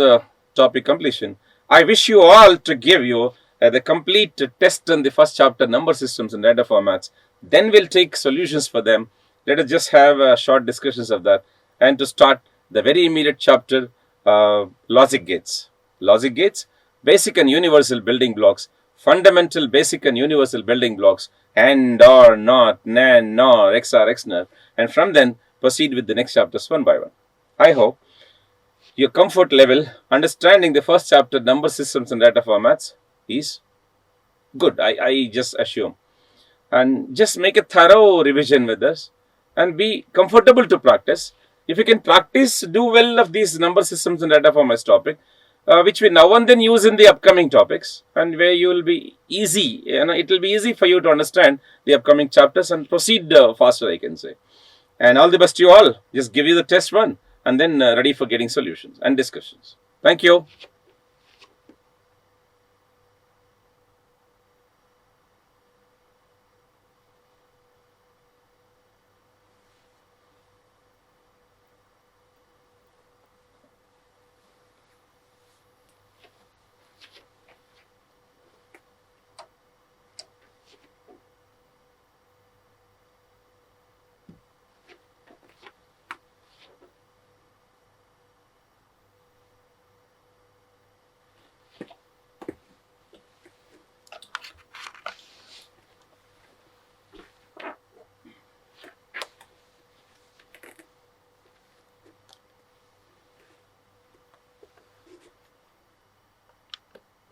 A: topic completion, I wish you all to give you the complete test on the first chapter, number systems and data formats. Then we'll take solutions for them. Let us just have short discussions of that. And to start the very immediate chapter, logic gates. Logic gates, basic and universal building blocks, fundamental, basic and universal building blocks, AND, OR, NOT, NAND, NOR, XOR, XNOR. And from then, proceed with the next chapters one by one. I hope your comfort level understanding the first chapter, number systems and data formats, is good. I just assume. And just make a thorough revision with us and be comfortable to practice. If you can practice, do well of these number systems and data formats topic, which we now and then use in the upcoming topics, and where you will be easy, it will be easy for you to understand the upcoming chapters and proceed faster, I can say. And all the best to you all. Just give you the test run and then ready for getting solutions and discussions. Thank you.